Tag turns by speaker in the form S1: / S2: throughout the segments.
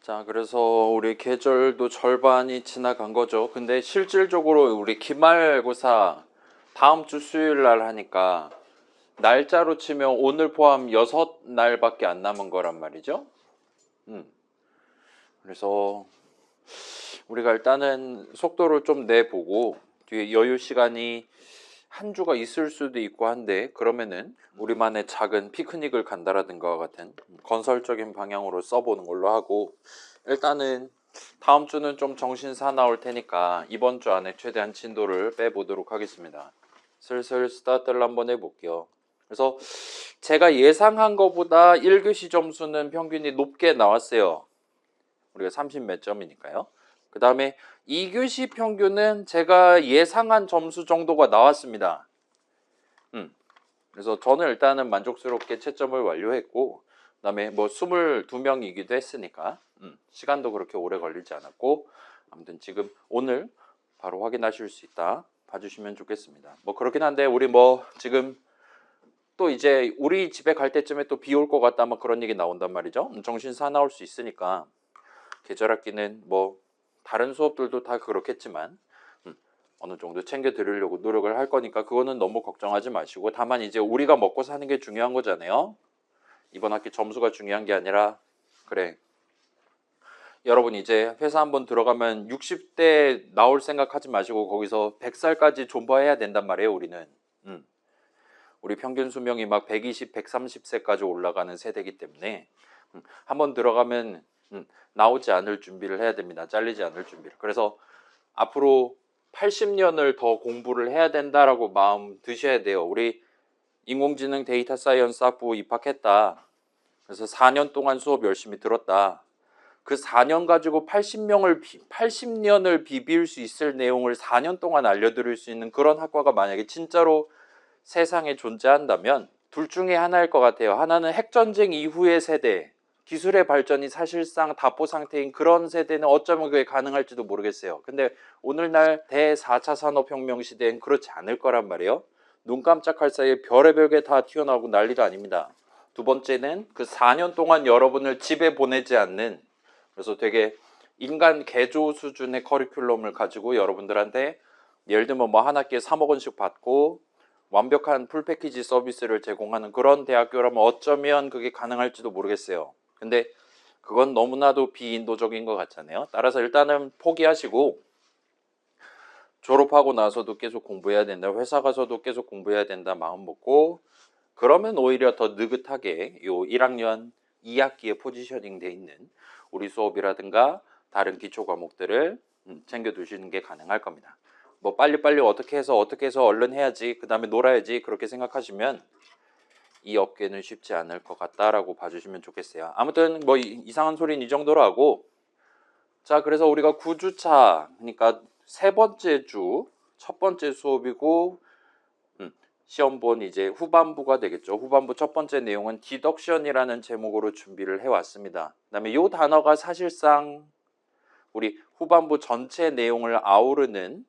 S1: 자, 그래서 우리 계절도 절반이 지나간 거죠. 근데 실질적으로 우리 기말고사 다음 주 수요일 날 하니까 날짜로 치면 오늘 포함 6날밖에 안 남은 거란 말이죠. 그래서 우리가 일단은 속도를 좀 내보고 뒤에 여유 시간이 한 주가 있을 수도 있고 한데, 그러면은 우리만의 작은 피크닉을 간다라든가 같은 건설적인 방향으로 써보는 걸로 하고, 일단은 다음 주는 좀 정신 사나울 테니까 이번 주 안에 최대한 진도를 빼보도록 하겠습니다. 슬슬 스타트를 한번 해볼게요. 그래서 제가 예상한 것보다 1교시 점수는 평균이 높게 나왔어요. 우리가 30 몇 점이니까요. 그 다음에 2교시 평균은 제가 예상한 점수 정도가 나왔습니다. 그래서 저는 일단은 만족스럽게 채점을 완료했고, 그 다음에 뭐 22명이기도 했으니까 시간도 그렇게 오래 걸리지 않았고, 아무튼 지금 오늘 바로 확인하실 수 있다 봐주시면 좋겠습니다. 뭐 그렇긴 한데 우리 뭐 지금 또 이제 우리 집에 갈 때쯤에 또 비 올 것 같다 뭐 그런 얘기 나온단 말이죠. 정신 사나울 수 있으니까 계절학기는 뭐 다른 수업들도 다 그렇겠지만 어느 정도 챙겨 드리려고 노력을 할 거니까 그거는 너무 걱정하지 마시고, 다만 이제 우리가 먹고 사는 게 중요한 거잖아요. 이번 학기 점수가 중요한 게 아니라, 그래, 여러분 이제 회사 한번 들어가면 60대 나올 생각하지 마시고 거기서 100살까지 존버해야 된단 말이에요. 우리는 우리 평균 수명이 막 120, 130세까지 올라가는 세대이기 때문에 한번 들어가면 나오지 않을 준비를 해야 됩니다. 잘리지 않을 준비를. 그래서 앞으로 80년을 더 공부를 해야 된다라고 마음 드셔야 돼요. 우리 인공지능 데이터 사이언스 학부 입학했다. 그래서 4년 동안 수업 열심히 들었다. 그 4년 가지고 80년을 비빌 수 있을 내용을 4년 동안 알려드릴 수 있는 그런 학과가 만약에 진짜로 세상에 존재한다면 둘 중에 하나일 것 같아요. 하나는 핵전쟁 이후의 세대, 기술의 발전이 사실상 답보 상태인 그런 세대는 어쩌면 그게 가능할지도 모르겠어요. 근데 오늘날 대4차 산업혁명 시대엔 그렇지 않을 거란 말이에요. 눈 깜짝할 사이에 별의별 게 다 튀어나오고 난리도 아닙니다. 두 번째는 그 4년 동안 여러분을 집에 보내지 않는, 그래서 되게 인간 개조 수준의 커리큘럼을 가지고 여러분들한테 예를 들면 뭐 한 학기에 3억 원씩 받고 완벽한 풀패키지 서비스를 제공하는 그런 대학교라면 어쩌면 그게 가능할지도 모르겠어요. 근데 그건 너무나도 비인도적인 것 같잖아요. 따라서 일단은 포기하시고 졸업하고 나서도 계속 공부해야 된다, 회사 가서도 계속 공부해야 된다 마음 먹고, 그러면 오히려 더 느긋하게 요 1학년 2학기에 포지셔닝 돼 있는 우리 수업이라든가 다른 기초 과목들을 챙겨 두시는 게 가능할 겁니다. 뭐 빨리빨리 어떻게 해서 얼른 해야지, 그 다음에 놀아야지, 그렇게 생각하시면 이 업계는 쉽지 않을 것 같다라고 봐주시면 좋겠어요. 아무튼 뭐 이상한 소리는 이 정도로 하고, 자, 그래서 우리가 9주차, 그러니까 세 번째 주 첫 번째 수업이고, 시험본 이제 후반부가 되겠죠. 후반부 첫 번째 내용은 디덕션이라는 제목으로 준비를 해왔습니다. 그 다음에 이 단어가 사실상 우리 후반부 전체 내용을 아우르는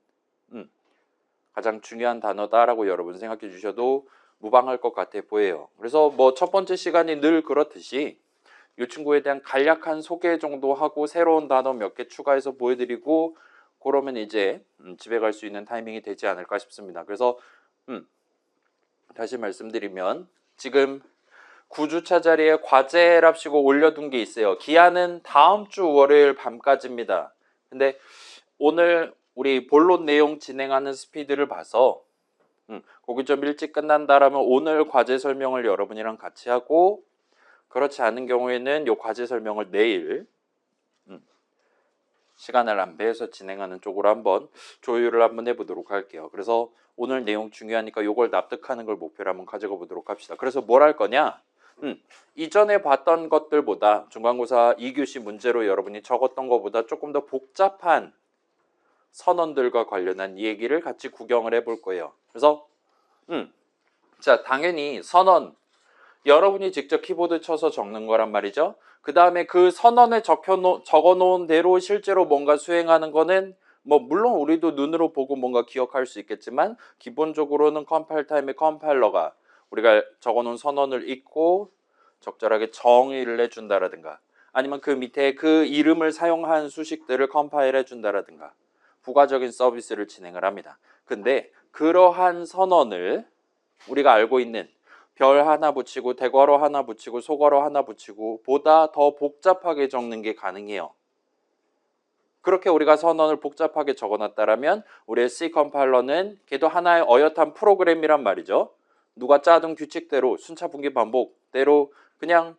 S1: 가장 중요한 단어다라고 여러분 생각해 주셔도 무방할 것 같아 보여요. 그래서 뭐 첫 번째 시간이 늘 그렇듯이 이 친구에 대한 간략한 소개 정도 하고 새로운 단어 몇 개 추가해서 보여드리고, 그러면 이제 집에 갈 수 있는 타이밍이 되지 않을까 싶습니다. 그래서 다시 말씀드리면 지금 9주차 자리에 과제랍시고 올려둔 게 있어요. 기한은 다음 주 월요일 밤까지입니다. 근데 오늘 우리 본론 내용 진행하는 스피드를 봐서 거기 좀 일찍 끝난다라면 오늘 과제 설명을 여러분이랑 같이 하고, 그렇지 않은 경우에는 이 과제 설명을 내일 시간을 안배해서 진행하는 쪽으로 한번 조율을 한번 해보도록 할게요. 그래서 오늘 내용 중요하니까 이걸 납득하는 걸 목표로 한번 가져가 보도록 합시다. 그래서 뭘 할 거냐? 이전에 봤던 것들보다 중간고사 2교시 문제로 여러분이 적었던 것보다 조금 더 복잡한 선언들과 관련한 얘기를 같이 구경을 해볼 거예요. 그래서 자, 당연히 선언 여러분이 직접 키보드 쳐서 적는 거란 말이죠. 그 다음에 그 선언에 적어놓은 대로 실제로 뭔가 수행하는 거는 뭐 물론 우리도 눈으로 보고 뭔가 기억할 수 있겠지만, 기본적으로는 컴파일 타임에 컴파일러가 우리가 적어놓은 선언을 읽고 적절하게 정의를 해준다라든가, 아니면 그 밑에 그 이름을 사용한 수식들을 컴파일해 준다라든가 부가적인 서비스를 진행을 합니다. 근데 그러한 선언을 우리가 알고 있는 별 하나 붙이고 대괄호 하나 붙이고 소괄호 하나 붙이고 보다 더 복잡하게 적는 게 가능해요. 그렇게 우리가 선언을 복잡하게 적어놨다라면 우리의 C 컴파일러는 걔도 하나의 어엿한 프로그램이란 말이죠. 누가 짜둔 규칙대로 순차 분기 반복대로 그냥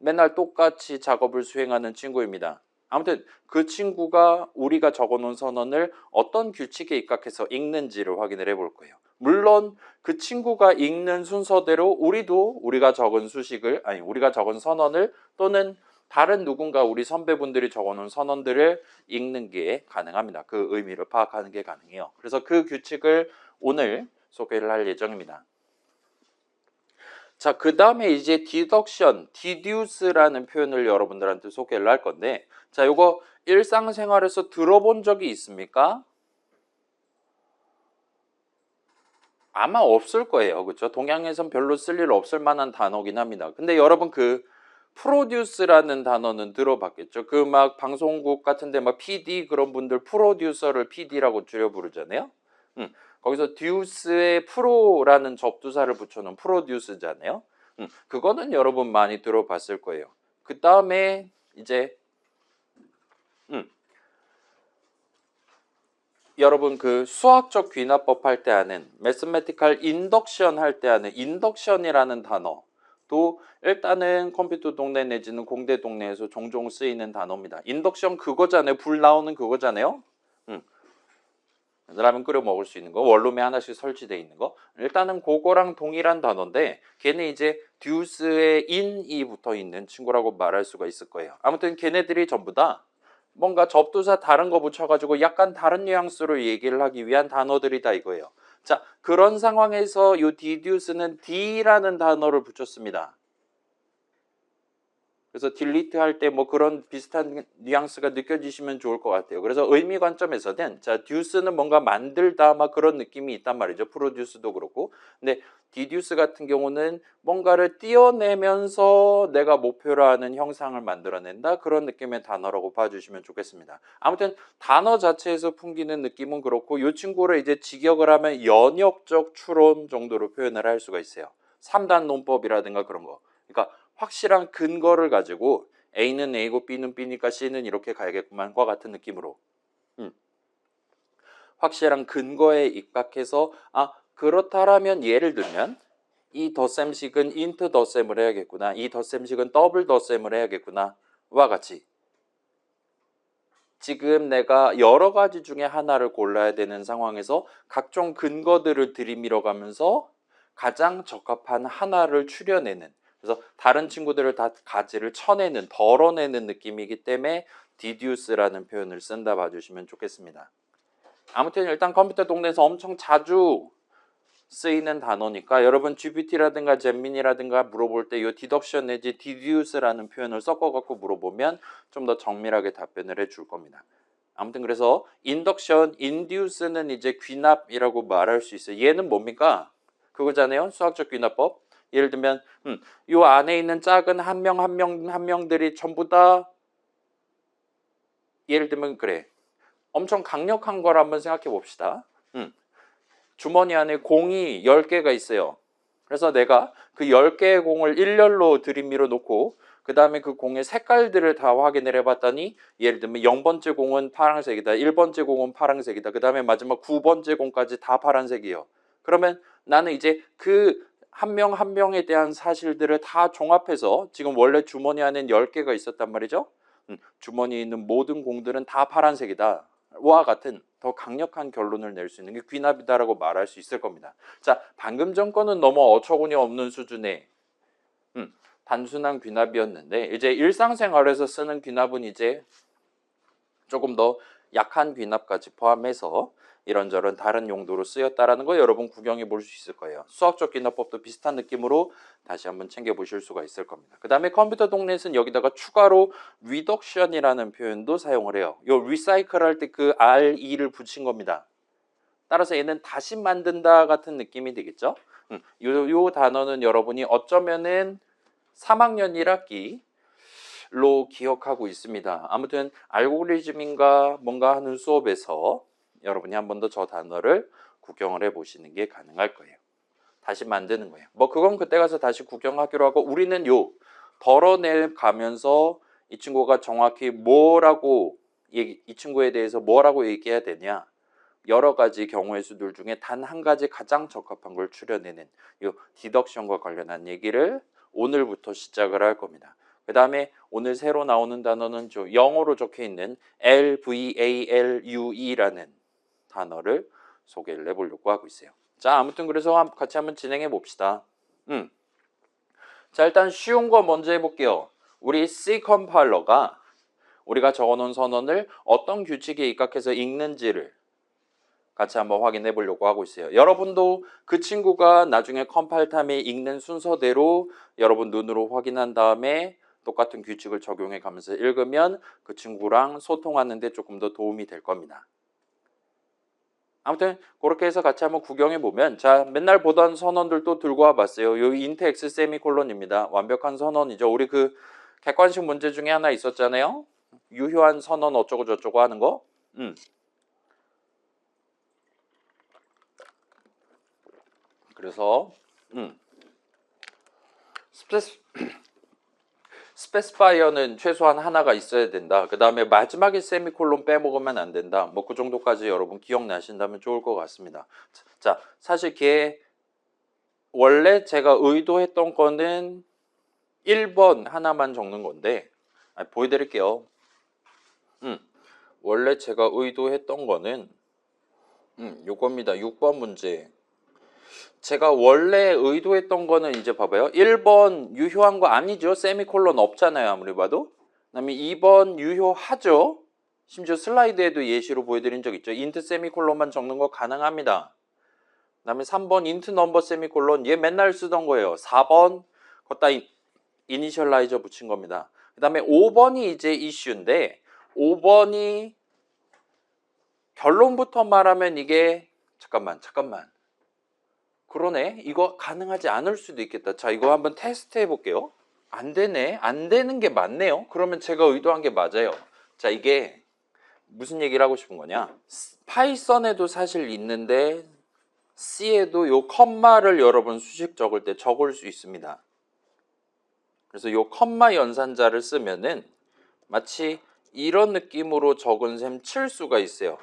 S1: 맨날 똑같이 작업을 수행하는 친구입니다. 아무튼 그 친구가 우리가 적어놓은 선언을 어떤 규칙에 입각해서 읽는지를 확인을 해볼 거예요. 물론 그 친구가 읽는 순서대로 우리도 우리가 적은 수식을 우리가 적은 선언을 또는 다른 누군가 우리 선배분들이 적어놓은 선언들을 읽는 게 가능합니다. 그 의미를 파악하는 게 가능해요. 그래서 그 규칙을 오늘 소개를 할 예정입니다. 자, 그 다음에 이제 deduction, deduce라는 표현을 여러분들한테 소개를 할 건데, 자, 요거 일상생활에서 들어본 적이 있습니까? 아마 없을 거예요. 그렇죠? 동양에선 별로 쓸 일 없을 만한 단어긴 합니다. 근데 여러분 그 프로듀스라는 단어는 들어봤겠죠? 그 막 방송국 같은데 막 PD 그런 분들 프로듀서를 PD라고 줄여 부르잖아요. 거기서 듀스에 프로라는 접두사를 붙여놓은 프로듀스잖아요. 그거는 여러분 많이 들어봤을 거예요. 그 다음에 이제 여러분 그 수학적 귀납법 할 때 하는 매스메티컬 인덕션 할 때 하는 인덕션이라는 단어도 일단은 컴퓨터 동네 내지는 공대 동네에서 종종 쓰이는 단어입니다. 인덕션 그거잖아요. 불 나오는 그거잖아요. 라면 끓여 먹을 수 있는 거, 원룸에 하나씩 설치되어 있는 거. 일단은 그거랑 동일한 단어인데 걔는 이제 듀스에 인이 붙어 있는 친구라고 말할 수가 있을 거예요. 아무튼 걔네들이 전부 다 뭔가 접두사 다른 거 붙여가지고 약간 다른 뉘앙스로 얘기를 하기 위한 단어들이다 이거예요. 자, 그런 상황에서 이 deduce는 D라는 단어를 붙였습니다. 그래서 딜리트 할 때 뭐 그런 비슷한 뉘앙스가 느껴지시면 좋을 것 같아요. 그래서 의미 관점에서는 자, 듀스는 뭔가 만들다 막 그런 느낌이 있단 말이죠. 프로듀스도 그렇고. 근데 디듀스 같은 경우는 뭔가를 띄어내면서 내가 목표로 하는 형상을 만들어낸다. 그런 느낌의 단어라고 봐주시면 좋겠습니다. 아무튼 단어 자체에서 풍기는 느낌은 그렇고 이 친구를 이제 직역을 하면 연역적 추론 정도로 표현을 할 수가 있어요. 3단 논법이라든가 그런 거. 그러니까 확실한 근거를 가지고 A는 A고 B는 B니까 C는 이렇게 가야겠구만과 같은 느낌으로 확실한 근거에 입각해서 그렇다라면 예를 들면 이 덧셈식은 인트 덧셈을 해야겠구나, 이 덧셈식은 더블 덧셈을 해야겠구나 와 같이 지금 내가 여러 가지 중에 하나를 골라야 되는 상황에서 각종 근거들을 들이밀어 가면서 가장 적합한 하나를 추려내는, 그래서 다른 친구들을 다 가지를 쳐내는, 덜어내는 느낌이기 때문에 deduce라는 표현을 쓴다 봐주시면 좋겠습니다. 아무튼 일단 컴퓨터 동네에서 엄청 자주 쓰이는 단어니까 여러분 GPT라든가 잼민이라든가 물어볼 때 이 deduction 내지 deduce라는 표현을 섞어갖고 물어보면 좀 더 정밀하게 답변을 해줄 겁니다. 아무튼 그래서 induction, induce는 이제 귀납이라고 말할 수 있어요. 얘는 뭡니까? 그거잖아요. 수학적 귀납법. 예를 들면 이 안에 있는 작은 한 명 한 명들이 전부 다 예를 들면 그래. 엄청 강력한 걸 한번 생각해 봅시다. 주머니 안에 공이 10개가 있어요. 그래서 내가 그 10개의 공을 일렬로 들이밀어 놓고 그 다음에 그 공의 색깔들을 다 확인을 해봤더니 예를 들면 0번째 공은 파란색이다, 1번째 공은 파란색이다, 그 다음에 마지막 9번째 공까지 다 파란색이에요. 그러면 나는 이제 그 한 명 한 명에 대한 사실들을 다 종합해서 지금 원래 주머니 안엔 10개가 있었단 말이죠. 주머니에 있는 모든 공들은 다 파란색이다 와 같은 더 강력한 결론을 낼 수 있는 게 귀납이다라고 말할 수 있을 겁니다. 자, 방금 전 거는 너무 어처구니 없는 수준의 단순한 귀납이었는데 이제 일상생활에서 쓰는 귀납은 이제 조금 더 약한 귀납까지 포함해서 이런저런 다른 용도로 쓰였다라는 거 여러분 구경해 볼 수 있을 거예요. 수학적 귀납법도 비슷한 느낌으로 다시 한번 챙겨보실 수가 있을 겁니다. 그 다음에 컴퓨터 동네에서는 여기다가 추가로 reduction이라는 표현도 사용을 해요. 요 recycle 할 때 그 re를 붙인 겁니다. 따라서 얘는 다시 만든다 같은 느낌이 되겠죠. 요 단어는 여러분이 어쩌면은 3학년 1학기 로 기억하고 있습니다. 아무튼 알고리즘인가 뭔가 하는 수업에서 여러분이 한 번 더 저 단어를 구경을 해보시는 게 가능할 거예요. 다시 만드는 거예요. 뭐 그건 그때 가서 다시 구경하기로 하고 우리는 요 덜어내 가면서 이 친구가 정확히 뭐라고 이 친구에 대해서 뭐라고 얘기해야 되냐, 여러 가지 경우의 수들 중에 단 한 가지 가장 적합한 걸 추려내는 요 디덕션과 관련한 얘기를 오늘부터 시작을 할 겁니다. 그 다음에 오늘 새로 나오는 단어는 영어로 적혀 있는 LVALUE라는 단어를 소개를 해보려고 하고 있어요. 자, 아무튼 그래서 같이 한번 진행해 봅시다. 자, 일단 쉬운 거 먼저 해볼게요. 우리 C 컴파일러가 우리가 적어놓은 선언을 어떤 규칙에 입각해서 읽는지를 같이 한번 확인해 보려고 하고 있어요. 여러분도 그 친구가 나중에 컴파일 타임에 읽는 순서대로 여러분 눈으로 확인한 다음에 똑같은 규칙을 적용해 가면서 읽으면 그 친구랑 소통하는 데 조금 더 도움이 될 겁니다. 아무튼 그렇게 해서 같이 한번 구경해 보면, 자, 맨날 보던 선언들도 들고 와 봤어요. 요 int x 세미콜론입니다. 완벽한 선언이죠. 우리 그 객관식 문제 중에 하나 있었잖아요. 유효한 선언 어쩌고 저쩌고 하는 거. 그래서 스페시파이어는 최소한 하나가 있어야 된다. 그 다음에 마지막에 세미콜론 빼먹으면 안 된다. 뭐 그 정도까지 여러분 기억나신다면 좋을 것 같습니다. 자, 사실 걔 원래 제가 의도했던 거는 1번 하나만 적는 건데, 보여드릴게요. 원래 제가 의도했던 거는 요겁니다. 6번 문제. 제가 원래 의도했던 거는 이제 봐봐요. 1번 유효한 거 아니죠. 세미콜론 없잖아요. 아무리 봐도. 그 다음에 2번 유효하죠. 심지어 슬라이드에도 예시로 보여드린 적 있죠. 인트 세미콜론만 적는 거 가능합니다. 그 다음에 3번 인트 넘버 세미콜론, 얘 맨날 쓰던 거예요. 4번 걷다 이니셜라이저 붙인 겁니다. 그 다음에 5번이 이제 이슈인데, 5번이 결론부터 말하면 이게 잠깐만 그러네. 이거 가능하지 않을 수도 있겠다. 자, 이거 한번 테스트 해볼게요. 안 되네. 안 되는 게 맞네요. 그러면 제가 의도한 게 맞아요. 자, 이게 무슨 얘기를 하고 싶은 거냐. 파이썬에도 사실 있는데 C에도 요 컴마를 여러분 수식 적을 때 적을 수 있습니다. 그래서 요 컴마 연산자를 쓰면은 마치 이런 느낌으로 적은 셈 칠 수가 있어요.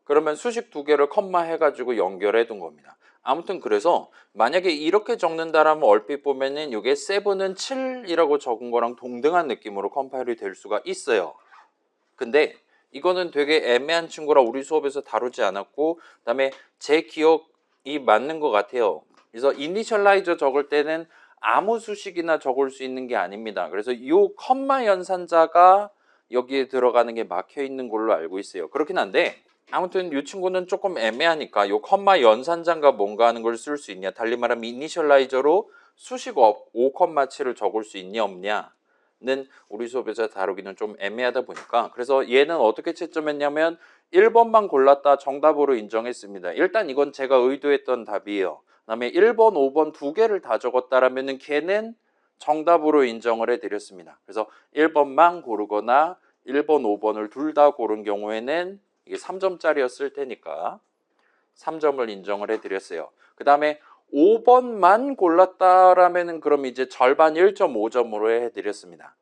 S1: 그러면 수식 두 개를 컴마 해가지고 연결해 둔 겁니다. 아무튼 그래서 만약에 이렇게 적는다라면 얼핏 보면은 이게 7은 7이라고 적은 거랑 동등한 느낌으로 컴파일이 될 수가 있어요. 근데 이거는 되게 애매한 친구라 우리 수업에서 다루지 않았고, 그 다음에 제 기억이 맞는 것 같아요. 그래서 이니셜라이저 적을 때는 아무 수식이나 적을 수 있는 게 아닙니다. 그래서 이 컴마 연산자가 여기에 들어가는 게 막혀 있는 걸로 알고 있어요. 그렇긴 한데 아무튼 이 친구는 조금 애매하니까 요 컴마 연산자가 뭔가 하는 걸 쓸 수 있냐, 달리 말하면 이니셜라이저로 수식 5,7을 적을 수 있냐 없냐는 우리 수업에서 다루기는 좀 애매하다 보니까, 그래서 얘는 어떻게 채점했냐면 1번만 골랐다 정답으로 인정했습니다. 일단 이건 제가 의도했던 답이에요. 그 다음에 1번, 5번 두 개를 다 적었다라면 걔는 정답으로 인정을 해드렸습니다. 그래서 1번만 고르거나 1번, 5번을 둘 다 고른 경우에는 이게 3점짜리였을 테니까 3점을 인정을 해드렸어요. 그 다음에 5번만 골랐다라면은 그럼 이제 절반 1.5점으로 해드렸습니다.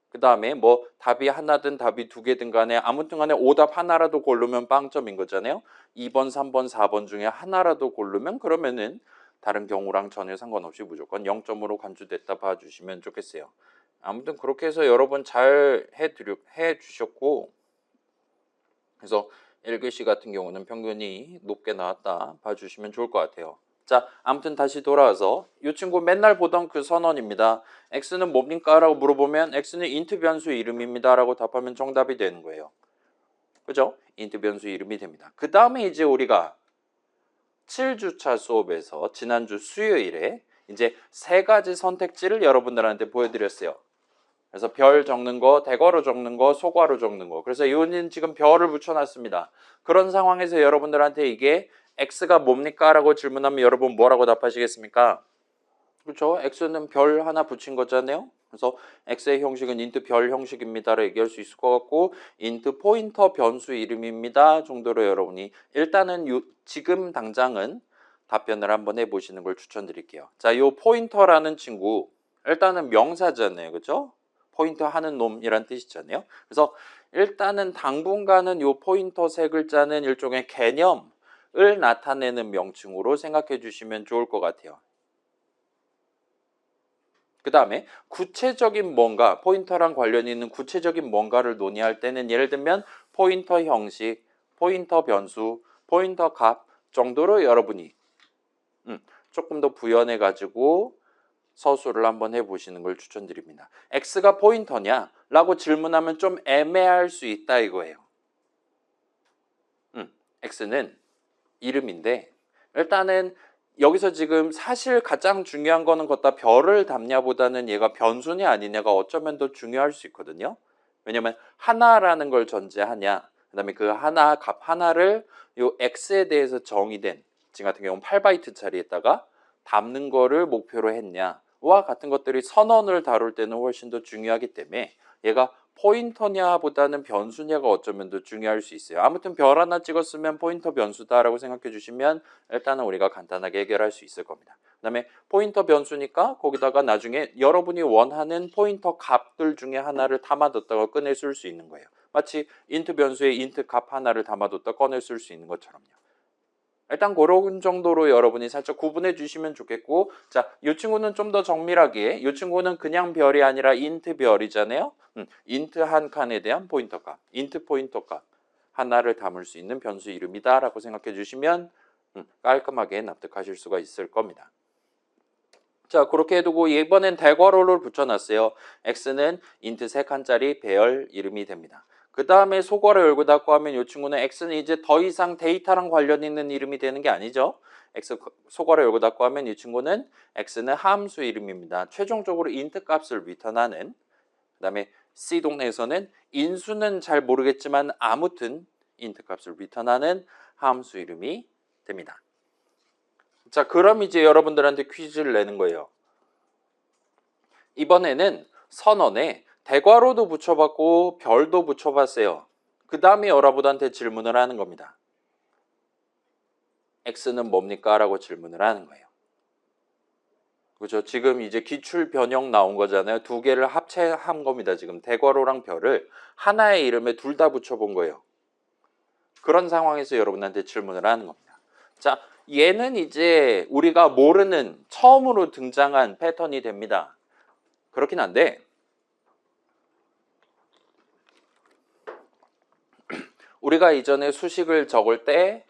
S1: 그 다음에 뭐 답이 하나든 답이 두 개든 간에 아무튼 간에 오답 하나라도 고르면 빵점인 거잖아요. 2번, 3번, 4번 중에 하나라도 고르면 그러면은 다른 경우랑 전혀 상관없이 무조건 0점으로 간주됐다 봐주시면 좋겠어요. 아무튼 그렇게 해서 여러분 잘 해주셨고, 그래서 1교시 같은 경우는 평균이 높게 나왔다 봐주시면 좋을 것 같아요. 자, 아무튼 다시 돌아와서 이 친구 맨날 보던 그 선언입니다. x는 뭡니까? 라고 물어보면 x는 int 변수 이름입니다 라고 답하면 정답이 되는 거예요. 그죠? int 변수 이름이 됩니다. 그 다음에 이제 우리가 7주차 수업에서 지난주 수요일에 이제 세 가지 선택지를 여러분들한테 보여드렸어요. 그래서 별 적는 거, 대괄호 적는 거, 소괄호 적는 거. 그래서 이거는 지금 별을 붙여놨습니다. 그런 상황에서 여러분들한테 이게 x가 뭡니까? 라고 질문하면 여러분 뭐라고 답하시겠습니까? 그렇죠? x는 별 하나 붙인 거잖아요. 그래서 x의 형식은 int 별 형식입니다를 얘기할 수 있을 것 같고 int 포인터 변수 이름입니다 정도로 여러분이 일단은 지금 당장은 답변을 한번 해보시는 걸 추천드릴게요. 자, 요 포인터라는 친구 일단은 명사잖아요. 그죠? 포인터 하는 놈이란 뜻이잖아요. 그래서 일단은 당분간은 요 포인터 세 글자는 일종의 개념을 나타내는 명칭으로 생각해 주시면 좋을 것 같아요. 그 다음에 구체적인 뭔가, 포인터랑 관련이 있는 구체적인 뭔가를 논의할 때는 예를 들면 포인터 형식, 포인터 변수, 포인터 값 정도로 여러분이 조금 더 부연해 가지고 서술을 한번 해보시는 걸 추천드립니다. x가 포인터냐? 라고 질문하면 좀 애매할 수 있다 이거예요. x는 이름인데 일단은 여기서 지금 사실 가장 중요한 거는 걷다 별을 담냐보다는 얘가 변수냐 아니냐가 어쩌면 더 중요할 수 있거든요. 왜냐면 하나라는 걸 전제하냐, 그 다음에 그 하나 값 하나를 요 x에 대해서 정의된 지금 같은 경우는 8바이트짜리에다가 담는 거를 목표로 했냐와 같은 것들이 선언을 다룰 때는 훨씬 더 중요하기 때문에 얘가 포인터냐보다는 변수냐가 어쩌면 더 중요할 수 있어요. 아무튼 별 하나 찍었으면 포인터 변수다라고 생각해 주시면 일단은 우리가 간단하게 해결할 수 있을 겁니다. 그 다음에 포인터 변수니까 거기다가 나중에 여러분이 원하는 포인터 값들 중에 하나를 담아뒀다가 꺼내 쓸 수 있는 거예요. 마치 int 변수에 int 값 하나를 담아뒀다 꺼내 쓸 수 있는 것처럼요. 일단 그런 정도로 여러분이 살짝 구분해 주시면 좋겠고, 자, 이 친구는 좀 더 정밀하게, 이 친구는 그냥 별이 아니라 int 별이잖아요. int 한 칸에 대한 포인터 값, int 포인터 값 하나를 담을 수 있는 변수 이름이다라고 생각해 주시면 깔끔하게 납득하실 수가 있을 겁니다. 자, 그렇게 해두고 이번엔 대괄호를 붙여놨어요. x는 int 3칸짜리 배열 이름이 됩니다. 그 다음에 소괄호 열고 닫고 하면 이 친구는 x는 이제 더 이상 데이터랑 관련 있는 이름이 되는 게 아니죠. x 소괄호 열고 닫고 하면 이 친구는 x는 함수 이름입니다. 최종적으로 int 값을 리턴하는. 그 다음에 C 동네에서는 인수는 잘 모르겠지만 아무튼 int 값을 리턴하는 함수 이름이 됩니다. 자, 그럼 이제 여러분들한테 퀴즈를 내는 거예요. 이번에는 선언에 대괄호도 붙여봤고 별도 붙여봤어요. 그 다음에 여러분한테 질문을 하는 겁니다. x는 뭡니까? 라고 질문을 하는 거예요. 그죠? 지금 이제 기출 변형 나온 거잖아요. 두 개를 합체한 겁니다. 지금 대괄호랑 별을 하나의 이름에 둘 다 붙여본 거예요. 그런 상황에서 여러분한테 질문을 하는 겁니다. 자, 얘는 이제 우리가 모르는 처음으로 등장한 패턴이 됩니다. 그렇긴 한데 우리가 이전에 수식을 적을 때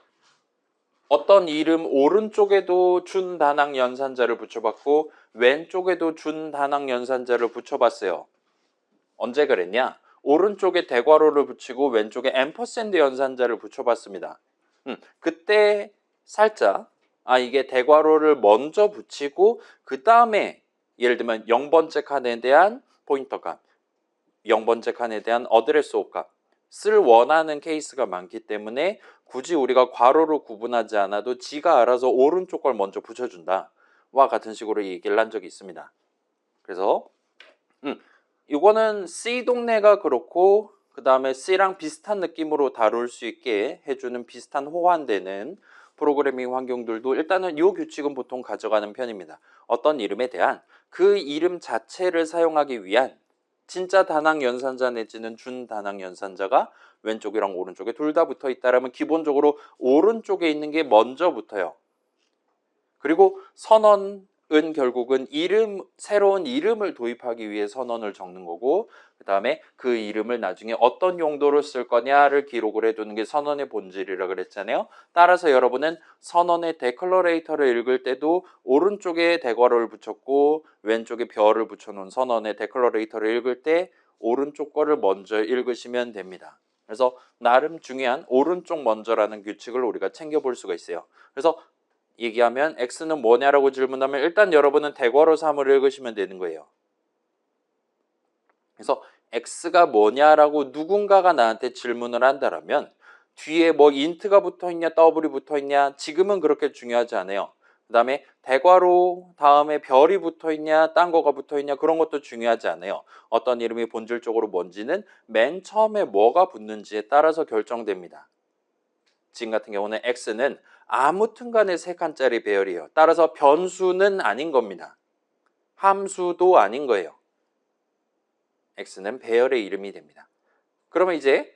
S1: 어떤 이름 오른쪽에도 준다낭 연산자를 붙여봤고 왼쪽에도 준다낭 연산자를 붙여봤어요. 언제 그랬냐? 오른쪽에 대괄호를 붙이고 왼쪽에 앰퍼샌드 연산자를 붙여봤습니다. 그때 살짝 이게 대괄호를 먼저 붙이고 그 다음에 예를 들면 0번째 칸에 대한 포인터 값, 0번째 칸에 대한 어드레스 옵 값을 원하는 케이스가 많기 때문에 굳이 우리가 괄호로 구분하지 않아도 지가 알아서 오른쪽 걸 먼저 붙여준다 와 같은 식으로 얘기를 한 적이 있습니다. 그래서 이거는 C 동네가 그렇고 그 다음에 C랑 비슷한 느낌으로 다룰 수 있게 해주는 비슷한 호환되는 프로그래밍 환경들도 일단은 이 규칙은 보통 가져가는 편입니다. 어떤 이름에 대한 그 이름 자체를 사용하기 위한 진짜 다낭 연산자 내지는 준 다낭 연산자가 왼쪽이랑 오른쪽에 둘 다 붙어 있다라면 기본적으로 오른쪽에 있는 게 먼저 붙어요. 그리고 선언은 결국은 새로운 이름을 도입하기 위해 선언을 적는 거고 그 다음에 그 이름을 나중에 어떤 용도로 쓸 거냐를 기록을 해두는 게 선언의 본질이라고 그랬잖아요. 따라서 여러분은 선언의 데클러레이터를 읽을 때도 오른쪽에 대괄호를 붙였고 왼쪽에 별을 붙여놓은 선언의 데클러레이터를 읽을 때 오른쪽 거를 먼저 읽으시면 됩니다. 그래서 나름 중요한 오른쪽 먼저라는 규칙을 우리가 챙겨볼 수가 있어요. 그래서 얘기하면 x는 뭐냐라고 질문하면 일단 여러분은 대괄호 3을 읽으시면 되는 거예요. 그래서 x가 뭐냐라고 누군가가 나한테 질문을 한다면 뒤에 뭐 int가 붙어있냐 w이 붙어있냐 지금은 그렇게 중요하지 않아요. 그 다음에 대괄호 다음에 별이 붙어 있냐 딴 거가 붙어 있냐 그런 것도 중요하지 않아요. 어떤 이름이 본질적으로 뭔지는 맨 처음에 뭐가 붙는지에 따라서 결정됩니다. 지금 같은 경우는 x는 아무튼 간에 3칸짜리 배열이에요. 따라서 변수는 아닌 겁니다. 함수도 아닌 거예요. x는 배열의 이름이 됩니다. 그러면 이제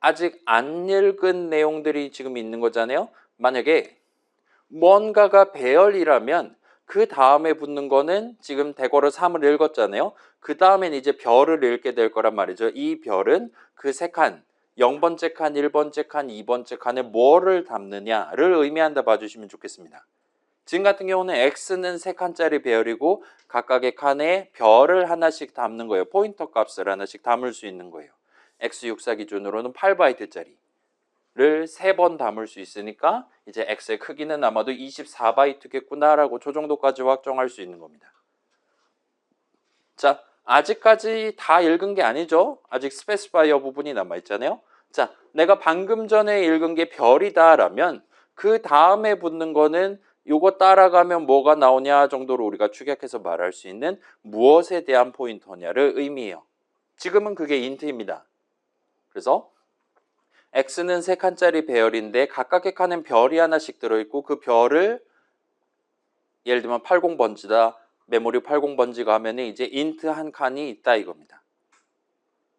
S1: 아직 안 읽은 내용들이 지금 있는 거잖아요. 만약에 뭔가가 배열이라면 그 다음에 붙는 거는 지금 대괄호 3을 읽었잖아요. 그 다음엔 이제 별을 읽게 될 거란 말이죠. 이 별은 그 3칸, 0번째 칸, 1번째 칸, 2번째 칸에 뭐를 담느냐를 의미한다 봐주시면 좋겠습니다. 지금 같은 경우는 x는 3칸짜리 배열이고 각각의 칸에 별을 하나씩 담는 거예요. 포인터 값을 하나씩 담을 수 있는 거예요. x64 기준으로는 8바이트짜리. 를 3번 담을 수 있으니까 이제 x의 크기는 아마도 24바이트겠구나라고 저 정도까지 확정할 수 있는 겁니다. 자, 아직까지 다 읽은 게 아니죠. 아직 스페시파이어 부분이 남아있잖아요. 자, 내가 방금 전에 읽은 게 별이다라면 그 다음에 붙는 거는 요거 따라가면 뭐가 나오냐 정도로 우리가 축약해서 말할 수 있는 무엇에 대한 포인터냐를 의미해요. 지금은 그게 인트입니다. 그래서 x는 3칸짜리 배열인데 각각의 칸엔 별이 하나씩 들어있고 그 별을 예를 들면 80번지다. 메모리 80번지가 하면 이제 int 한 칸이 있다 이겁니다.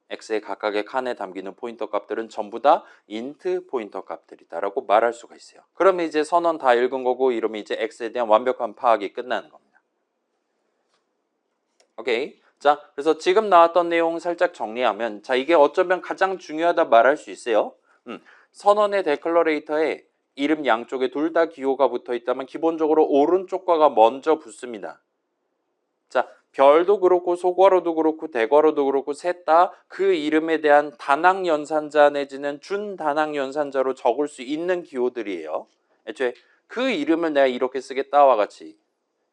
S1: x의 각각의 칸에 담기는 포인터 값들은 전부 다 int 포인터 값들이다라고 말할 수가 있어요. 그러면 이제 선언 다 읽은 거고 이러면 이제 x에 대한 완벽한 파악이 끝나는 겁니다. 오케이. 자, 그래서 지금 나왔던 내용 살짝 정리하면 자, 이게 어쩌면 가장 중요하다 말할 수 있어요. 선언의 데클러레이터에 이름 양쪽에 둘 다 기호가 붙어 있다면 기본적으로 오른쪽 거가 먼저 붙습니다. 자, 별도 그렇고 소괄호도 그렇고 대괄호도 그렇고 셋 다 그 이름에 대한 단항 연산자 내지는 준단항 연산자로 적을 수 있는 기호들이에요. 애초에 그 이름을 내가 이렇게 쓰겠다와 같이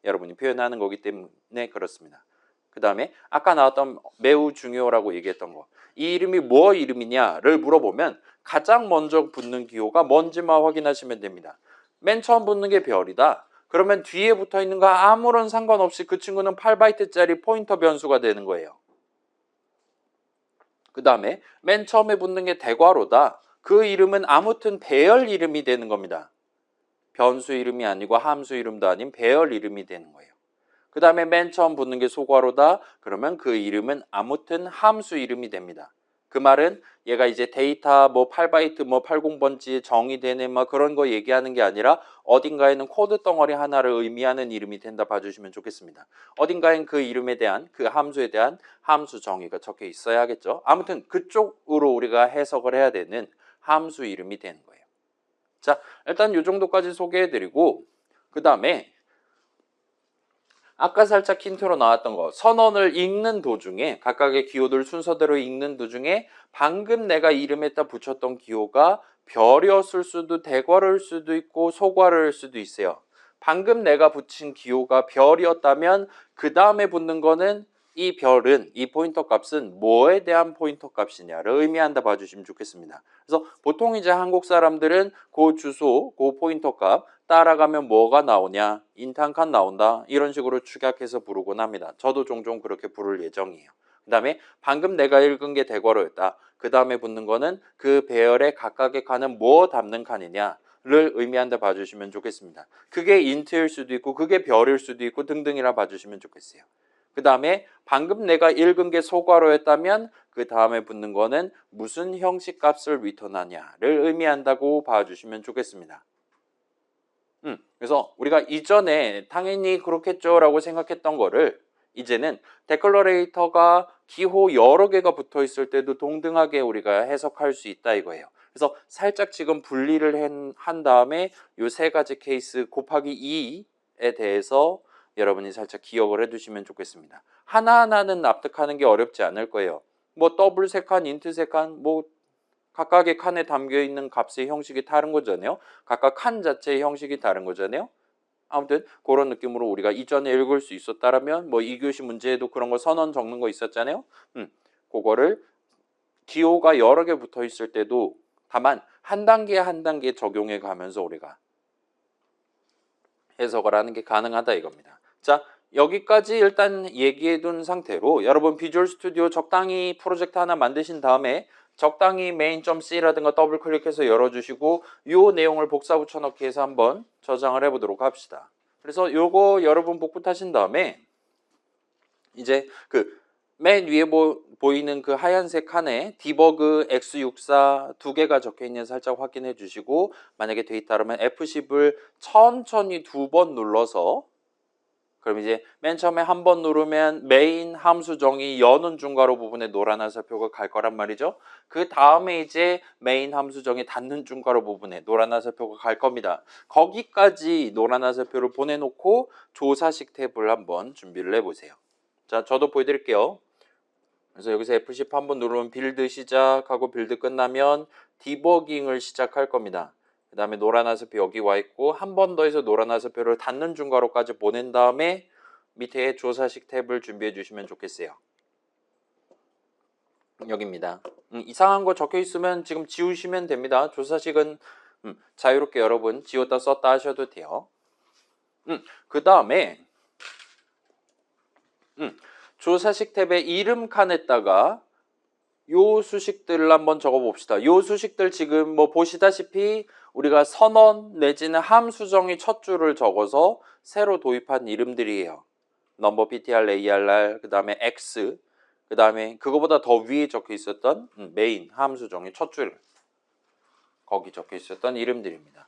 S1: 여러분이 표현하는 거기 때문에 그렇습니다. 그 다음에 아까 나왔던 매우 중요하라고 얘기했던 거. 이 이름이 뭐 이름이냐를 물어보면 가장 먼저 붙는 기호가 뭔지만 확인하시면 됩니다. 맨 처음 붙는 게 별이다. 그러면 뒤에 붙어 있는 거 아무런 상관없이 그 친구는 8바이트짜리 포인터 변수가 되는 거예요. 그 다음에 맨 처음에 붙는 게 대괄호다. 그 이름은 아무튼 배열 이름이 되는 겁니다. 변수 이름이 아니고 함수 이름도 아닌 배열 이름이 되는 거예요. 그 다음에 맨 처음 붙는 게 소괄호다. 그러면 그 이름은 아무튼 함수 이름이 됩니다. 그 말은 얘가 이제 데이터 뭐 8바이트 뭐 80번지에 정의되네 뭐 그런 거 얘기하는 게 아니라 어딘가에는 코드 덩어리 하나를 의미하는 이름이 된다 봐주시면 좋겠습니다. 어딘가엔 그 이름에 대한 그 함수에 대한 함수 정의가 적혀 있어야겠죠. 아무튼 그쪽으로 우리가 해석을 해야 되는 함수 이름이 되는 거예요. 자, 일단 이 정도까지 소개해드리고 그 다음에 아까 살짝 힌트로 나왔던 거 선언을 읽는 도중에 각각의 기호들 순서대로 읽는 도중에 방금 내가 이름에다 붙였던 기호가 별이었을 수도 대괄호일 수도 있고 소괄호일 수도 있어요. 방금 내가 붙인 기호가 별이었다면 그 다음에 붙는 거는 이 별은 이 포인터 값은 뭐에 대한 포인터 값이냐를 의미한다 봐주시면 좋겠습니다. 그래서 보통 이제 한국 사람들은 그 주소, 그 포인터 값 따라가면 뭐가 나오냐, int 한 칸 나온다 이런 식으로 축약해서 부르곤 합니다. 저도 종종 그렇게 부를 예정이에요. 그 다음에 방금 내가 읽은 게 대괄호였다. 그 다음에 붙는 거는 그 배열의 각각의 칸은 뭐 담는 칸이냐를 의미한다 봐주시면 좋겠습니다. 그게 int일 수도 있고 그게 별일 수도 있고 등등이라 봐주시면 좋겠어요. 그 다음에 방금 내가 읽은 게 소괄호였다면 그 다음에 붙는 거는 무슨 형식 값을 리턴하냐를 의미한다고 봐주시면 좋겠습니다. 그래서 우리가 이전에 당연히 그렇겠죠 라고 생각했던 거를 이제는 데클러레이터가 기호 여러 개가 붙어 있을 때도 동등하게 우리가 해석할 수 있다 이거예요. 그래서 살짝 지금 분리를 한 다음에 이 세 가지 케이스 곱하기 2에 대해서 여러분이 살짝 기억을 해두시면 좋겠습니다. 하나하나는 납득하는 게 어렵지 않을 거예요. 뭐 더블 세 칸, 인트 세 칸, 뭐 각각의 칸에 담겨있는 값의 형식이 다른 거잖아요. 각각 칸 자체의 형식이 다른 거잖아요. 아무튼 그런 느낌으로 우리가 이전에 읽을 수 있었다면 뭐 2교시 문제에도 그런 거 선언 적는 거 있었잖아요. 그거를 기호가 여러 개 붙어 있을 때도 다만 한 단계 한 단계 적용해 가면서 우리가 해석을 하는 게 가능하다 이겁니다. 자, 여기까지 일단 얘기해 둔 상태로 여러분 비주얼 스튜디오 적당히 프로젝트 하나 만드신 다음에 적당히 main.c라든가 더블 클릭해서 열어주시고 요 내용을 복사 붙여넣기 해서 한번 저장을 해보도록 합시다. 그래서 요거 여러분 복붙하신 다음에 이제 그 맨 위에 보이는 그 하얀색 칸에 디버그 x64 두 개가 적혀 있는 살짝 확인해 주시고 만약에 돼 있다면 F10을 천천히 2번 눌러서 그럼 이제 맨 처음에 한 번 누르면 메인 함수 정의 여는 중괄호 부분에 노란 화살표가 갈 거란 말이죠. 그 다음에 이제 메인 함수 정의 닫는 중괄호 부분에 노란 화살표가 갈 겁니다. 거기까지 노란 화살표를 보내놓고 조사식 탭을 한번 준비를 해보세요. 자, 저도 보여드릴게요. 그래서 여기서 F10 한번 누르면 빌드 시작하고 빌드 끝나면 디버깅을 시작할 겁니다. 그 다음에 노란 화살표 여기 와 있고 한 번 더 해서 노란 화살표를 닫는 중괄호까지 보낸 다음에 밑에 조사식 탭을 준비해 주시면 좋겠어요. 여기입니다. 이상한 거 적혀 있으면 지금 지우시면 됩니다. 조사식은 자유롭게 여러분 지웠다 썼다 하셔도 돼요. 그 다음에 조사식 탭의 이름 칸에다가 요 수식들을 한번 적어 봅시다. 요 수식들 지금 뭐 보시다시피 우리가 선언 내지는 함수 정의 첫 줄을 적어서 새로 도입한 이름들이에요. 넘버 ptr, arr, 그 다음에 x, 그 다음에 그거보다 더 위에 적혀 있었던 메인 함수 정의 첫 줄, 거기 적혀 있었던 이름들입니다.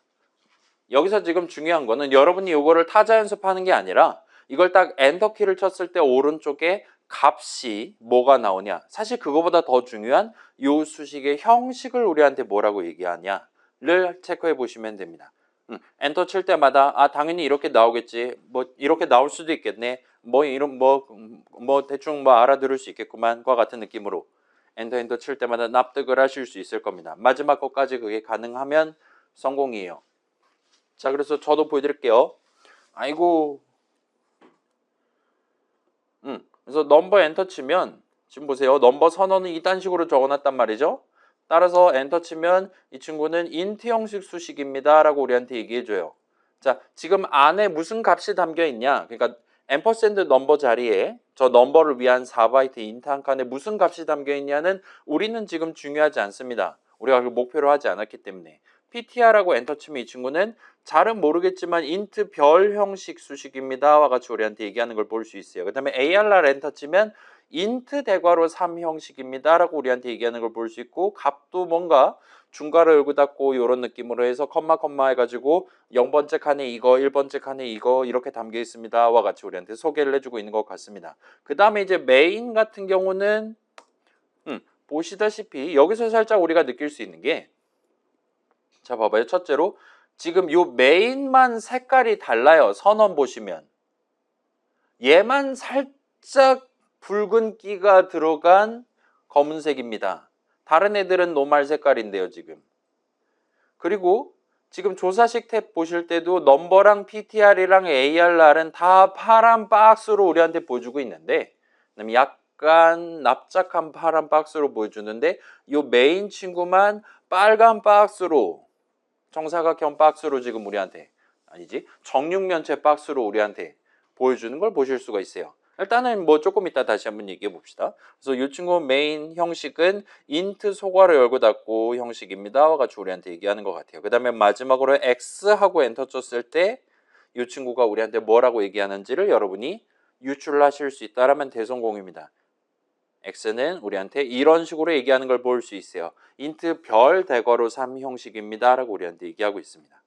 S1: 여기서 지금 중요한 거는 여러분이 이거를 타자 연습하는 게 아니라 이걸 딱 엔터키를 쳤을 때 오른쪽에 값이 뭐가 나오냐, 사실 그거보다 더 중요한 요 수식의 형식을 우리한테 뭐라고 얘기하냐를 체크해 보시면 됩니다. 엔터 칠 때마다 아 당연히 이렇게 나오겠지, 뭐 이렇게 나올 수도 있겠네, 뭐 이런 뭐 대충 뭐 알아들을 수 있겠구만과 같은 느낌으로 엔터 칠 때마다 납득을 하실 수 있을 겁니다. 마지막 것까지 그게 가능하면 성공이에요. 자, 그래서 저도 보여드릴게요. 아이고, 그래서 넘버 엔터 치면 지금 보세요. 넘버 선언은 이딴 식으로 적어놨단 말이죠. 따라서 엔터 치면 이 친구는 인트 형식 수식입니다 라고 우리한테 얘기해줘요. 자, 지금 안에 무슨 값이 담겨 있냐, 그러니까 앰퍼샌드 넘버 자리에 저 넘버를 위한 4바이트 인트 한 칸에 무슨 값이 담겨 있냐는 우리는 지금 중요하지 않습니다. 우리가 그걸 목표로 하지 않았기 때문에 ptr하고 엔터 치면 이 친구는 잘은 모르겠지만 인트 별 형식 수식입니다와 같이 우리한테 얘기하는 걸 볼 수 있어요. 그 다음에 arr 엔터 치면 인트 대괄호 3 형식입니다 라고 우리한테 얘기하는 걸 볼 수 있고, 값도 뭔가 중괄호 열고 닫고 이런 느낌으로 해서 컴마 해가지고 0번째 칸에 이거 1번째 칸에 이거 이렇게 담겨 있습니다 와 같이 우리한테 소개를 해주고 있는 것 같습니다. 그 다음에 이제 메인 같은 경우는 보시다시피 여기서 살짝 우리가 느낄 수 있는 게, 자 봐봐요. 첫째로 지금 요 메인만 색깔이 달라요. 선언 보시면 얘만 살짝 붉은 끼가 들어간 검은색입니다. 다른 애들은 노말 색깔인데요 지금. 그리고 지금 조사식 탭 보실 때도 넘버랑 ptr이랑 arr은 다 파란 박스로 우리한테 보여주고 있는데, 그다음에 약간 납작한 파란 박스로 보여주는데 요 메인 친구만 빨간 박스로, 정사각형 박스로 지금 우리한테, 아니지 정육면체 박스로 우리한테 보여주는 걸 보실 수가 있어요. 일단은 뭐 조금 이따 다시 한번 얘기해 봅시다. 그래서 이 친구 메인 형식은 인트 소괄호 열고 닫고 형식입니다 와 같이 우리한테 얘기하는 것 같아요. 그 다음에 마지막으로 X하고 엔터 쳤을 때 이 친구가 우리한테 뭐라고 얘기하는지를 여러분이 유출하실 수 있다라면 대성공입니다. X는 우리한테 이런 식으로 얘기하는 걸 볼 수 있어요. 인트 별 대괄호 3 형식입니다 라고 우리한테 얘기하고 있습니다.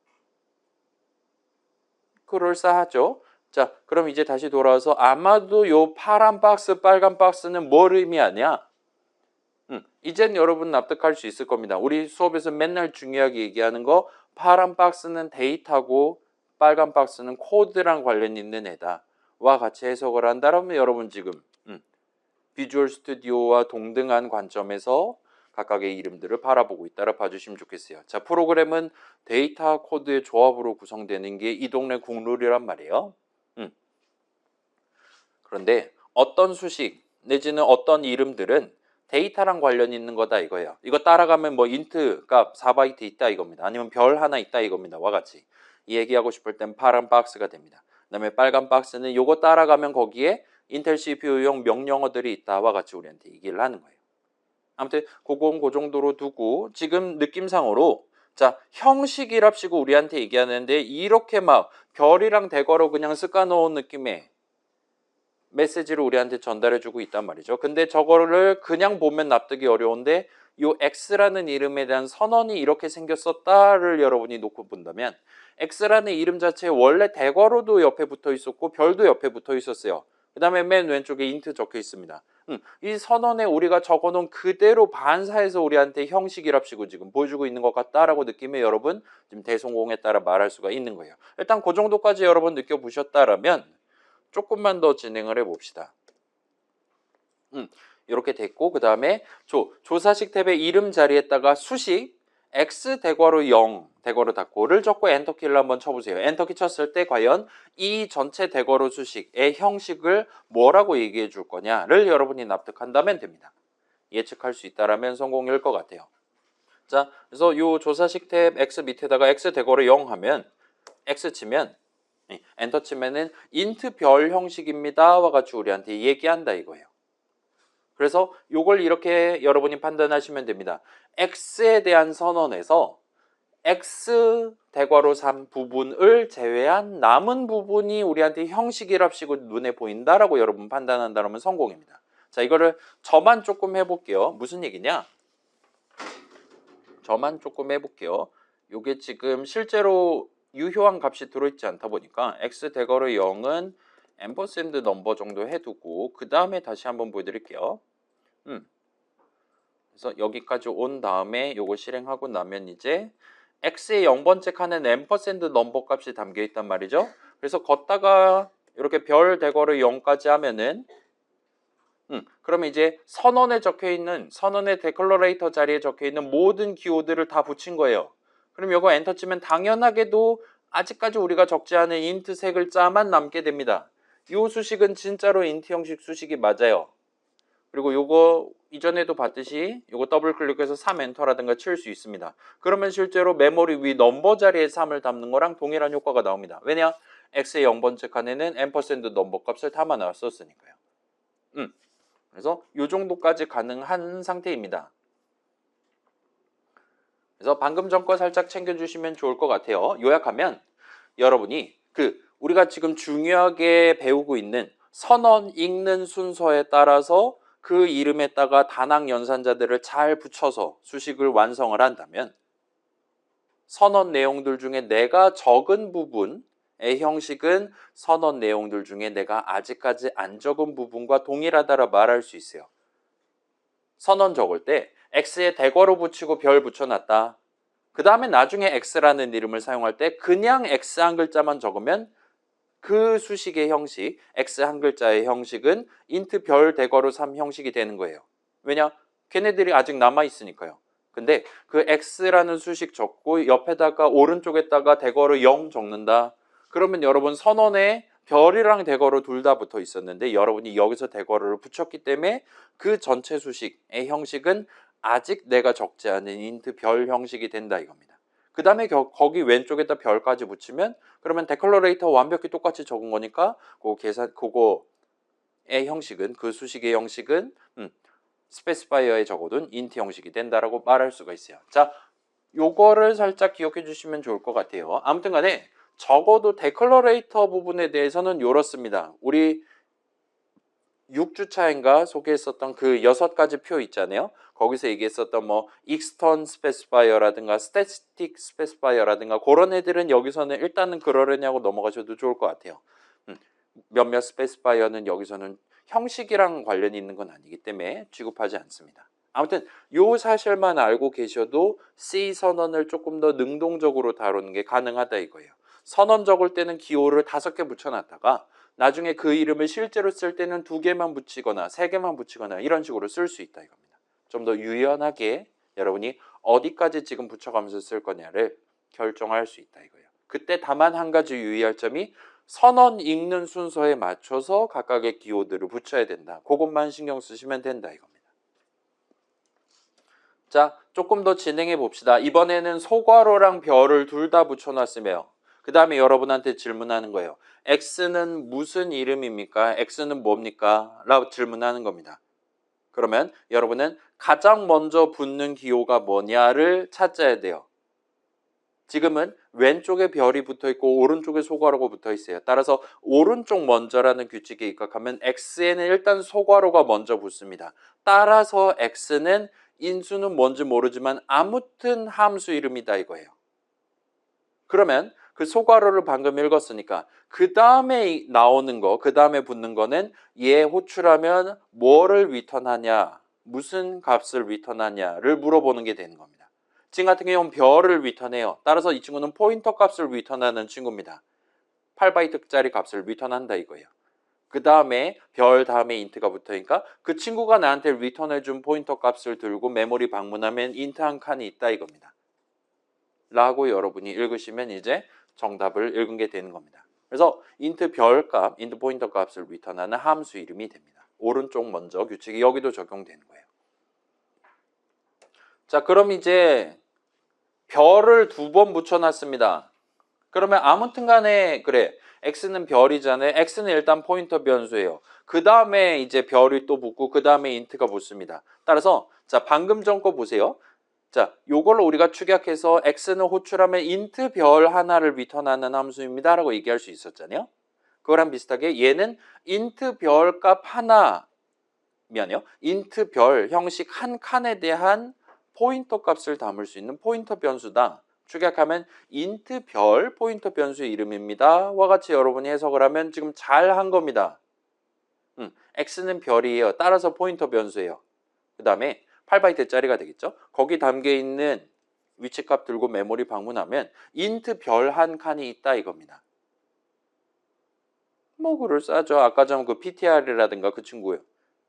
S1: 그럴싸하죠? 자, 그럼 이제 다시 돌아와서 아마도 요 파란 박스, 빨간 박스는 뭘 의미하냐? 이젠 여러분 납득할 수 있을 겁니다. 우리 수업에서 맨날 중요하게 얘기하는 거, 파란 박스는 데이터고 빨간 박스는 코드랑 관련 있는 애다 와 같이 해석을 한다면 여러분 지금 비주얼 스튜디오와 동등한 관점에서 각각의 이름들을 바라보고 있다라 봐주시면 좋겠어요. 자, 프로그램은 데이터 코드의 조합으로 구성되는 게 이 동네 국룰이란 말이에요. 그런데 어떤 수식 내지는 어떤 이름들은 데이터랑 관련이 있는 거다 이거예요. 이거 따라가면 뭐 인트 값 4바이트 있다 이겁니다. 아니면 별 하나 있다 이겁니다. 와 같이 이 얘기하고 싶을 땐 파란 박스가 됩니다. 그다음에 빨간 박스는 요거 따라가면 거기에 인텔 CPU용 명령어들이 있다와 같이 우리한테 얘기를 하는 거예요. 아무튼 그건 그 정도로 두고 지금 느낌상으로 자 형식이랍시고 우리한테 얘기하는데 이렇게 막 별이랑 대괄호 그냥 쓱까 놓은 느낌의 메시지를 우리한테 전달해주고 있단 말이죠. 근데 저거를 그냥 보면 납득이 어려운데 요 X라는 이름에 대한 선언이 이렇게 생겼었다를 여러분이 놓고 본다면 X라는 이름 자체에 원래 대괄호도 옆에 붙어 있었고 별도 옆에 붙어 있었어요. 그 다음에 맨 왼쪽에 인트 적혀 있습니다. 이 선언에 우리가 적어놓은 그대로 반사해서 우리한테 형식이랍시고 지금 보여주고 있는 것 같다라고 느낌에 여러분 지금 대성공에 따라 말할 수가 있는 거예요. 일단 그 정도까지 여러분 느껴보셨다라면 조금만 더 진행을 해봅시다. 이렇게 됐고 그 다음에 조사식 탭의 이름 자리에다가 수식 x 대괄호 0 대괄호 닫고를 적고 엔터키를 한번 쳐보세요. 엔터키 쳤을 때 과연 이 전체 대괄호 수식의 형식을 뭐라고 얘기해 줄 거냐를 여러분이 납득한다면 됩니다. 예측할 수 있다라면 성공일 것 같아요. 자, 그래서 이 조사식 탭 x 밑에다가 x 대괄호 0 하면 x 치면 엔터 치면은 인트 별 형식입니다와 같이 우리한테 얘기한다 이거예요. 그래서 이걸 이렇게 여러분이 판단하시면 됩니다. x에 대한 선언에서 x 대괄호 3 부분을 제외한 남은 부분이 우리한테 형식이랍시고 눈에 보인다라고 여러분 판단한다면 성공입니다. 자, 이거를 저만 조금 해볼게요. 무슨 얘기냐? 저만 조금 해볼게요. 이게 지금 실제로 유효한 값이 들어있지 않다 보니까 x 대괄호 0은 앰퍼샌드 넘버 정도 해두고 그 다음에 다시 한번 보여드릴게요. 그래서 여기까지 온 다음에 요거 실행하고 나면 이제 x의 0번째 칸에 앰퍼샌드 넘버 값이 담겨 있단 말이죠. 그래서 걷다가 이렇게 별 대괄호 0까지 하면은 그러면 이제 선언에 적혀있는 선언의 데클러레이터 자리에 적혀있는 모든 기호들을 다 붙인 거예요. 그럼 이거 엔터 치면 당연하게도 아직까지 우리가 적지 않은 인트 세 글자만 남게 됩니다. 이 수식은 진짜로 인트 형식 수식이 맞아요. 그리고 요거 이전에도 봤듯이 요거 더블 클릭해서 3 엔터라든가 칠 수 있습니다. 그러면 실제로 메모리 위 넘버 자리에 3을 담는 거랑 동일한 효과가 나옵니다. 왜냐? x의 0번째 칸에는 앰퍼샌드 넘버 값을 담아 놨었으니까요. 그래서 요 정도까지 가능한 상태입니다. 그래서 방금 전 거 살짝 챙겨주시면 좋을 것 같아요. 요약하면 여러분이 우리가 지금 중요하게 배우고 있는 선언 읽는 순서에 따라서 그 이름에다가 단항 연산자들을 잘 붙여서 수식을 완성을 한다면 선언 내용들 중에 내가 적은 부분의 형식은 선언 내용들 중에 내가 아직까지 안 적은 부분과 동일하다라 말할 수 있어요. 선언 적을 때 x에 대괄호 붙이고 별 붙여놨다. 그 다음에 나중에 x라는 이름을 사용할 때 그냥 x 한 글자만 적으면 그 수식의 형식, x 한 글자의 형식은 인트 별 대괄호 3 형식이 되는 거예요. 왜냐? 걔네들이 아직 남아있으니까요. 근데 그 x라는 수식 적고 옆에다가 오른쪽에다가 대괄호 0 적는다. 그러면 여러분 선언에 별이랑 대괄호 둘 다 붙어 있었는데 여러분이 여기서 대괄호를 붙였기 때문에 그 전체 수식의 형식은 아직 내가 적지 않은 인트 별 형식이 된다 이겁니다. 그 다음에 거기 왼쪽에다 별까지 붙이면 그러면 데클러레이터 완벽히 똑같이 적은 거니까 그거의 형식은 그 수식의 형식은 스페시파이어에 적어둔 인트 형식이 된다라고 말할 수가 있어요. 자, 요거를 살짝 기억해 주시면 좋을 것 같아요. 아무튼 간에 적어도 데클러레이터 부분에 대해서는 요렇습니다. 우리 6주차인가 소개했었던 그 6가지 표 있잖아요. 거기서 얘기했었던 뭐 익스턴 스페시파이어라든가 스태틱 스페시파이어라든가 그런 애들은 여기서는 일단은 그러려냐고 넘어가셔도 좋을 것 같아요. 몇몇 스페시파이어는 여기서는 형식이랑 관련이 있는 건 아니기 때문에 취급하지 않습니다. 아무튼 요 사실만 알고 계셔도 C 선언을 조금 더 능동적으로 다루는 게 가능하다 이거예요. 선언 적을 때는 기호를 5개 붙여놨다가 나중에 그 이름을 실제로 쓸 때는 2개만 붙이거나 3개만 붙이거나 이런 식으로 쓸 수 있다 이겁니다. 좀 더 유연하게 여러분이 어디까지 지금 붙여가면서 쓸 거냐를 결정할 수 있다 이거예요. 그때 다만 한 가지 유의할 점이 선언 읽는 순서에 맞춰서 각각의 기호들을 붙여야 된다. 그것만 신경 쓰시면 된다 이겁니다. 자, 조금 더 진행해 봅시다. 이번에는 소괄호랑 별을 둘 다 붙여놨으며 그 다음에 여러분한테 질문하는 거예요. x는 무슨 이름입니까? x는 뭡니까? 라고 질문하는 겁니다. 그러면 여러분은 가장 먼저 붙는 기호가 뭐냐를 찾아야 돼요. 지금은 왼쪽에 별이 붙어 있고 오른쪽에 소괄호가 붙어 있어요. 따라서 오른쪽 먼저라는 규칙에 입각하면 x에는 일단 소괄호가 먼저 붙습니다. 따라서 x는 인수는 뭔지 모르지만 아무튼 함수 이름이다 이거예요. 그러면 그 소괄호를 방금 읽었으니까 그 다음에 나오는 거, 그 다음에 붙는 거는 얘 호출하면 뭐를 리턴하냐, 무슨 값을 리턴하냐를 물어보는 게 되는 겁니다. 지금 같은 경우는 별을 리턴해요. 따라서 이 친구는 포인터 값을 리턴하는 친구입니다. 8바이트짜리 값을 리턴한다 이거예요. 그 다음에 별 다음에 인트가 붙으니까 그 친구가 나한테 리턴해준 포인터 값을 들고 메모리 방문하면 인트 한 칸이 있다 이겁니다. 라고 여러분이 읽으시면 이제 정답을 읽은 게 되는 겁니다. 그래서 int 별값, int 포인터 값을 리턴하는 함수 이름이 됩니다. 오른쪽 먼저 규칙이 여기도 적용되는 거예요. 자, 그럼 이제 별을 2번 붙여놨습니다. 그러면 아무튼 간에 그래, x는 별이잖아요. x는 일단 포인터 변수예요. 그 다음에 이제 별이 또 붙고 그 다음에 int가 붙습니다. 따라서 자, 방금 전 거 보세요. 자, 요걸로 우리가 축약해서 x는 호출하면 int 별 하나를 리턴하는 함수입니다 라고 얘기할 수 있었잖아요. 그거랑 비슷하게 얘는 int 별 값 하나, 미안해요. int 별 형식 한 칸에 대한 포인터 값을 담을 수 있는 포인터 변수다. 축약하면 int 별 포인터 변수의 이름입니다. 와 같이 여러분이 해석을 하면 지금 잘 한 겁니다. x는 별이에요. 따라서 포인터 변수예요. 그 다음에 8바이트짜리가 되겠죠. 거기 담겨있는 위치값 들고 메모리 방문하면 int 별 한 칸이 있다 이겁니다. 뭐 그럴싸하죠. 아까 전 그 ptr이라든가 그 친구예요.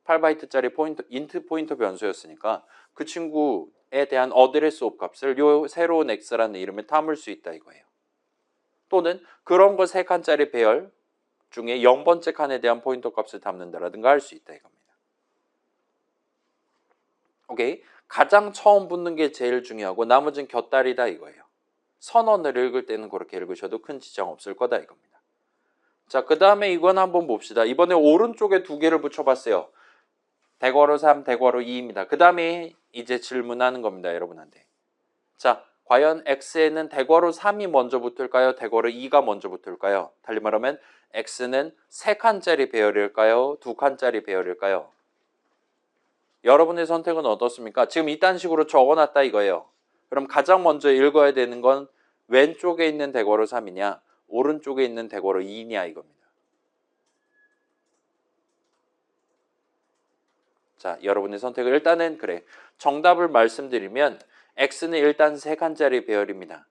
S1: 8바이트짜리 포인터, int 포인터 변수였으니까 그 친구에 대한 어드레스 옵 값을 요 새로운 x라는 이름에 담을 수 있다 이거예요. 또는 그런 거 3칸짜리 배열 중에 0번째 칸에 대한 포인터 값을 담는다라든가 할 수 있다 이겁니다. 오케이. 가장 처음 붙는 게 제일 중요하고 나머지는 곁다리다 이거예요. 선언을 읽을 때는 그렇게 읽으셔도 큰 지장 없을 거다 이겁니다. 자, 그 다음에 이건 한번 봅시다. 이번에 오른쪽에 2개를 붙여봤어요. 대괄호 3, 대괄호 2입니다. 그 다음에 이제 질문하는 겁니다, 여러분한테. 자, 과연 x에는 대괄호 3이 먼저 붙을까요? 대괄호 2가 먼저 붙을까요? 달리 말하면 x는 3칸짜리 배열일까요? 2칸짜리 배열일까요? 여러분의 선택은 어떻습니까? 지금 이딴 식으로 적어놨다 이거예요. 그럼 가장 먼저 읽어야 되는 건 왼쪽에 있는 대괄호 3이냐 오른쪽에 있는 대괄호 2냐 이겁니다. 자, 여러분의 선택을 일단은 그래. 정답을 말씀드리면 x는 일단 3칸짜리 배열입니다.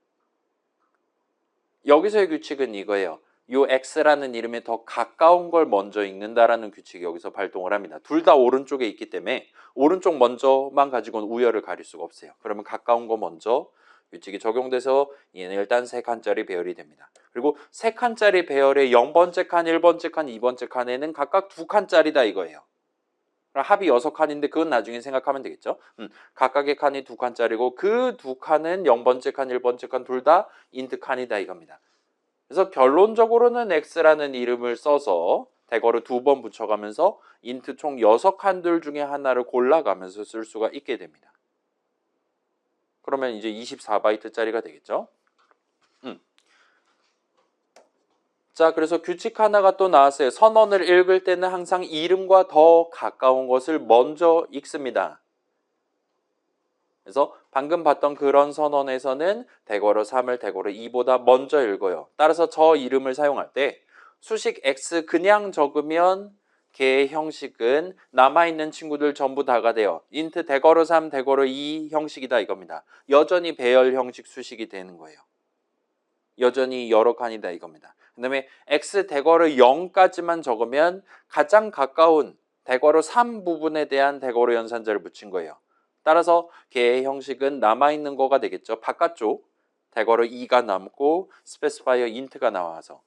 S1: 여기서의 규칙은 이거예요. 요 x라는 이름에 더 가까운 걸 먼저 읽는다라는 규칙이 여기서 발동을 합니다. 둘 다 오른쪽에 있기 때문에 오른쪽 먼저만 가지고는 우열을 가릴 수가 없어요. 그러면 가까운 거 먼저 규칙이 적용돼서 얘는 일단 3칸짜리 배열이 됩니다. 그리고 3칸짜리 배열의 0번째 칸, 1번째 칸, 2번째 칸에는 각각 2칸짜리다 이거예요. 합이 6칸인데 그건 나중에 생각하면 되겠죠. 각각의 칸이 2칸짜리고 그 2칸은 0번째 칸, 1번째 칸 둘 다 int 칸이다 이겁니다. 그래서 결론적으로는 x라는 이름을 써서 대괄호 2번 붙여가면서 int 총 6칸들 중에 하나를 골라가면서 쓸 수가 있게 됩니다. 그러면 이제 24바이트짜리가 되겠죠. 자, 그래서 규칙 하나가 또 나왔어요. 선언을 읽을 때는 항상 이름과 더 가까운 것을 먼저 읽습니다. 그래서 방금 봤던 그런 선언에서는 대괄호 3을 대괄호 2보다 먼저 읽어요. 따라서 저 이름을 사용할 때 수식 x 그냥 적으면 걔의 형식은 남아있는 친구들 전부 다가 돼요. int 대괄호 3 대괄호 2 형식이다 이겁니다. 여전히 배열 형식 수식이 되는 거예요. 여전히 여러 칸이다 이겁니다. 그 다음에 x 대괄호 0까지만 적으면 가장 가까운 대괄호 3 부분에 대한 대괄호 연산자를 붙인 거예요. 따라서 걔의 형식은 남아있는 거가 되겠죠. 바깥쪽 대괄호 2가 남고 스페시파이어 int가 나와서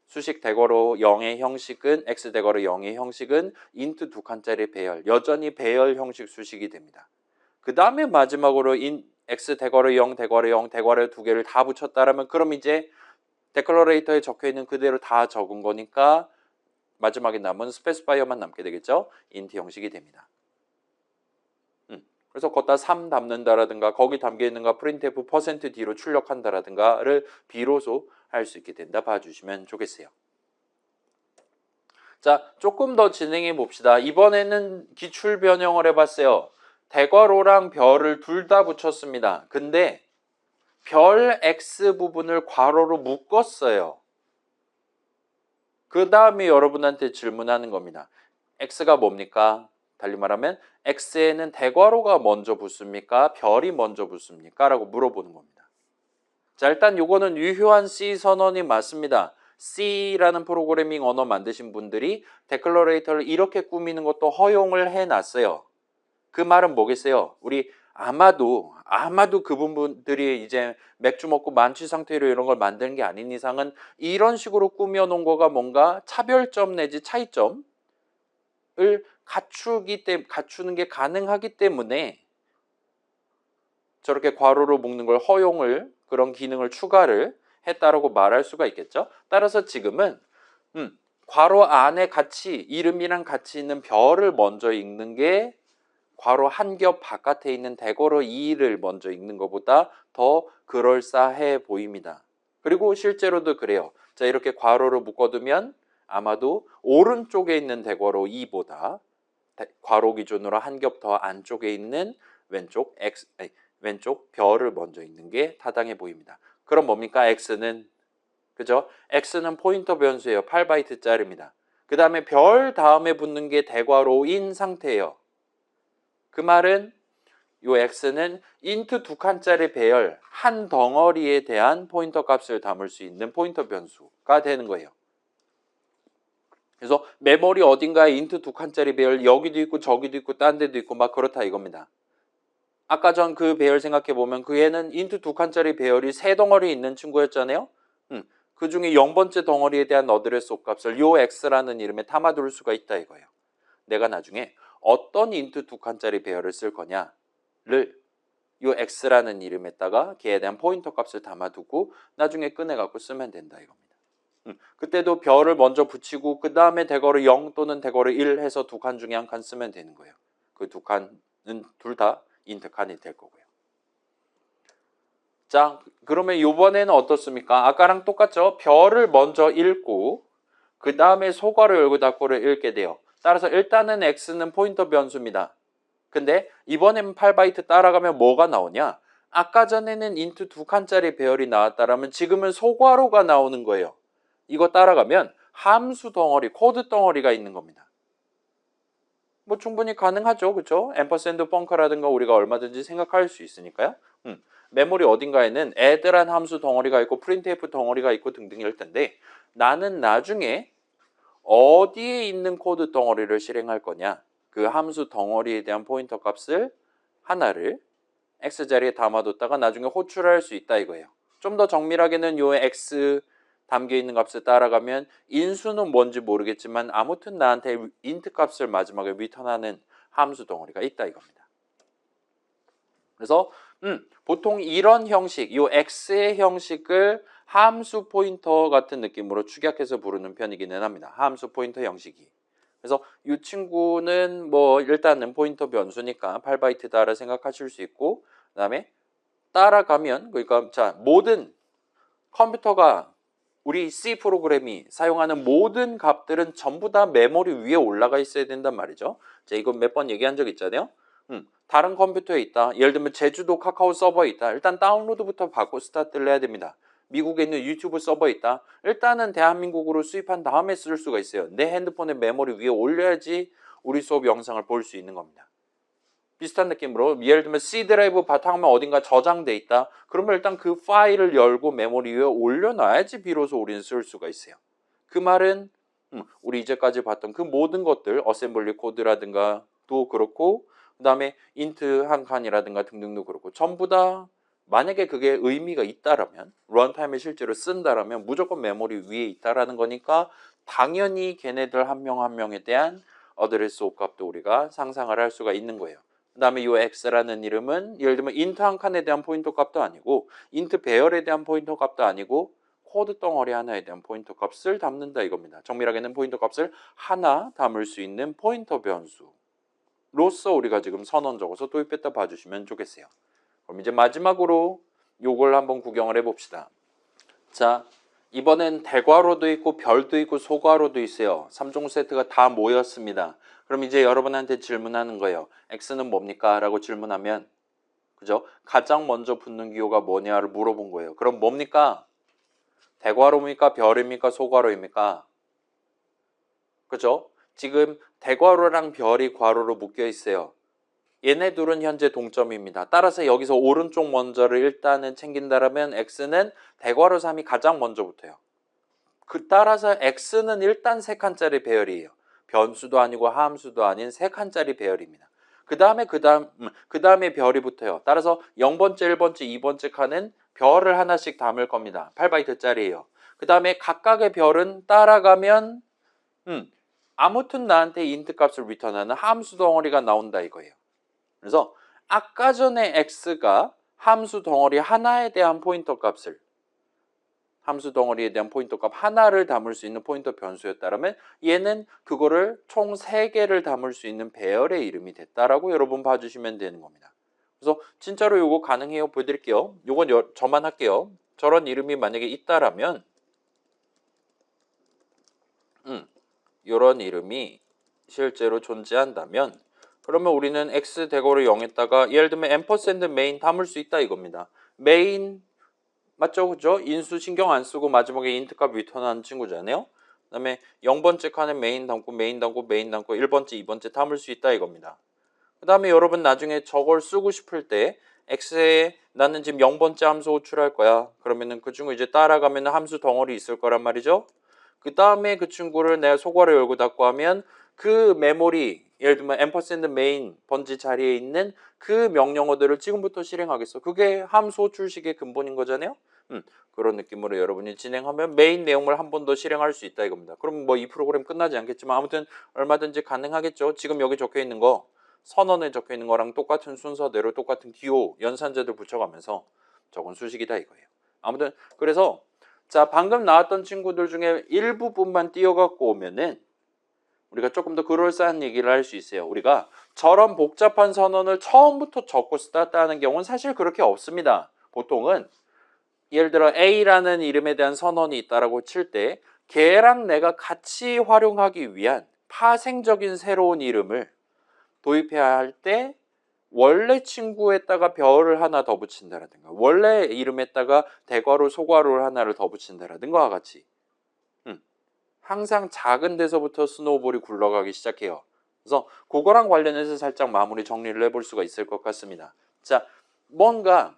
S1: 수식 대괄호 0의 형식은 x 대괄호 0의 형식은 int 2칸짜리 배열, 여전히 배열 형식 수식이 됩니다. 그 다음에 마지막으로 x 대괄호 0, 대괄호 0, 대괄호 2개를 다 붙였다라면 그럼 이제 데클러레이터에 적혀 있는 그대로 다 적은 거니까 마지막에 남은 스페시파이어만 남게 되겠죠. int 형식이 됩니다. 그래서 거기다 3 담는다라든가 거기 담겨 있는가 printf %d로 출력한다라든가를 비로소 할 수 있게 된다 봐주시면 좋겠어요. 자, 조금 더 진행해 봅시다. 이번에는 기출 변형을 해봤어요. 대괄호랑 별을 둘 다 붙였습니다. 근데 별 x 부분을 괄호로 묶었어요. 그 다음에 여러분한테 질문하는 겁니다. x가 뭡니까? 달리 말하면 x에는 대괄호가 먼저 붙습니까? 별이 먼저 붙습니까? 라고 물어보는 겁니다. 자, 일단 요거는 유효한 C 선언이 맞습니다. C라는 프로그래밍 언어 만드신 분들이 데클러레이터를 이렇게 꾸미는 것도 허용을 해놨어요. 그 말은 뭐겠어요? 우리 아마도 그분들이 이제 맥주 먹고 만취 상태로 이런 걸 만드는 게 아닌 이상은 이런 식으로 꾸며놓은 거가 뭔가 차별점 내지 차이점을 갖추는 게 가능하기 때문에 저렇게 괄호로 묶는 걸 허용을 그런 기능을 추가를 했다라고 말할 수가 있겠죠. 따라서 지금은 괄호 안에 같이 이름이랑 같이 있는 별을 먼저 읽는 게 괄호 한 겹 바깥에 있는 대괄호 2를 먼저 읽는 것보다 더 그럴싸해 보입니다. 그리고 실제로도 그래요. 자, 이렇게 괄호를 묶어두면 아마도 오른쪽에 있는 대괄호 2보다 괄호 기준으로 한 겹 더 안쪽에 있는 왼쪽 별을 먼저 읽는 게 타당해 보입니다. 그럼 뭡니까? x는 그죠? x는 포인터 변수예요. 8바이트짜리입니다. 그 다음에 별 다음에 붙는 게 대괄호인 상태예요. 그 말은 요 x는 int 2칸짜리 배열 한 덩어리에 대한 포인터 값을 담을 수 있는 포인터 변수가 되는 거예요. 그래서 메모리 어딘가에 int 2칸짜리 배열 여기도 있고 저기도 있고 딴 데도 있고 막 그렇다 이겁니다. 아까 전 그 배열 생각해보면 그 애는 int 2칸짜리 배열이 3덩어리 있는 친구였잖아요. 그 중에 0번째 덩어리에 대한 어드레스 값을 요 x라는 이름에 담아둘 수가 있다 이거예요. 내가 나중에 어떤 int 2칸짜리 배열을 쓸 거냐를 요 x라는 이름에다가 걔에 대한 포인터 값을 담아두고 나중에 꺼내갖고 쓰면 된다 이겁니다. 그때도 별을 먼저 붙이고 그 다음에 대괄호 0 또는 대괄호 1 해서 2칸 중에 한 칸 쓰면 되는 거예요. 그 2칸은 둘 다 int 칸이 될 거고요. 자, 그러면 이번에는 어떻습니까? 아까랑 똑같죠? 별을 먼저 읽고 그 다음에 소괄호 열고 닫고를 읽게 돼요. 따라서 일단은 x는 포인터 변수입니다. 근데 이번엔 8바이트 따라가면 뭐가 나오냐? 아까 전에는 int 2칸짜리 배열이 나왔다라면 지금은 소괄호가 나오는 거예요. 이거 따라가면 함수 덩어리, 코드 덩어리가 있는 겁니다. 뭐 충분히 가능하죠. 그렇죠? 앰퍼샌드 펑크라든가 우리가 얼마든지 생각할 수 있으니까요. 메모리 어딘가에는 add란 함수 덩어리가 있고 printf 덩어리가 있고 등등일 텐데 나는 나중에 어디에 있는 코드 덩어리를 실행할 거냐? 그 함수 덩어리에 대한 포인터 값을 하나를 x자리에 담아뒀다가 나중에 호출할 수 있다 이거예요. 좀 더 정밀하게는 요 x 담겨있는 값을 따라가면 인수는 뭔지 모르겠지만 아무튼 나한테 int 값을 마지막에 리턴하는 함수 덩어리가 있다 이겁니다. 그래서 보통 이런 형식, 요 x의 형식을 함수 포인터 같은 느낌으로 축약해서 부르는 편이기는 합니다. 함수 포인터 형식이. 그래서 이 친구는 뭐 일단은 포인터 변수니까 8바이트다라 생각하실 수 있고 그 다음에 따라가면 그러니까 자 모든 컴퓨터가 우리 C 프로그램이 사용하는 모든 값들은 전부 다 메모리 위에 올라가 있어야 된단 말이죠. 자, 이거 몇 번 얘기한 적 있잖아요. 다른 컴퓨터에 있다. 예를 들면 제주도 카카오 서버에 있다. 일단 다운로드부터 받고 스타트를 해야 됩니다. 미국에 있는 유튜브 서버에 있다. 일단은 대한민국으로 수입한 다음에 쓸 수가 있어요. 내 핸드폰에 메모리 위에 올려야지 우리 수업 영상을 볼 수 있는 겁니다. 비슷한 느낌으로 예를 들면 C 드라이브 바탕화면 어딘가 저장돼 있다. 그러면 일단 그 파일을 열고 메모리 위에 올려놔야지 비로소 우리는 쓸 수가 있어요. 그 말은 우리 이제까지 봤던 그 모든 것들 어셈블리 코드라든가 도 그렇고 그 다음에 인트 한 칸이라든가 등등도 그렇고 전부 다 만약에 그게 의미가 있다라면 런타임에 실제로 쓴다라면 무조건 메모리 위에 있다라는 거니까 당연히 걔네들 한 명 한 명에 대한 어드레스 값도 우리가 상상을 할 수가 있는 거예요. 그 다음에 이 x라는 이름은 예를 들면 int 한 칸에 대한 포인터 값도 아니고 int 배열에 대한 포인터 값도 아니고 코드 덩어리 하나에 대한 포인터 값을 담는다 이겁니다. 정밀하게는 포인터 값을 하나 담을 수 있는 포인터 변수로서 우리가 지금 선언 적어서 도입했다 봐주시면 좋겠어요. 그럼 이제 마지막으로 요걸 한번 구경을 해봅시다. 자, 이번엔 대괄호도 있고 별도 있고 소괄호도 있어요. 3종 세트가 다 모였습니다. 그럼 이제 여러분한테 질문하는 거예요. x는 뭡니까? 라고 질문하면 그죠? 가장 먼저 붙는 기호가 뭐냐를 물어본 거예요. 그럼 뭡니까? 대괄호입니까? 별입니까? 소괄호입니까? 그죠? 지금 대괄호랑 별이 괄호로 묶여 있어요. 얘네 둘은 현재 동점입니다. 따라서 여기서 오른쪽 먼저를 일단은 챙긴다라면 x는 대괄호 3이 가장 먼저 붙어요. 따라서 x는 일단 3칸짜리 배열이에요. 변수도 아니고 함수도 아닌 3칸짜리 배열입니다. 그 다음에 별이 붙어요. 따라서 0번째, 1번째, 2번째 칸은 별을 하나씩 담을 겁니다. 8바이트짜리예요. 그 다음에 각각의 별은 따라가면 아무튼 나한테 인트 값을 리턴하는 함수 덩어리가 나온다 이거예요. 그래서 아까 전에 x가 함수 덩어리 하나에 대한 포인터 값을 함수 덩어리에 대한 포인터 값 하나를 담을 수 있는 포인터 변수였다면 얘는 그거를 총 3개를 담을 수 있는 배열의 이름이 됐다라고 여러분 봐주시면 되는 겁니다. 그래서 진짜로 요거 가능해요. 보여드릴게요. 요건 저만 할게요. 저런 이름이 만약에 있다라면 요런 이름이 실제로 존재한다면 그러면 우리는 x 대괄호 0에다가 예를 들면 앰퍼샌드 메인 담을 수 있다 이겁니다. 메인 맞죠? 그죠? 인수 신경 안 쓰고 마지막에 인트 값 리턴하는 친구잖아요. 그 다음에 0번째 칸에 메인 담고 메인 담고 메인 담고 1번째 2번째 담을 수 있다 이겁니다. 그 다음에 여러분 나중에 저걸 쓰고 싶을 때 x에 나는 지금 0번째 함수 호출할 거야. 그러면은 그 친구 이제 따라가면 함수 덩어리 있을 거란 말이죠. 그 다음에 그 친구를 내가 소괄호 열고 닫고 하면 그 메모리 예를 들면 앰퍼샌드 메인 번지 자리에 있는 그 명령어들을 지금부터 실행하겠어. 그게 함수 호출식의 근본인 거잖아요. 그런 느낌으로 여러분이 진행하면 메인 내용을 한 번 더 실행할 수 있다 이겁니다. 그럼 뭐 이 프로그램 끝나지 않겠지만 아무튼 얼마든지 가능하겠죠. 지금 여기 적혀 있는 거 선언에 적혀 있는 거랑 똑같은 순서대로 똑같은 기호 연산제들 붙여가면서 적은 수식이다 이거예요. 아무튼 그래서 자 방금 나왔던 친구들 중에 일부분만 띄어갖고 오면은 우리가 조금 더 그럴싸한 얘기를 할 수 있어요. 우리가 저런 복잡한 선언을 처음부터 적고 스타트하는 경우는 사실 그렇게 없습니다. 보통은 예를 들어 A라는 이름에 대한 선언이 있다라고 칠 때 걔랑 내가 같이 활용하기 위한 파생적인 새로운 이름을 도입해야 할 때 원래 친구에다가 별을 하나 더 붙인다라든가 원래 이름에다가 대괄호 소괄호를 하나를 더 붙인다라든가 같이 항상 작은 데서부터 스노우볼이 굴러가기 시작해요. 그래서 그거랑 관련해서 살짝 마무리 정리를 해볼 수가 있을 것 같습니다. 자, 뭔가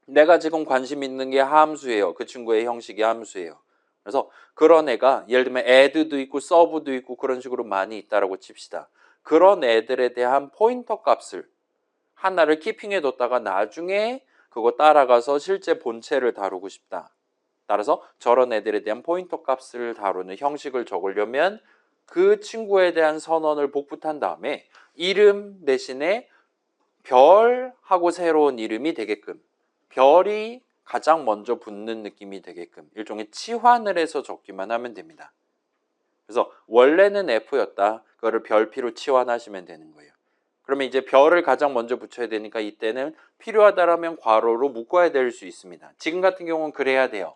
S1: 내가 지금 관심 있는 게 함수예요. 그 친구의 형식이 함수예요. 그래서 그런 애가 예를 들면 add도 있고 sub도 있고 그런 식으로 많이 있다라고 칩시다. 그런 애들에 대한 포인터 값을 하나를 키핑해 뒀다가 나중에 그거 따라가서 실제 본체를 다루고 싶다. 따라서 저런 애들에 대한 포인터 값을 다루는 형식을 적으려면 그 친구에 대한 선언을 복붙한 다음에 이름 대신에 별하고 새로운 이름이 되게끔 별이 가장 먼저 붙는 느낌이 되게끔 일종의 치환을 해서 적기만 하면 됩니다. 그래서 원래는 F였다. 그거를 별피로 치환하시면 되는 거예요. 그러면 이제 별을 가장 먼저 붙여야 되니까 이때는 필요하다라면 괄호로 묶어야 될 수 있습니다. 지금 같은 경우는 그래야 돼요.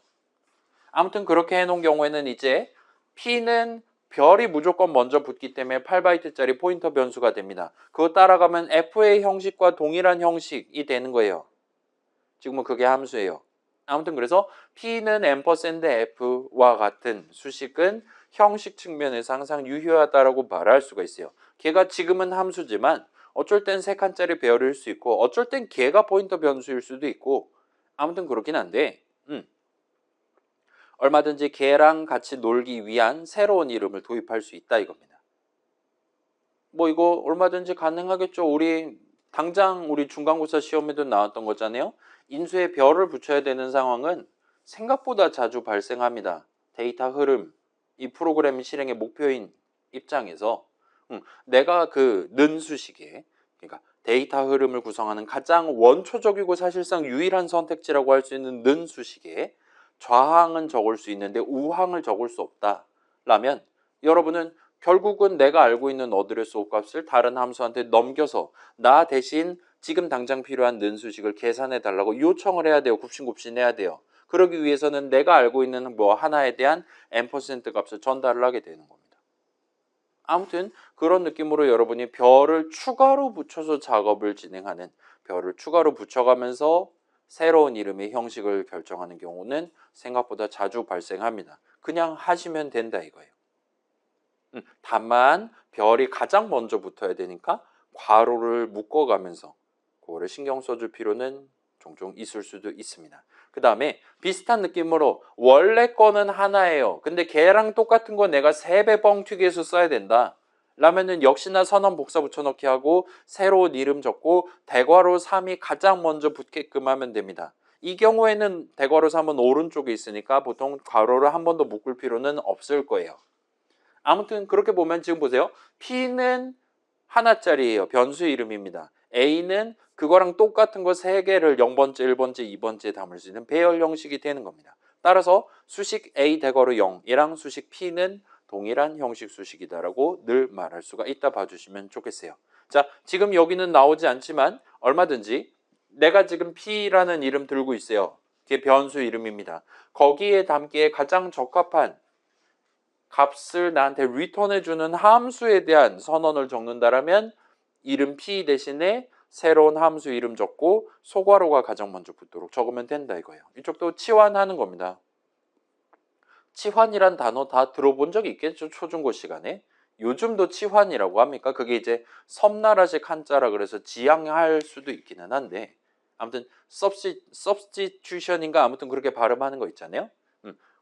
S1: 아무튼 그렇게 해놓은 경우에는 이제 P는 별이 무조건 먼저 붙기 때문에 8바이트짜리 포인터 변수가 됩니다. 그거 따라가면 F의 형식과 동일한 형식이 되는 거예요. 지금은 그게 함수예요. 아무튼 그래서 P는 앰퍼샌드 F와 같은 수식은 형식 측면에서 항상 유효하다라고 말할 수가 있어요. 걔가 지금은 함수지만 어쩔 땐 3칸짜리 배열일 수 있고 어쩔 땐 걔가 포인터 변수일 수도 있고 아무튼 그렇긴 한데 얼마든지 걔랑 같이 놀기 위한 새로운 이름을 도입할 수 있다 이겁니다. 뭐 이거 얼마든지 가능하겠죠. 당장 우리 중간고사 시험에도 나왔던 거잖아요. 인수에 별을 붙여야 되는 상황은 생각보다 자주 발생합니다. 데이터 흐름, 이 프로그램 실행의 목표인 입장에서 내가 그 는 수식에 그러니까 데이터 흐름을 구성하는 가장 원초적이고 사실상 유일한 선택지라고 할 수 있는 는 수식에 좌항은 적을 수 있는데 우항을 적을 수 없다 라면 여러분은 결국은 내가 알고 있는 어드레스 값을 다른 함수한테 넘겨서 나 대신 지금 당장 필요한 는수식을 계산해 달라고 요청을 해야 돼요. 굽신굽신 해야 돼요. 그러기 위해서는 내가 알고 있는 뭐 하나에 대한 n% 값을 전달을 하게 되는 겁니다. 아무튼 그런 느낌으로 여러분이 별을 추가로 붙여서 작업을 진행하는, 별을 추가로 붙여가면서 새로운 이름의 형식을 결정하는 경우는 생각보다 자주 발생합니다. 그냥 하시면 된다 이거예요. 다만 별이 가장 먼저 붙어야 되니까 괄호를 묶어가면서 그거를 신경 써줄 필요는 종종 있을 수도 있습니다. 그 다음에 비슷한 느낌으로 원래 거는 하나예요. 근데 걔랑 똑같은 거 내가 3배 뻥튀기해서 써야 된다 라면은 역시나 선언 복사 붙여넣기 하고 새로운 이름 적고 대괄호 3이 가장 먼저 붙게끔 하면 됩니다. 이 경우에는 대괄호 3은 오른쪽에 있으니까 보통 괄호를 한 번 더 묶을 필요는 없을 거예요. 아무튼 그렇게 보면 지금 보세요. P는 하나짜리예요. 변수 이름입니다. A는 그거랑 똑같은 거 3개를 0번째, 1번째, 2번째에 담을 수 있는 배열 형식이 되는 겁니다. 따라서 수식 A 대괄호 0이랑 수식 P는 동일한 형식 수식이다라고 늘 말할 수가 있다 봐주시면 좋겠어요. 자, 지금 여기는 나오지 않지만 얼마든지 내가 지금 P라는 이름 들고 있어요. 그게 변수 이름입니다. 거기에 담기에 가장 적합한 값을 나한테 리턴해주는 함수에 대한 선언을 적는다라면 이름 P 대신에 새로운 함수 이름 적고 소괄호가 가장 먼저 붙도록 적으면 된다 이거예요. 이쪽도 치환하는 겁니다. 치환이란 단어 다 들어본 적이 있겠죠? 초중고 시간에. 요즘도 치환이라고 합니까? 그게 이제 섬나라식 한자라 그래서 지향할 수도 있기는 한데 아무튼 substitution인가 아무튼 그렇게 발음하는 거 있잖아요.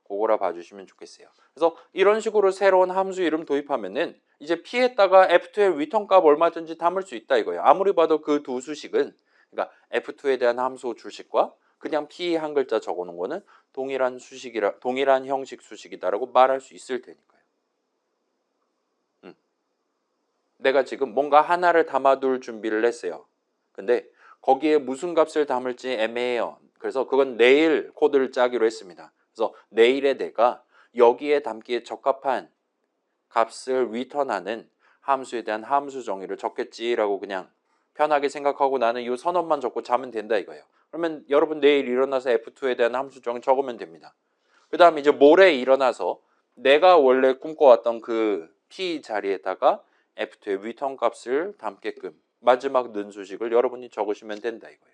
S1: 그거라 봐주시면 좋겠어요. 그래서 이런 식으로 새로운 함수 이름 도입하면은 이제 P에다가 F2의 리턴 값 얼마든지 담을 수 있다 이거예요. 아무리 봐도 그 두 수식은 그러니까 F2에 대한 함수 주식과 그냥 P 한 글자 적어놓은 거는 동일한 수식이라 동일한 형식 수식이다라고 말할 수 있을 테니까요. 내가 지금 뭔가 하나를 담아둘 준비를 했어요. 근데 거기에 무슨 값을 담을지 애매해요. 그래서 그건 내일 코드를 짜기로 했습니다. 그래서 내일에 내가 여기에 담기에 적합한 값을 리턴하는 함수에 대한 함수 정의를 적겠지라고 그냥 편하게 생각하고 나는 이 선언만 적고 자면 된다 이거예요. 그러면 여러분 내일 일어나서 F2에 대한 함수 정의 적으면 됩니다. 그 다음에 이제 모레 일어나서 내가 원래 꿈꿔왔던 그 P 자리에다가 F2의 리턴 값을 담게끔 마지막 는수식을 여러분이 적으시면 된다 이거예요.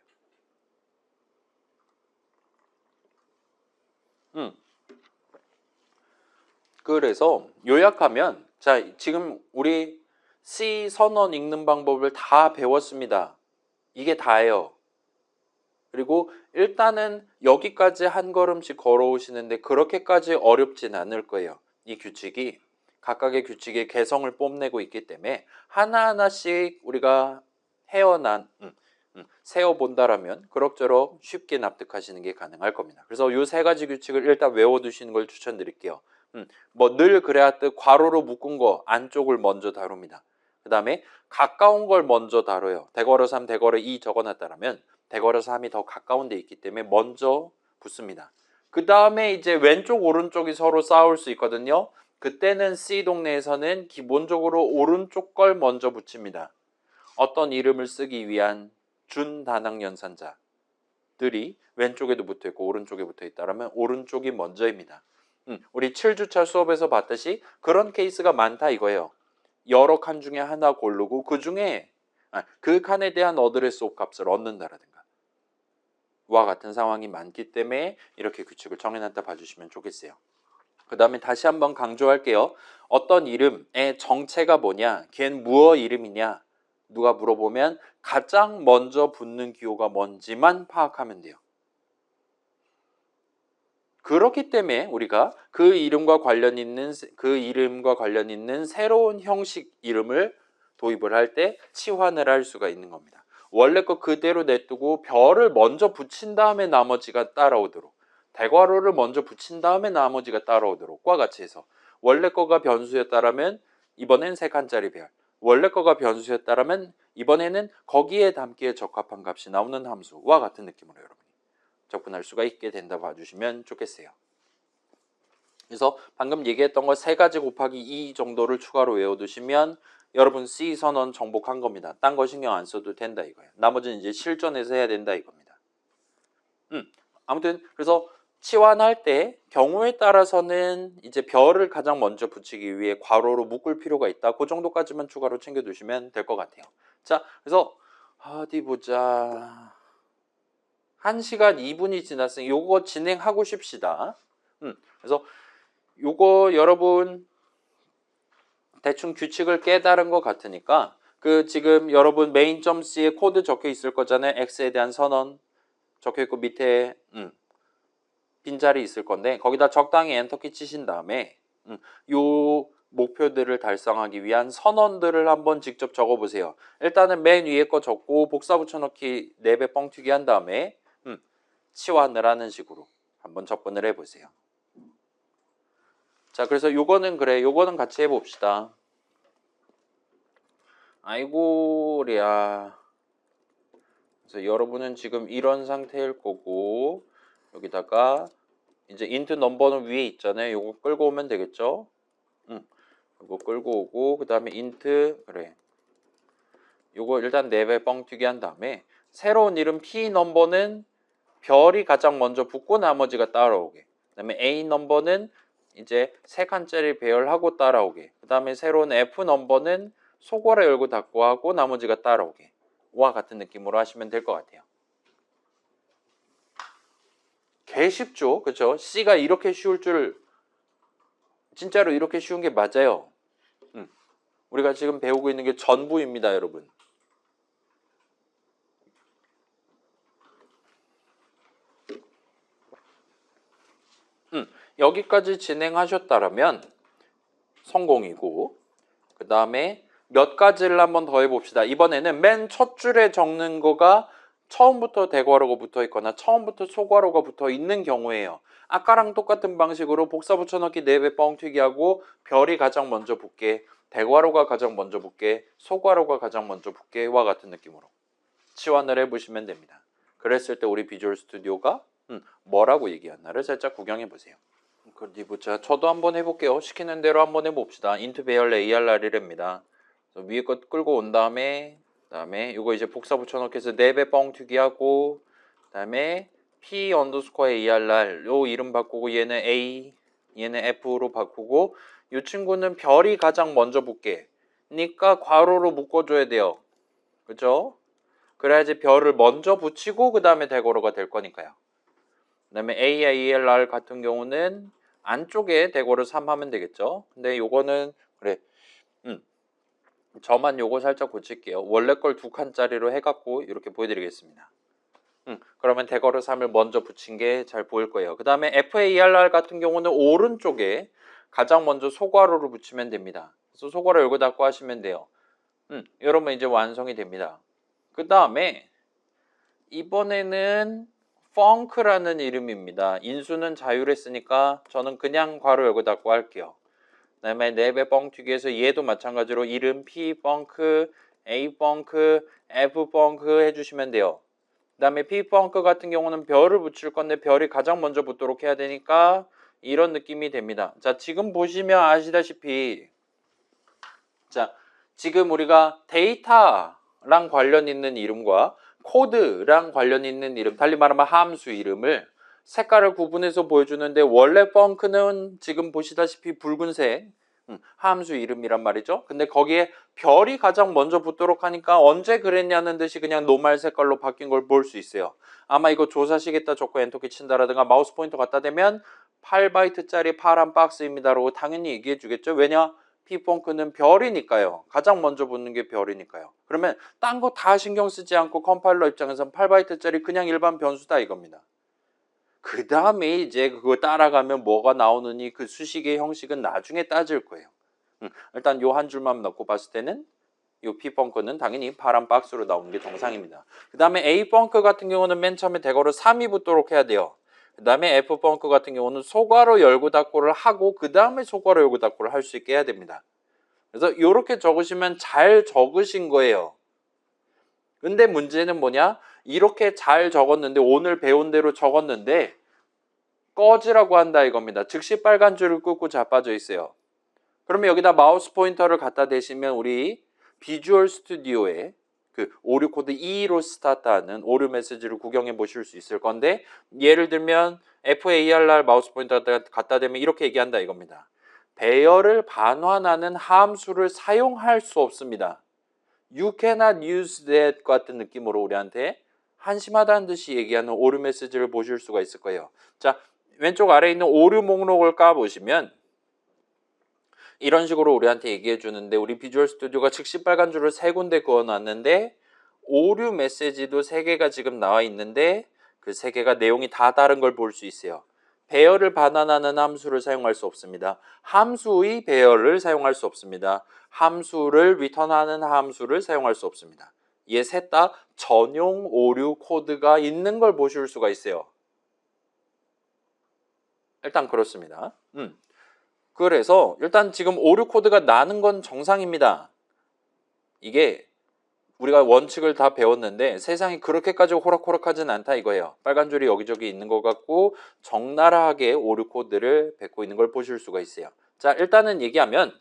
S1: 그래서 요약하면 자 지금 우리 C 선언 읽는 방법을 다 배웠습니다. 이게 다예요. 그리고 일단은 여기까지 한 걸음씩 걸어오시는데 그렇게까지 어렵진 않을 거예요. 이 규칙이 각각의 규칙의 개성을 뽐내고 있기 때문에 하나하나씩 우리가 세어본다라면 그럭저럭 쉽게 납득하시는 게 가능할 겁니다. 그래서 이 3가지 규칙을 일단 외워두시는 걸 추천드릴게요. 뭐 늘 그래왔듯 괄호로 묶은 거 안쪽을 먼저 다룹니다. 그 다음에 가까운 걸 먼저 다뤄요. 대괄호 3, 대괄호 2 적어놨다라면 대괄호 3이 더 가까운 데 있기 때문에 먼저 붙습니다. 그 다음에 이제 왼쪽 오른쪽이 서로 싸울 수 있거든요. 그때는 C 동네에서는 기본적으로 오른쪽 걸 먼저 붙입니다. 어떤 이름을 쓰기 위한 준다낭 연산자들이 왼쪽에도 붙어있고 오른쪽에 붙어있다면 오른쪽이 먼저입니다. 우리 7주차 수업에서 봤듯이 그런 케이스가 많다 이거예요. 여러 칸 중에 하나 고르고 그 중에 그 칸에 대한 어드레스 값을 얻는다라든가 와 같은 상황이 많기 때문에 이렇게 규칙을 정해놨다 봐주시면 좋겠어요. 그 다음에 다시 한번 강조할게요. 어떤 이름의 정체가 뭐냐, 걔는 무엇 이름이냐 누가 물어보면 가장 먼저 붙는 기호가 뭔지만 파악하면 돼요. 그렇기 때문에 우리가 그 이름과 관련 있는 새로운 형식 이름을 도입을 할 때 치환을 할 수가 있는 겁니다. 원래 거 그대로 냅두고 별을 먼저 붙인 다음에 나머지가 따라오도록, 대괄호를 먼저 붙인 다음에 나머지가 따라오도록과 같이 해서 원래 거가 변수였다라면 이번엔 3칸짜리 별, 원래 거가 변수였다라면 이번에는 거기에 담기에 적합한 값이 나오는 함수와 같은 느낌으로 여러분 접근할 수가 있게 된다 봐주시면 좋겠어요. 그래서 방금 얘기했던 거 3가지 곱하기 2 정도를 추가로 외워두시면 여러분 C 선언 정복한 겁니다. 딴 거 신경 안 써도 된다 이거예요. 나머지는 이제 실전에서 해야 된다 이겁니다. 아무튼 그래서 치환할 때 경우에 따라서는 이제 별을 가장 먼저 붙이기 위해 괄호로 묶을 필요가 있다. 그 정도까지만 추가로 챙겨두시면 될 것 같아요. 자, 그래서 어디 보자. 1시간 2분이 지났으니 요거 진행하고 싶시다. 그래서 요거 여러분 대충 규칙을 깨달은 것 같으니까 그 지금 여러분 main.c에 코드 적혀 있을 거잖아요. x에 대한 선언 적혀 있고 밑에 빈자리 있을 건데 거기다 적당히 엔터키 치신 다음에 요 목표들을 달성하기 위한 선언들을 한번 직접 적어보세요. 일단은 맨 위에 거 적고 복사 붙여넣기 4배 뻥튀기 한 다음에 치환을 하는 식으로 한번 접근을 해보세요. 자, 그래서 요거는 그래. 요거는 같이 해봅시다. 아이고야. 그래서 여러분은 지금 이런 상태일 거고 여기다가 이제 int 넘버는 위에 있잖아요. 요거 끌고 오면 되겠죠? 요거 끌고 오고 그 다음에 int 그래. 요거 일단 4배 뻥튀기 한 다음에 새로운 이름 p 넘버는 별이 가장 먼저 붙고 나머지가 따라오게. 그 다음에 a 넘버는 이제 3칸짜리 배열하고 따라오게. 그 다음에 새로운 f 넘버는 소괄호 열고 닫고 하고 나머지가 따라오게. 와 같은 느낌으로 하시면 될 것 같아요. 개 쉽죠? 그쵸? C가 이렇게 쉬울 줄 진짜로 이렇게 쉬운 게 맞아요. 우리가 지금 배우고 있는 게 전부입니다, 여러분. 여기까지 진행하셨다면 성공이고 그 다음에 몇 가지를 한번 더 해봅시다. 이번에는 맨 첫 줄에 적는 거가 처음부터 대괄호가 붙어 있거나 처음부터 소괄호가 붙어 있는 경우에요. 아까랑 똑같은 방식으로 복사 붙여넣기 4배 뻥튀기 하고 별이 가장 먼저 붙게, 대괄호가 가장 먼저 붙게, 소괄호가 가장 먼저 붙게와 같은 느낌으로 치환을 해보시면 됩니다. 그랬을 때 우리 비주얼 스튜디오가 뭐라고 얘기했나를 살짝 구경해 보세요. 어디 보자. 저도 한번 해볼게요. 시키는 대로 한번 해봅시다. int 배열 ARR이랍니다. 위에 것 끌고 온 다음에 이거 이제 복사 붙여넣기 해서 4배 뻥튀기 하고 그다음에 p 언더스코어 ARR 요 이름 바꾸고 얘는 A 얘는 F로 바꾸고 이 친구는 별이 가장 먼저 붙게 그러니까 괄호로 묶어줘야 돼요. 그죠? 그래야지 별을 먼저 붙이고 그 다음에 대괄호가 될 거니까요. 그 다음에 ARR 같은 경우는 안쪽에 대괄호 3 하면 되겠죠. 근데 요거는 그래 저만 요거 살짝 고칠게요. 원래 걸 2칸짜리로 해갖고 이렇게 보여드리겠습니다. 그러면 대괄호 3을 먼저 붙인 게 잘 보일 거예요. 그 다음에 FARR 같은 경우는 오른쪽에 가장 먼저 소괄호를 붙이면 됩니다. 그래서 소괄호 열고 닫고 하시면 돼요. 여러분 이제 완성이 됩니다. 그 다음에 이번에는 funk라는 이름입니다. 인수는 자율했으니까 저는 그냥 괄호 열고 닫고 할게요. 그 다음에 4배 뻥튀기에서 얘도 마찬가지로 이름 P funk, A funk, F funk 해주시면 돼요. 그 다음에 P funk 같은 경우는 별을 붙일 건데 별이 가장 먼저 붙도록 해야 되니까 이런 느낌이 됩니다. 자, 지금 보시면 아시다시피 자, 지금 우리가 데이터랑 관련 있는 이름과 코드랑 관련 있는 이름, 달리 말하면 함수 이름을 색깔을 구분해서 보여주는데 원래 펑크는 지금 보시다시피 붉은색 함수 이름이란 말이죠. 근데 거기에 별이 가장 먼저 붙도록 하니까 언제 그랬냐는 듯이 그냥 노말 색깔로 바뀐 걸 볼 수 있어요. 아마 이거 조사시겠다 적고 엔터키 친다라든가 마우스 포인터 갖다 대면 8바이트짜리 파란 박스입니다라고 당연히 얘기해 주겠죠. 왜냐? P펑크는 별이니까요. 가장 먼저 붙는 게 별이니까요. 그러면 딴 거 다 신경 쓰지 않고 컴파일러 입장에서는 8바이트짜리 그냥 일반 변수다 이겁니다. 그 다음에 이제 그거 따라가면 뭐가 나오느니 그 수식의 형식은 나중에 따질 거예요. 일단 요 한 줄만 넣고 봤을 때는 요 P펑크는 당연히 파란 박스로 나오는 게 정상입니다. 그 다음에 A펑크 같은 경우는 맨 처음에 대괄호 3이 붙도록 해야 돼요. 그 다음에 F펑크 같은 경우는 소괄호 열고 닫고를 하고 그 다음에 소괄호 열고 닫고를 할 수 있게 해야 됩니다. 그래서 이렇게 적으시면 잘 적으신 거예요. 근데 문제는 뭐냐? 이렇게 잘 적었는데 오늘 배운 대로 적었는데 꺼지라고 한다 이겁니다. 즉시 빨간 줄을 끄고 자빠져 있어요. 그러면 여기다 마우스 포인터를 갖다 대시면 우리 비주얼 스튜디오에 그 오류 코드 2로 스타트하는 오류 메시지를 구경해 보실 수 있을 건데 예를 들면 FARR 마우스 포인터 갖다 대면 이렇게 얘기한다 이겁니다. 배열을 반환하는 함수를 사용할 수 없습니다. You cannot use that 같은 느낌으로 우리한테 한심하다는 듯이 얘기하는 오류 메시지를 보실 수가 있을 거예요. 자, 왼쪽 아래에 있는 오류 목록을 까보시면 이런 식으로 우리한테 얘기해 주는데 우리 비주얼 스튜디오가 즉시 빨간 줄을 3군데 그어놨는데 오류 메시지도 3개가 지금 나와 있는데 그 3개가 내용이 다 다른 걸 볼 수 있어요. 배열을 반환하는 함수를 사용할 수 없습니다. 함수의 배열을 사용할 수 없습니다. 함수를 리턴하는 함수를 사용할 수 없습니다. 얘 셋 다 전용 오류 코드가 있는 걸 보실 수가 있어요. 일단 그렇습니다. 그래서 일단 지금 오류 코드가 나는 건 정상입니다. 이게 우리가 원칙을 다 배웠는데 세상이 그렇게까지 호락호락하진 않다 이거예요. 빨간 줄이 여기저기 있는 것 같고 적나라하게 오류 코드를 뱉고 있는 걸 보실 수가 있어요. 자, 일단은 얘기하면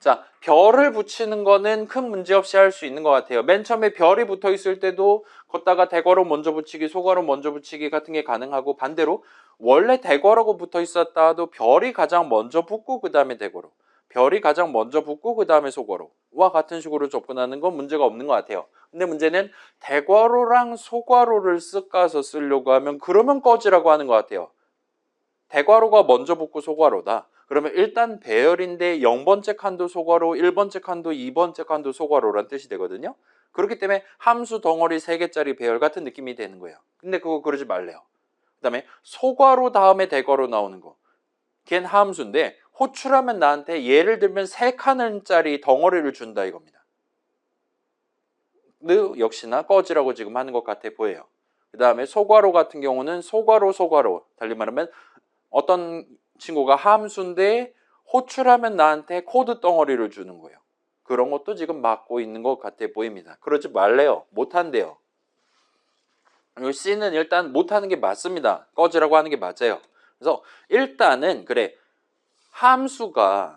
S1: 자, 별을 붙이는 거는 큰 문제 없이 할 수 있는 것 같아요. 맨 처음에 별이 붙어 있을 때도 걷다가 대괄호 먼저 붙이기, 소괄호 먼저 붙이기 같은 게 가능하고 반대로 원래 대괄호가 붙어 있었다도 별이 가장 먼저 붙고 그 다음에 대괄호, 별이 가장 먼저 붙고 그 다음에 소괄호와 같은 식으로 접근하는 건 문제가 없는 것 같아요. 근데 문제는 대괄호랑 소괄호를 쓱가서 쓰려고 하면 그러면 꺼지라고 하는 것 같아요. 대괄호가 먼저 붙고 소괄호다. 그러면 일단 배열인데 0번째 칸도 소괄호, 1번째 칸도 2번째 칸도 소괄호란 뜻이 되거든요. 그렇기 때문에 함수 덩어리 3개짜리 배열 같은 느낌이 되는 거예요. 근데 그거 그러지 말래요. 그 다음에 소괄호 다음에 대괄호 나오는 거. 걘 함수인데 호출하면 나한테 예를 들면 3칸짜리 덩어리를 준다 이겁니다. 역시나 꺼지라고 지금 하는 것 같아 보여요. 그 다음에 소괄호 같은 경우는 소괄호 달리 말하면 어떤 친구가 함수인데 호출하면 나한테 코드 덩어리를 주는 거예요. 그런 것도 지금 막고 있는 것 같아 보입니다. 그러지 말래요. 못한대요. C는 일단 못하는 게 맞습니다. 꺼지라고 하는 게 맞아요. 그래서 일단은 그래 함수는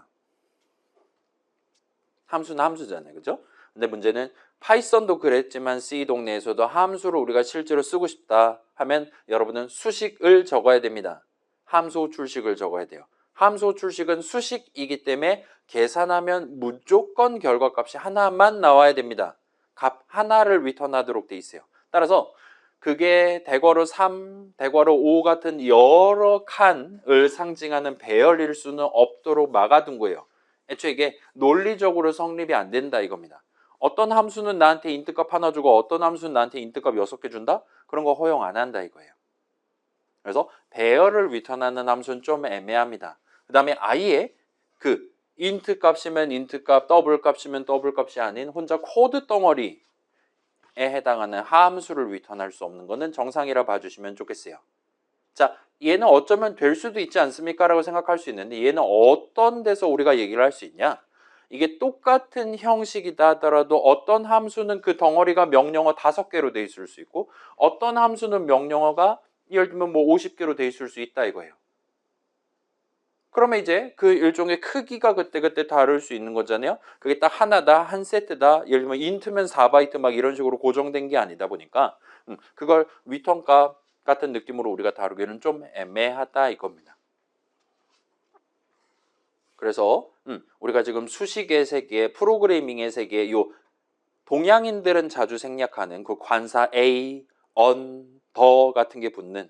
S1: 함수잖아요. 그죠? 근데 문제는 파이썬도 그랬지만 C 동네에서도 함수를 우리가 실제로 쓰고 싶다 하면 여러분은 수식을 적어야 됩니다. 함수 호출식을 적어야 돼요. 함수 호출식은 수식이기 때문에 계산하면 무조건 결과값이 하나만 나와야 됩니다. 값 하나를 리턴하도록 돼 있어요. 따라서 그게 대괄호 3, 대괄호 5 같은 여러 칸을 상징하는 배열일 수는 없도록 막아둔 거예요. 애초에 이게 논리적으로 성립이 안 된다 이겁니다. 어떤 함수는 나한테 인트값 하나 주고 어떤 함수는 나한테 인트값 6개 준다? 그런 거 허용 안 한다 이거예요. 그래서 배열을 리턴하는 함수는 좀 애매합니다. 그 다음에 아예 그 인트 값이면 인트 값, 더블 값이면 더블 값이 아닌 혼자 코드 덩어리에 해당하는 함수를 리턴할 수 없는 거는 정상이라 봐주시면 좋겠어요. 자, 얘는 어쩌면 될 수도 있지 않습니까? 라고 생각할 수 있는데 얘는 어떤 데서 우리가 얘기를 할 수 있냐? 이게 똑같은 형식이다 하더라도 어떤 함수는 그 덩어리가 명령어 5개로 돼 있을 수 있고 어떤 함수는 명령어가 예를 들면 뭐 50개로 돼 있을 수 있다 이거예요. 그러면 이제 그 일종의 크기가 그때그때 다를 수 있는 거잖아요. 그게 딱 하나다, 한 세트다. 예를 들면 인트면 4바이트 막 이런 식으로 고정된 게 아니다 보니까 그걸 리턴 값 같은 느낌으로 우리가 다루기는 좀 애매하다 이겁니다. 그래서 우리가 지금 수식의 세계, 프로그래밍의 세계, 요 동양인들은 자주 생략하는 그 관사 A, on, 더 같은 게 붙는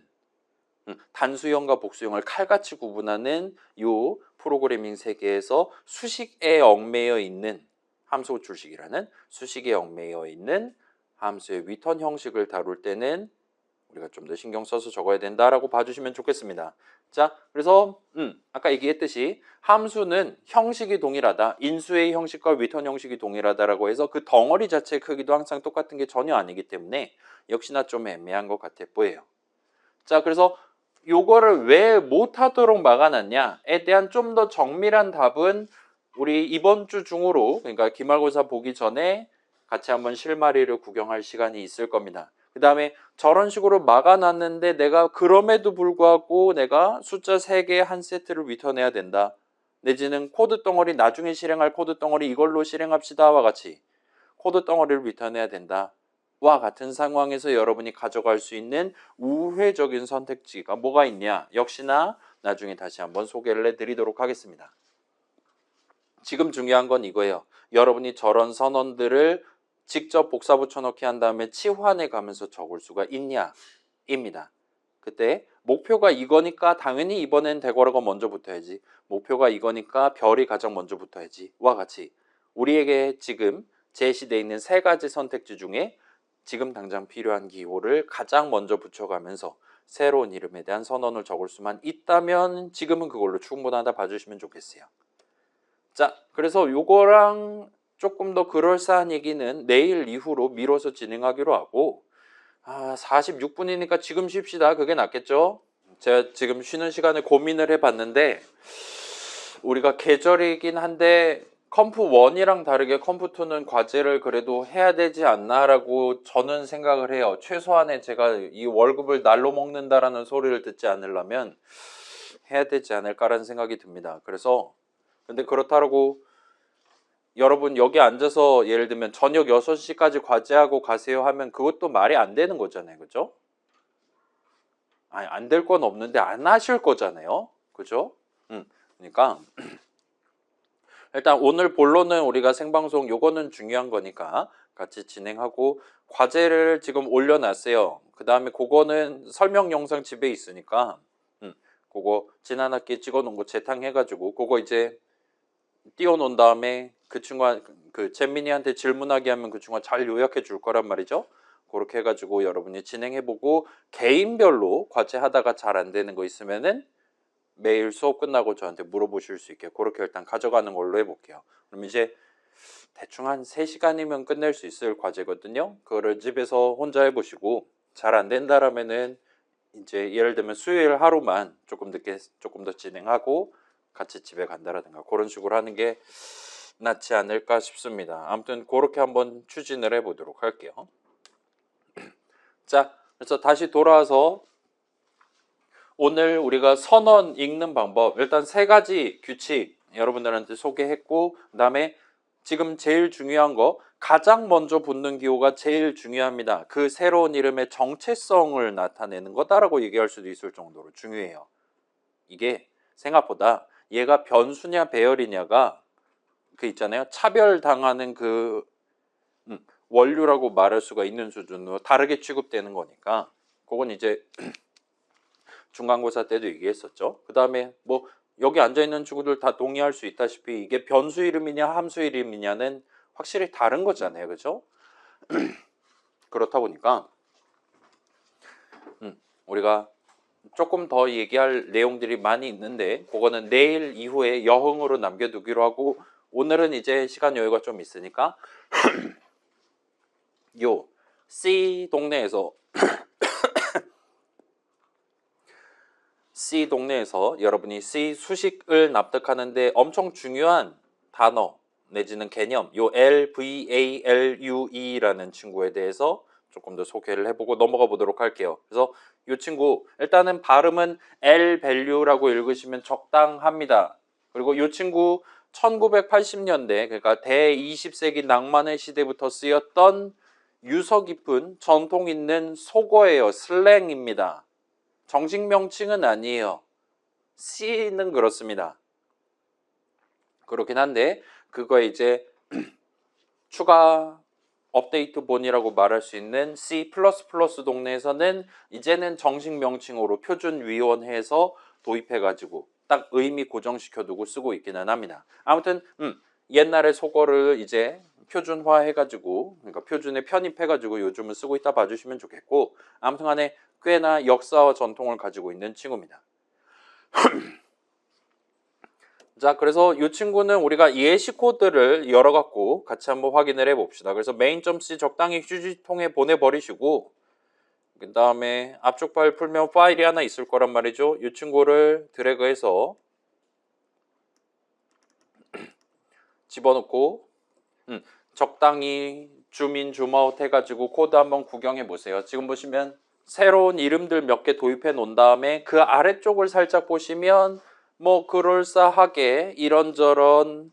S1: 단수형과 복수형을 칼같이 구분하는 요 프로그래밍 세계에서 수식에 얽매여 있는 함수 호출식이라는 수식에 얽매여 있는 함수의 리턴 형식을 다룰 때는 우리가 좀 더 신경 써서 적어야 된다라고 봐주시면 좋겠습니다. 자, 그래서 아까 얘기했듯이 함수는 형식이 동일하다. 인수의 형식과 리턴 형식이 동일하다라고 해서 그 덩어리 자체의 크기도 항상 똑같은 게 전혀 아니기 때문에 역시나 좀 애매한 것 같아 보여요. 자, 그래서 요거를 왜 못하도록 막아놨냐에 대한 좀 더 정밀한 답은 우리 이번 주 중으로 그러니까 기말고사 보기 전에 같이 한번 실마리를 구경할 시간이 있을 겁니다. 그 다음에 저런 식으로 막아놨는데 내가 그럼에도 불구하고 내가 숫자 3개 한 세트를 리턴해야 된다. 내지는 코드 덩어리 나중에 실행할 코드 덩어리 이걸로 실행합시다와 같이 코드 덩어리를 리턴해야 된다. 와 같은 상황에서 여러분이 가져갈 수 있는 우회적인 선택지가 뭐가 있냐? 역시나 나중에 다시 한번 소개를 해드리도록 하겠습니다. 지금 중요한 건 이거예요. 여러분이 저런 선언들을 직접 복사 붙여넣기 한 다음에 치환해 가면서 적을 수가 있냐? 입니다. 그때 목표가 이거니까 당연히 이번엔 대괄호가 먼저 붙어야지. 목표가 이거니까 별이 가장 먼저 붙어야지. 와 같이 우리에게 지금 제시되어 있는 3가지 선택지 중에 지금 당장 필요한 기호를 가장 먼저 붙여가면서 새로운 이름에 대한 선언을 적을 수만 있다면 지금은 그걸로 충분하다 봐주시면 좋겠어요. 자, 그래서 요거랑 조금 더 그럴싸한 얘기는 내일 이후로 미뤄서 진행하기로 하고 46분이니까 지금 쉽시다. 그게 낫겠죠? 제가 지금 쉬는 시간에 고민을 해봤는데 우리가 계절이긴 한데 컴프 1이랑 다르게 컴프 2는 과제를 그래도 해야 되지 않나라고 저는 생각을 해요. 최소한의 제가 이 월급을 날로 먹는다라는 소리를 듣지 않으려면 해야 되지 않을까라는 생각이 듭니다. 그래서 근데 그렇다고 여러분 여기 앉아서 예를 들면 저녁 6시까지 과제하고 가세요 하면 그것도 말이 안 되는 거잖아요. 그죠? 아니, 안 될 건 없는데 안 하실 거잖아요. 그죠? 그러니까 일단 오늘 본론은 우리가 생방송 요거는 중요한 거니까 같이 진행하고 과제를 지금 올려놨어요. 그 다음에 그거는 설명 영상 집에 있으니까 그거 지난 학기에 찍어놓은 거 재탕해가지고 그거 이제 띄워놓은 다음에 그 친구가 그 잼민이한테 질문하게 하면 그 친구가 잘 요약해 줄 거란 말이죠. 그렇게 해가지고 여러분이 진행해보고 개인별로 과제하다가 잘 안 되는 거 있으면은 매일 수업 끝나고 저한테 물어보실 수 있게 그렇게 일단 가져가는 걸로 해볼게요. 그럼 이제 대충 한 3시간이면 끝낼 수 있을 과제거든요. 그거를 집에서 혼자 해보시고 잘 안 된다라면은 이제 예를 들면 수요일 하루만 조금 늦게 조금 더 진행하고 같이 집에 간다라든가 그런 식으로 하는 게 낫지 않을까 싶습니다. 아무튼 그렇게 한번 추진을 해보도록 할게요. 자, 그래서 다시 돌아와서 오늘 우리가 선언 읽는 방법 일단 3가지 규칙 여러분들한테 소개했고 그 다음에 지금 제일 중요한 거 가장 먼저 붙는 기호가 제일 중요합니다. 그 새로운 이름의 정체성을 나타내는 거다라고 얘기할 수도 있을 정도로 중요해요. 이게 생각보다 얘가 변수냐 배열이냐가 그 있잖아요. 차별당하는 그 원류라고 말할 수가 있는 수준으로 다르게 취급되는 거니까 그건 이제 중간고사 때도 얘기했었죠. 그 다음에 뭐 여기 앉아있는 친구들 다 동의할 수 있다시피 이게 변수 이름이냐 함수 이름이냐는 확실히 다른 거잖아요. 그죠? 그렇다 보니까 우리가 조금 더 얘기할 내용들이 많이 있는데 그거는 내일 이후에 여흥으로 남겨두기로 하고 오늘은 이제 시간 여유가 좀 있으니까 요 C 동네에서 C 동네에서 여러분이 C 수식을 납득하는데 엄청 중요한 단어 내지는 개념 요 LVALUE라는 친구에 대해서 조금 더 소개를 해보고 넘어가 보도록 할게요. 그래서 이 친구 일단은 발음은 L value라고 읽으시면 적당합니다. 그리고 이 친구 1980년대 그러니까 대20세기 낭만의 시대부터 쓰였던 유서 깊은 전통 있는 속어예요. 슬랭입니다. 정식 명칭은 아니에요. C는 그렇습니다. 그렇긴 한데 그거에 이제 추가 업데이트 본이라고 말할 수 있는 C++ 동네에서는 이제는 정식 명칭으로 표준위원회에서 도입해가지고 딱 의미 고정시켜두고 쓰고 있기는 합니다. 아무튼 옛날의 속어를 이제 표준화해가지고 그러니까 표준에 편입해가지고 요즘은 쓰고 있다 봐주시면 좋겠고 아무튼 간에 꽤나 역사와 전통을 가지고 있는 친구입니다. 자, 그래서 이 친구는 우리가 예시 코드를 열어갖고 같이 한번 확인을 해봅시다. 그래서 main.c 적당히 휴지통에 보내버리시고 그 다음에 앞쪽 파일 풀면 파일이 하나 있을 거란 말이죠. 이 친구를 드래그해서 집어넣고 적당히 줌인 줌아웃 해가지고 코드 한번 구경해 보세요. 지금 보시면 새로운 이름들 몇 개 도입해 놓은 다음에 그 아래쪽을 살짝 보시면 뭐 그럴싸하게 이런저런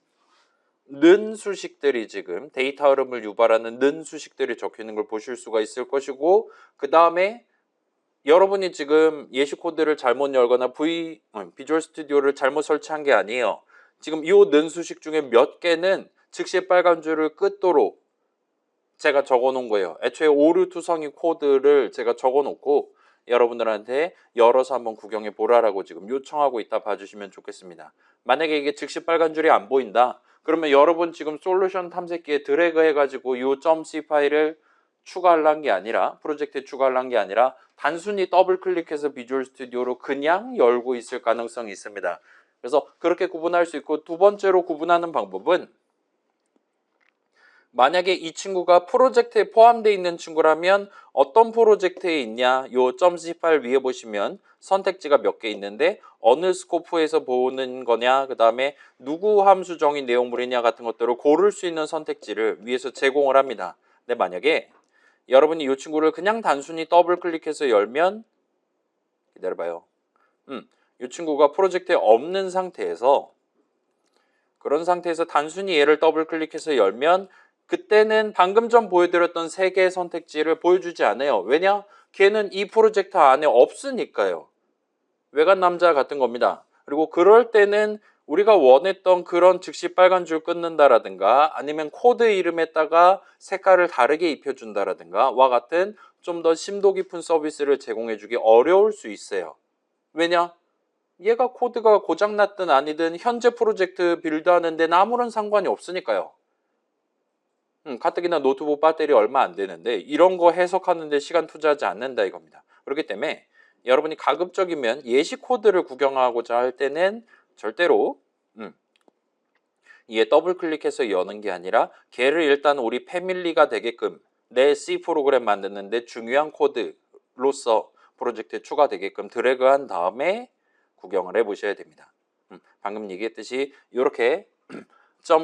S1: 는 수식들이 지금 데이터 흐름을 유발하는 는 수식들이 적혀 있는 걸 보실 수가 있을 것이고, 그 다음에 여러분이 지금 예시 코드를 잘못 열거나 비주얼 스튜디오를 잘못 설치한 게 아니에요. 지금 이 는 수식 중에 몇 개는 즉시 빨간 줄을 끝도록 제가 적어 놓은 거예요. 애초에 오류투성이 코드를 제가 적어 놓고 여러분들한테 열어서 한번 구경해 보라라고 지금 요청하고 있다 봐주시면 좋겠습니다. 만약에 이게 즉시 빨간 줄이 안 보인다, 그러면 여러분 지금 솔루션 탐색기에 드래그 해가지고 이 .c 파일을 추가하려는 게 아니라, 프로젝트에 추가하려는 게 아니라 단순히 더블 클릭해서 비주얼 스튜디오로 그냥 열고 있을 가능성이 있습니다. 그래서 그렇게 구분할 수 있고, 두 번째로 구분하는 방법은 만약에 이 친구가 프로젝트에 포함되어 있는 친구라면 어떤 프로젝트에 있냐, 요 .c 파일 위에 보시면 선택지가 몇 개 있는데 어느 스코프에서 보는 거냐, 그 다음에 누구 함수 정의 내용물이냐 같은 것들을 고를 수 있는 선택지를 위에서 제공을 합니다. 근데 만약에 여러분이 이 친구를 그냥 단순히 더블 클릭해서 열면, 기다려봐요. 이 친구가 프로젝트에 없는 상태에서, 그런 상태에서 단순히 얘를 더블 클릭해서 열면 그때는 방금 전 보여드렸던 세 개의 선택지를 보여주지 않아요. 왜냐? 걔는 이 프로젝트 안에 없으니까요. 외간 남자 같은 겁니다. 그리고 그럴 때는 우리가 원했던 그런 즉시 빨간 줄 끊는다라든가 아니면 코드 이름에다가 색깔을 다르게 입혀준다라든가 와 같은 좀 더 심도 깊은 서비스를 제공해주기 어려울 수 있어요. 왜냐? 얘가 코드가 고장났든 아니든 현재 프로젝트 빌드하는 데는 아무런 상관이 없으니까요. 가뜩이나 노트북 배터리 얼마 안 되는데 이런 거 해석하는데 시간 투자하지 않는다 이겁니다. 그렇기 때문에 여러분이 가급적이면 예시 코드를 구경하고자 할 때는 절대로 얘 더블 클릭해서 여는 게 아니라 걔를 일단 우리 패밀리가 되게끔 내 C 프로그램 만드는데 중요한 코드로서 프로젝트에 추가되게끔 드래그한 다음에 구경을 해보셔야 됩니다. 방금 얘기했듯이 이렇게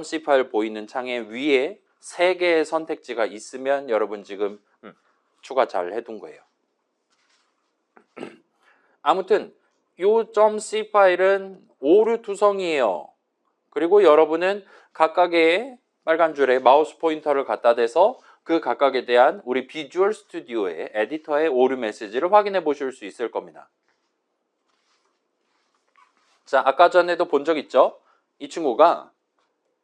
S1: .c 파일 보이는 창에 위에 3개의 선택지가 있으면 여러분 지금 추가 잘 해둔 거예요. 아무튼 요 .c 파일은 오류투성이에요. 그리고 여러분은 각각의 빨간 줄에 마우스 포인터를 갖다 대서 그 각각에 대한 우리 비주얼 스튜디오의 에디터의 오류 메시지를 확인해 보실 수 있을 겁니다. 자, 아까 전에도 본 적 있죠? 이 친구가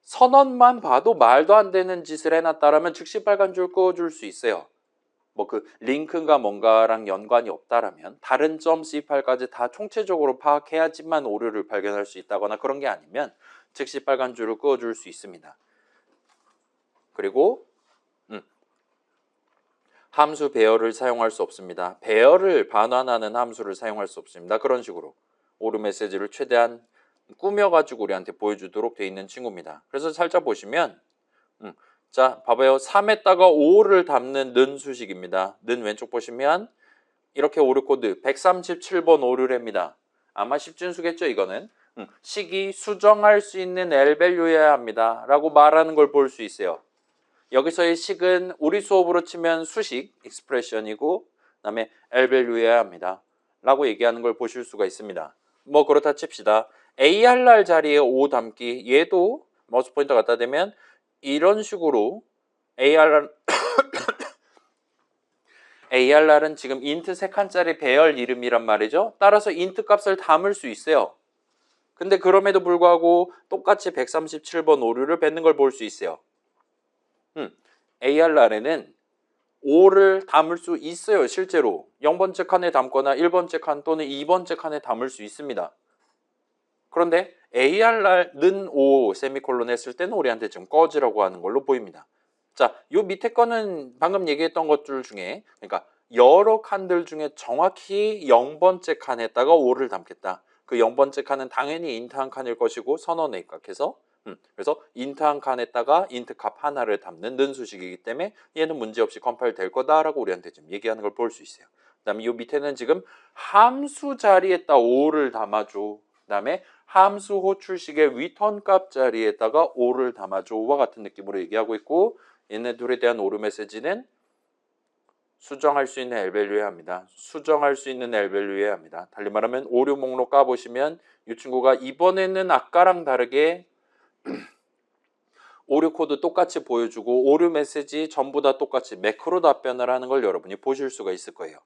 S1: 선언만 봐도 말도 안 되는 짓을 해놨다라면 즉시 빨간 줄 꺼줄 수 있어요. 뭐 그 링크가 뭔가랑 연관이 없다라면 다른 .c 파일까지 다 총체적으로 파악해야지만 오류를 발견할 수 있다거나 그런 게 아니면 즉시 빨간 줄을 꺼줄 수 있습니다. 그리고 함수 배열을 사용할 수 없습니다. 배열을 반환하는 함수를 사용할 수 없습니다. 그런 식으로 오류 메시지를 최대한 꾸며가지고 우리한테 보여주도록 돼 있는 친구입니다. 그래서 살짝 보시면 자, 봐봐요. 3에다가 5를 담는 는 수식입니다. 는 왼쪽 보시면 이렇게 오류 코드 137번 오류랍니다. 아마 십진수겠죠 이거는. 식이 수정할 수 있는 L밸류여야 합니다 라고 말하는 걸 볼 수 있어요. 여기서의 식은 우리 수업으로 치면 수식, 익스프레션이고 그 다음에 L밸류여야 합니다 라고 얘기하는 걸 보실 수가 있습니다. 뭐 그렇다 칩시다. ARR 자리에 5 담기, 얘도 마우스 포인터 갖다 대면 이런 식으로 ARR은 지금 int 3칸짜리 배열 이름이란 말이죠. 따라서 int 값을 담을 수 있어요. 근데 그럼에도 불구하고 똑같이 137번 오류를 뱉는 걸 볼 수 있어요. ARR에는 5를 담을 수 있어요. 실제로 0번째 칸에 담거나 1번째 칸 또는 2번째 칸에 담을 수 있습니다. 그런데 ARR는 5 세미콜론 했을 때는 우리한테 지금 꺼지라고 하는 걸로 보입니다. 자, 요 밑에 거는 방금 얘기했던 것들 중에, 그러니까 여러 칸들 중에 정확히 0번째 칸에다가 5를 담겠다. 그 0번째 칸은 당연히 int 한 칸일 것이고 선언에 입각해서 그래서 int 한 칸에다가 int 값 하나를 담는 는 수식이기 때문에 얘는 문제없이 컴파일 될 거다라고 우리한테 지금 얘기하는 걸 볼 수 있어요. 그 다음에 요 밑에는 지금 함수 자리에다 5를 담아줘. 그 다음에 함수 호출식의 return 값 자리에다가 5를 담아줘와 같은 느낌으로 얘기하고 있고, 얘네 둘에 대한 오류 메시지는 수정할 수 있는 L밸류여야 합니다. 수정할 수 있는 L밸류여야 합니다. 달리 말하면 오류 목록 까보시면 이 친구가 이번에는 아까랑 다르게 오류 코드 똑같이 보여주고 오류 메시지 전부 다 똑같이 매크로 답변을 하는 걸 여러분이 보실 수가 있을 거예요.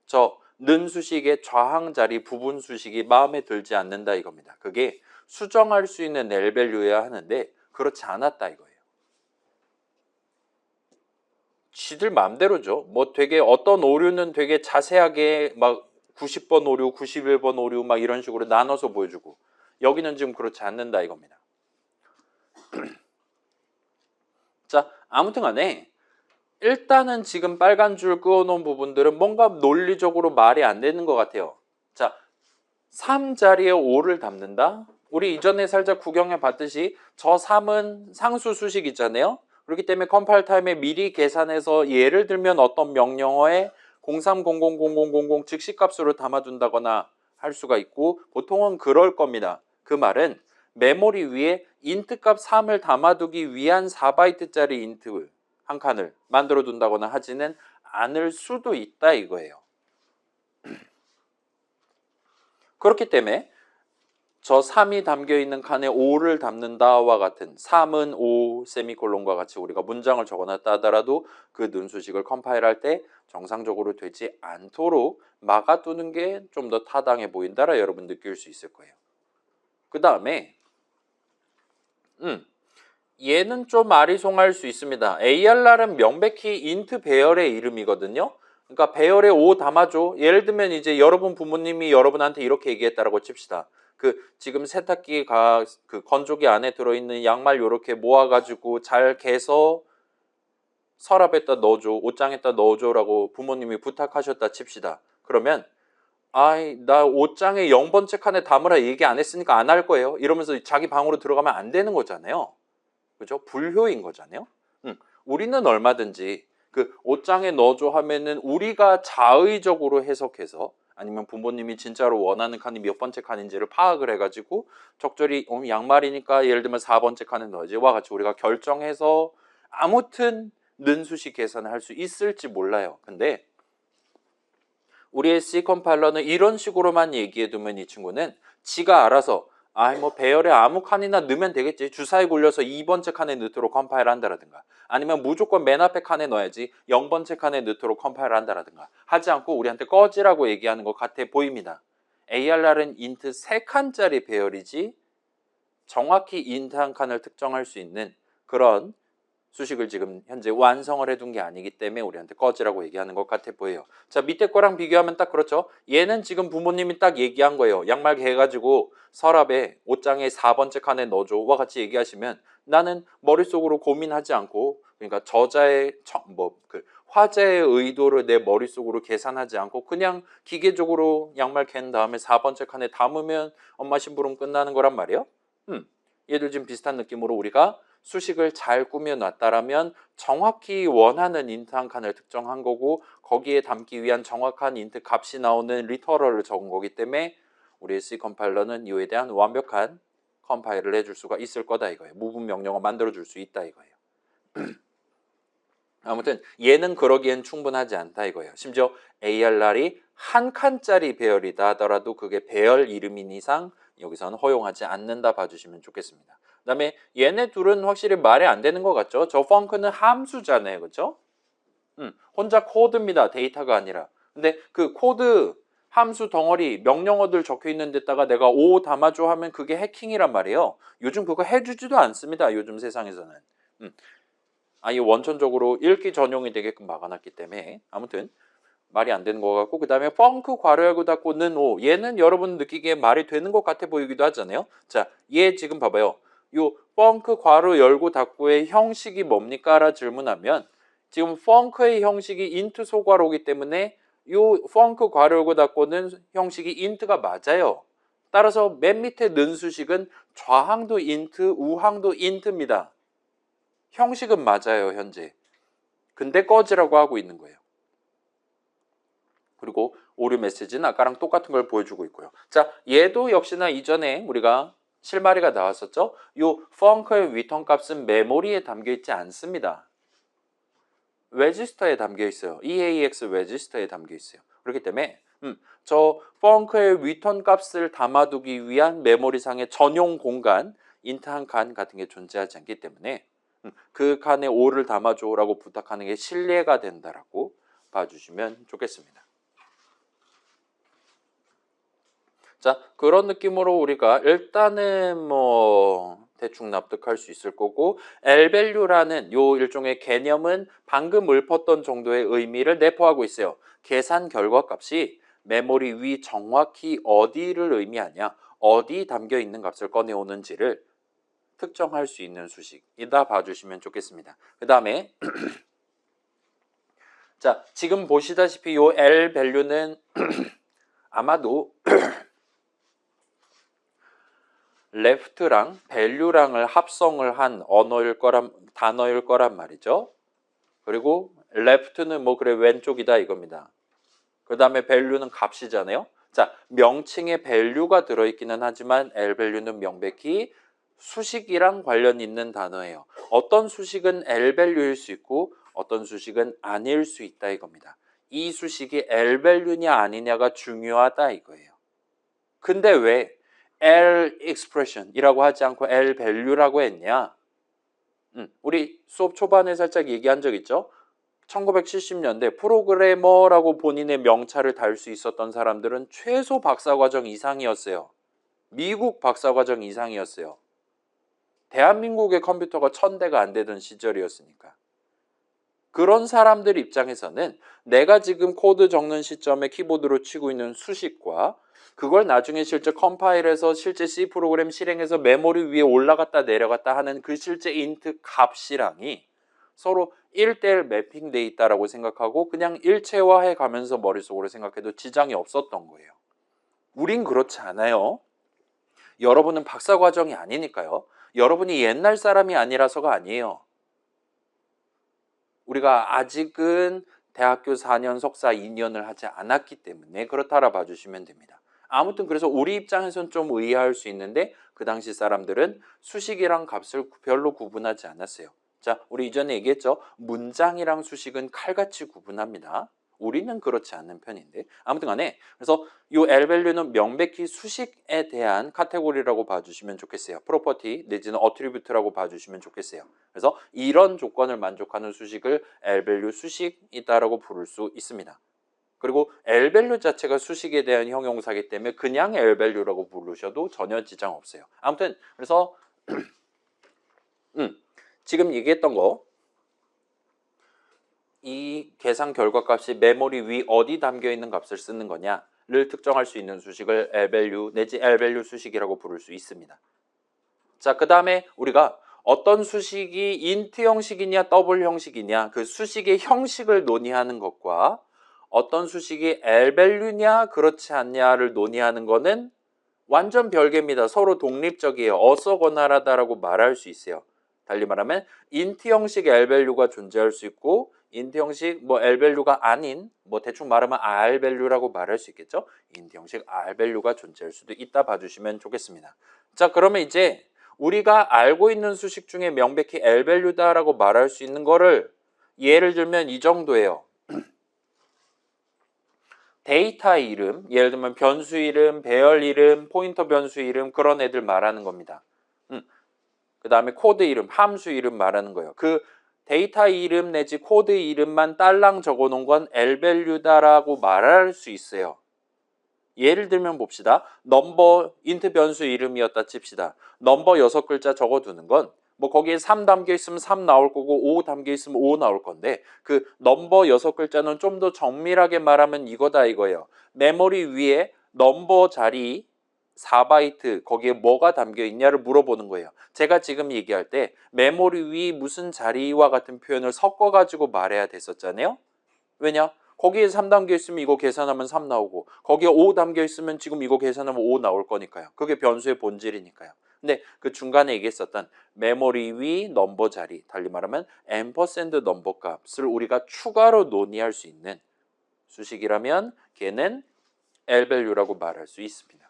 S1: 저 는 수식의 좌항 자리 부분 수식이 마음에 들지 않는다 이겁니다. 그게 수정할 수 있는 L밸류여야 하는데 그렇지 않았다 이거예요. 지들 마음대로죠. 뭐 되게 어떤 오류는 되게 자세하게 막 90번 오류, 91번 오류 막 이런 식으로 나눠서 보여주고 여기는 지금 그렇지 않는다 이겁니다. 자, 아무튼 간에 일단은 지금 빨간 줄 그어놓은 부분들은 뭔가 논리적으로 말이 안 되는 것 같아요. 자, 3 자리에 5를 담는다? 우리 이전에 살짝 구경해 봤듯이 저 3은 상수 수식 있잖아요. 그렇기 때문에 컴파일 타임에 미리 계산해서 예를 들면 어떤 명령어에 03000000 즉시값으로 담아둔다거나 할 수가 있고 보통은 그럴 겁니다. 그 말은 메모리 위에 인트 값 3을 담아두기 위한 4바이트짜리 인트 한 칸을 만들어 둔다거나 하지는 않을 수도 있다 이거예요. 그렇기 때문에 저 3이 담겨있는 칸에 5를 담는다와 같은 3은 5 세미콜론과 같이 우리가 문장을 적어놨다 하더라도 그 눈수식을 컴파일할 때 정상적으로 되지 않도록 막아두는 게 좀 더 타당해 보인다라 여러분 느낄 수 있을 거예요. 그 다음에 얘는 좀 아리송할 수 있습니다. ARR은 명백히 인트 배열의 이름이거든요. 그러니까 배열에 5 담아줘. 예를 들면 이제 여러분 부모님이 여러분한테 이렇게 얘기했다라고 칩시다. 그 지금 세탁기가 그 건조기 안에 들어있는 양말 요렇게 모아가지고 잘 개서 서랍에다 넣어줘, 옷장에다 넣어줘라고 부모님이 부탁하셨다 칩시다. 그러면 아이 나 옷장에 0번째 칸에 담으라 얘기 안 했으니까 안 할 거예요. 이러면서 자기 방으로 들어가면 안 되는 거잖아요. 그죠? 불효인 거잖아요. 우리는 얼마든지 그 옷장에 넣어줘 하면은 우리가 자의적으로 해석해서 아니면 부모님이 진짜로 원하는 칸이 몇 번째 칸인지를 파악을 해가지고 적절히 양말이니까 예를 들면 4번째 칸에 넣어야지와 같이 우리가 결정해서 아무튼 는수식 계산을 할 수 있을지 몰라요. 근데 우리의 C 컴파일러는 이런 식으로만 얘기해두면 이 친구는 지가 알아서 아이 뭐 배열에 아무 칸이나 넣으면 되겠지. 주사위 굴려서 2번째 칸에 넣도록 컴파일 한다라든가 아니면 무조건 맨 앞에 칸에 넣어야지 0번째 칸에 넣도록 컴파일 한다라든가 하지 않고 우리한테 꺼지라고 얘기하는 것 같아 보입니다. ARR은 인트 3칸짜리 배열이지 정확히 인트 한 칸을 특정할 수 있는 그런 수식을 지금 현재 완성을 해둔 게 아니기 때문에 우리한테 꺼지라고 얘기하는 것 같아 보여요. 자, 밑에 거랑 비교하면 딱 그렇죠. 얘는 지금 부모님이 딱 얘기한 거예요. 양말 개가지고 서랍에 옷장에 4번째 칸에 넣어줘와 같이 얘기하시면 나는 머릿속으로 고민하지 않고 그러니까 저자의 화자의 의도를 내 머릿속으로 계산하지 않고 그냥 기계적으로 양말 갠 다음에 4번째 칸에 담으면 엄마 심부름 끝나는 거란 말이에요. 얘들 지금 비슷한 느낌으로 우리가 수식을 잘 꾸며놨다라면 정확히 원하는 인트 한 칸을 특정한 거고 거기에 담기 위한 정확한 인트 값이 나오는 리터럴을 적은 거기 때문에 우리 C 컴파일러는 이에 대한 완벽한 컴파일을 해줄 수가 있을 거다 이거예요. 무분 명령어 만들어줄 수 있다 이거예요. 아무튼 얘는 그러기엔 충분하지 않다 이거예요. 심지어 ARR이 한 칸짜리 배열이다 하더라도 그게 배열 이름인 이상 여기서는 허용하지 않는다 봐주시면 좋겠습니다. 그 다음에 얘네 둘은 확실히 말이 안 되는 것 같죠? 저 펑크는 함수잖아요. 그렇죠? 혼자 코드입니다. 데이터가 아니라. 근데 그 코드 함수 덩어리 명령어들 적혀 있는 데다가 내가 5 담아줘 하면 그게 해킹이란 말이에요. 요즘 그거 해주지도 않습니다. 요즘 세상에서는. 아예 원천적으로 읽기 전용이 되게끔 막아놨기 때문에 아무튼 말이 안 되는 것 같고 그 다음에 펑크 괄호 열고 닫고는 5 얘는 여러분 느끼기에 말이 되는 것 같아 보이기도 하잖아요. 자, 얘 지금 봐봐요. 요 펑크 괄호 열고 닫고의 형식이 뭡니까? 라 질문하면 지금 펑크의 형식이 인트 소괄호이기 때문에 요 펑크 괄호 열고 닫고는 형식이 인트가 맞아요. 따라서 맨 밑에 는 수식은 좌항도 인트, 우항도 인트입니다. 형식은 맞아요, 현재. 근데 꺼지라고 하고 있는 거예요. 그리고 오류 메시지는 아까랑 똑같은 걸 보여주고 있고요. 자, 얘도 역시나 이전에 우리가 실마리가 나왔었죠. 요 펑크의 리턴 값은 메모리에 담겨 있지 않습니다. 레지스터에 담겨 있어요. EAX 레지스터에 담겨 있어요. 그렇기 때문에 저 펑크의 리턴 값을 담아두기 위한 메모리상의 전용 공간, 인트한 칸 같은 게 존재하지 않기 때문에 그 칸에 5를 담아줘라고 부탁하는 게 신뢰가 된다라고 봐주시면 좋겠습니다. 자, 그런 느낌으로 우리가 일단은 뭐 대충 납득할 수 있을 거고, L밸류라는 요 일종의 개념은 방금 읊었던 정도의 의미를 내포하고 있어요. 계산 결과값이 메모리 위 정확히 어디를 의미하냐, 어디 담겨 있는 값을 꺼내오는지를 특정할 수 있는 수식이다 봐주시면 좋겠습니다. 그 다음에 자, 지금 보시다시피 요 L밸류는 아마도 left랑 value랑을 합성을 한 단어일 거란 말이죠. 그리고 left는 뭐 그래 왼쪽이다 이겁니다. 그 다음에 value는 값이잖아요. 자, 명칭에 value가 들어있기는 하지만 Lvalue는 명백히 수식이랑 관련 있는 단어예요. 어떤 수식은 Lvalue일 수 있고 어떤 수식은 아닐 수 있다 이겁니다. 이 수식이 Lvalue냐 아니냐가 중요하다 이거예요. 근데 왜 L expression이라고 하지 않고 L value라고 했냐? 우리 수업 초반에 살짝 얘기한 적 있죠? 1970년대 프로그래머라고 본인의 명찰을 달 수 있었던 사람들은 최소 박사과정 이상이었어요. 미국 박사과정 이상이었어요. 대한민국의 컴퓨터가 1000대가 안 되던 시절이었으니까. 그런 사람들 입장에서는 내가 지금 코드 적는 시점에 키보드로 치고 있는 수식과 그걸 나중에 실제 컴파일해서 실제 C 프로그램 실행해서 메모리 위에 올라갔다 내려갔다 하는 그 실제 인트 값이랑이 서로 1대1 매핑돼 있다라고 생각하고 그냥 일체화해 가면서 머릿속으로 생각해도 지장이 없었던 거예요. 우린 그렇지 않아요. 여러분은 박사과정이 아니니까요. 여러분이 옛날 사람이 아니라서가 아니에요. 우리가 아직은 대학교 4년, 석사 2년을 하지 않았기 때문에 그렇다라 봐주시면 됩니다. 아무튼 그래서 우리 입장에서는 좀 의아할 수 있는데 그 당시 사람들은 수식이랑 값을 별로 구분하지 않았어요. 자, 우리 이전에 얘기했죠. 문장이랑 수식은 칼같이 구분합니다. 우리는 그렇지 않는 편인데 아무튼 간에 그래서 이 L밸류는 명백히 수식에 대한 카테고리라고 봐주시면 좋겠어요. 프로퍼티 내지는 어트리뷰트라고 봐주시면 좋겠어요. 그래서 이런 조건을 만족하는 수식을 L밸류 수식이다라고 부를 수 있습니다. 그리고 L밸류 자체가 수식에 대한 형용사이기 때문에 그냥 L밸류라고 부르셔도 전혀 지장 없어요. 아무튼 그래서 지금 얘기했던 거 이 계산 결과값이 메모리 위 어디 담겨 있는 값을 쓰는 거냐를 특정할 수 있는 수식을 L밸류 내지 L밸류 수식이라고 부를 수 있습니다. 자, 그 다음에 우리가 어떤 수식이 인트 형식이냐 더블 형식이냐 그 수식의 형식을 논의하는 것과 어떤 수식이 L밸류냐 그렇지 않냐를 논의하는 거는 완전 별개입니다. 서로 독립적이에요. 어서거나라다라고 말할 수 있어요. 달리 말하면 인트 형식 L밸류가 존재할 수 있고 인트 형식 뭐 L밸류가 아닌 뭐 대충 말하면 R밸류라고 말할 수 있겠죠. 인트 형식 R밸류가 존재할 수도 있다 봐주시면 좋겠습니다. 자, 그러면 이제 우리가 알고 있는 수식 중에 명백히 L밸류다라고 말할 수 있는 거를 예를 들면 이 정도예요. 데이터 이름, 예를 들면 변수 이름, 배열 이름, 포인터 변수 이름 그런 애들 말하는 겁니다. 그 다음에 코드 이름, 함수 이름 말하는 거예요. 그 데이터 이름 내지 코드 이름만 딸랑 적어놓은 건 L밸류다라고 말할 수 있어요. 예를 들면 봅시다. 넘버 인트 변수 이름이었다 칩시다. 넘버 6글자 적어두는 건 뭐 거기에 3 담겨 있으면 3 나올 거고 5 담겨 있으면 5 나올 건데 그 넘버 6글자는 좀 더 정밀하게 말하면 이거다 이거예요. 메모리 위에 넘버 자리 4바이트 거기에 뭐가 담겨 있냐를 물어보는 거예요. 제가 지금 얘기할 때 메모리 위 무슨 자리와 같은 표현을 섞어 가지고 말해야 됐었잖아요. 왜냐? 거기에 3 담겨 있으면 이거 계산하면 3 나오고 거기에 5 담겨 있으면 지금 이거 계산하면 5 나올 거니까요. 그게 변수의 본질이니까요. 근데 그 중간에 얘기했었던 메모리 위 넘버 자리, 달리 말하면 앰퍼샌드 넘버 값을 우리가 추가로 논의할 수 있는 수식이라면 걔는 L밸류라고 말할 수 있습니다.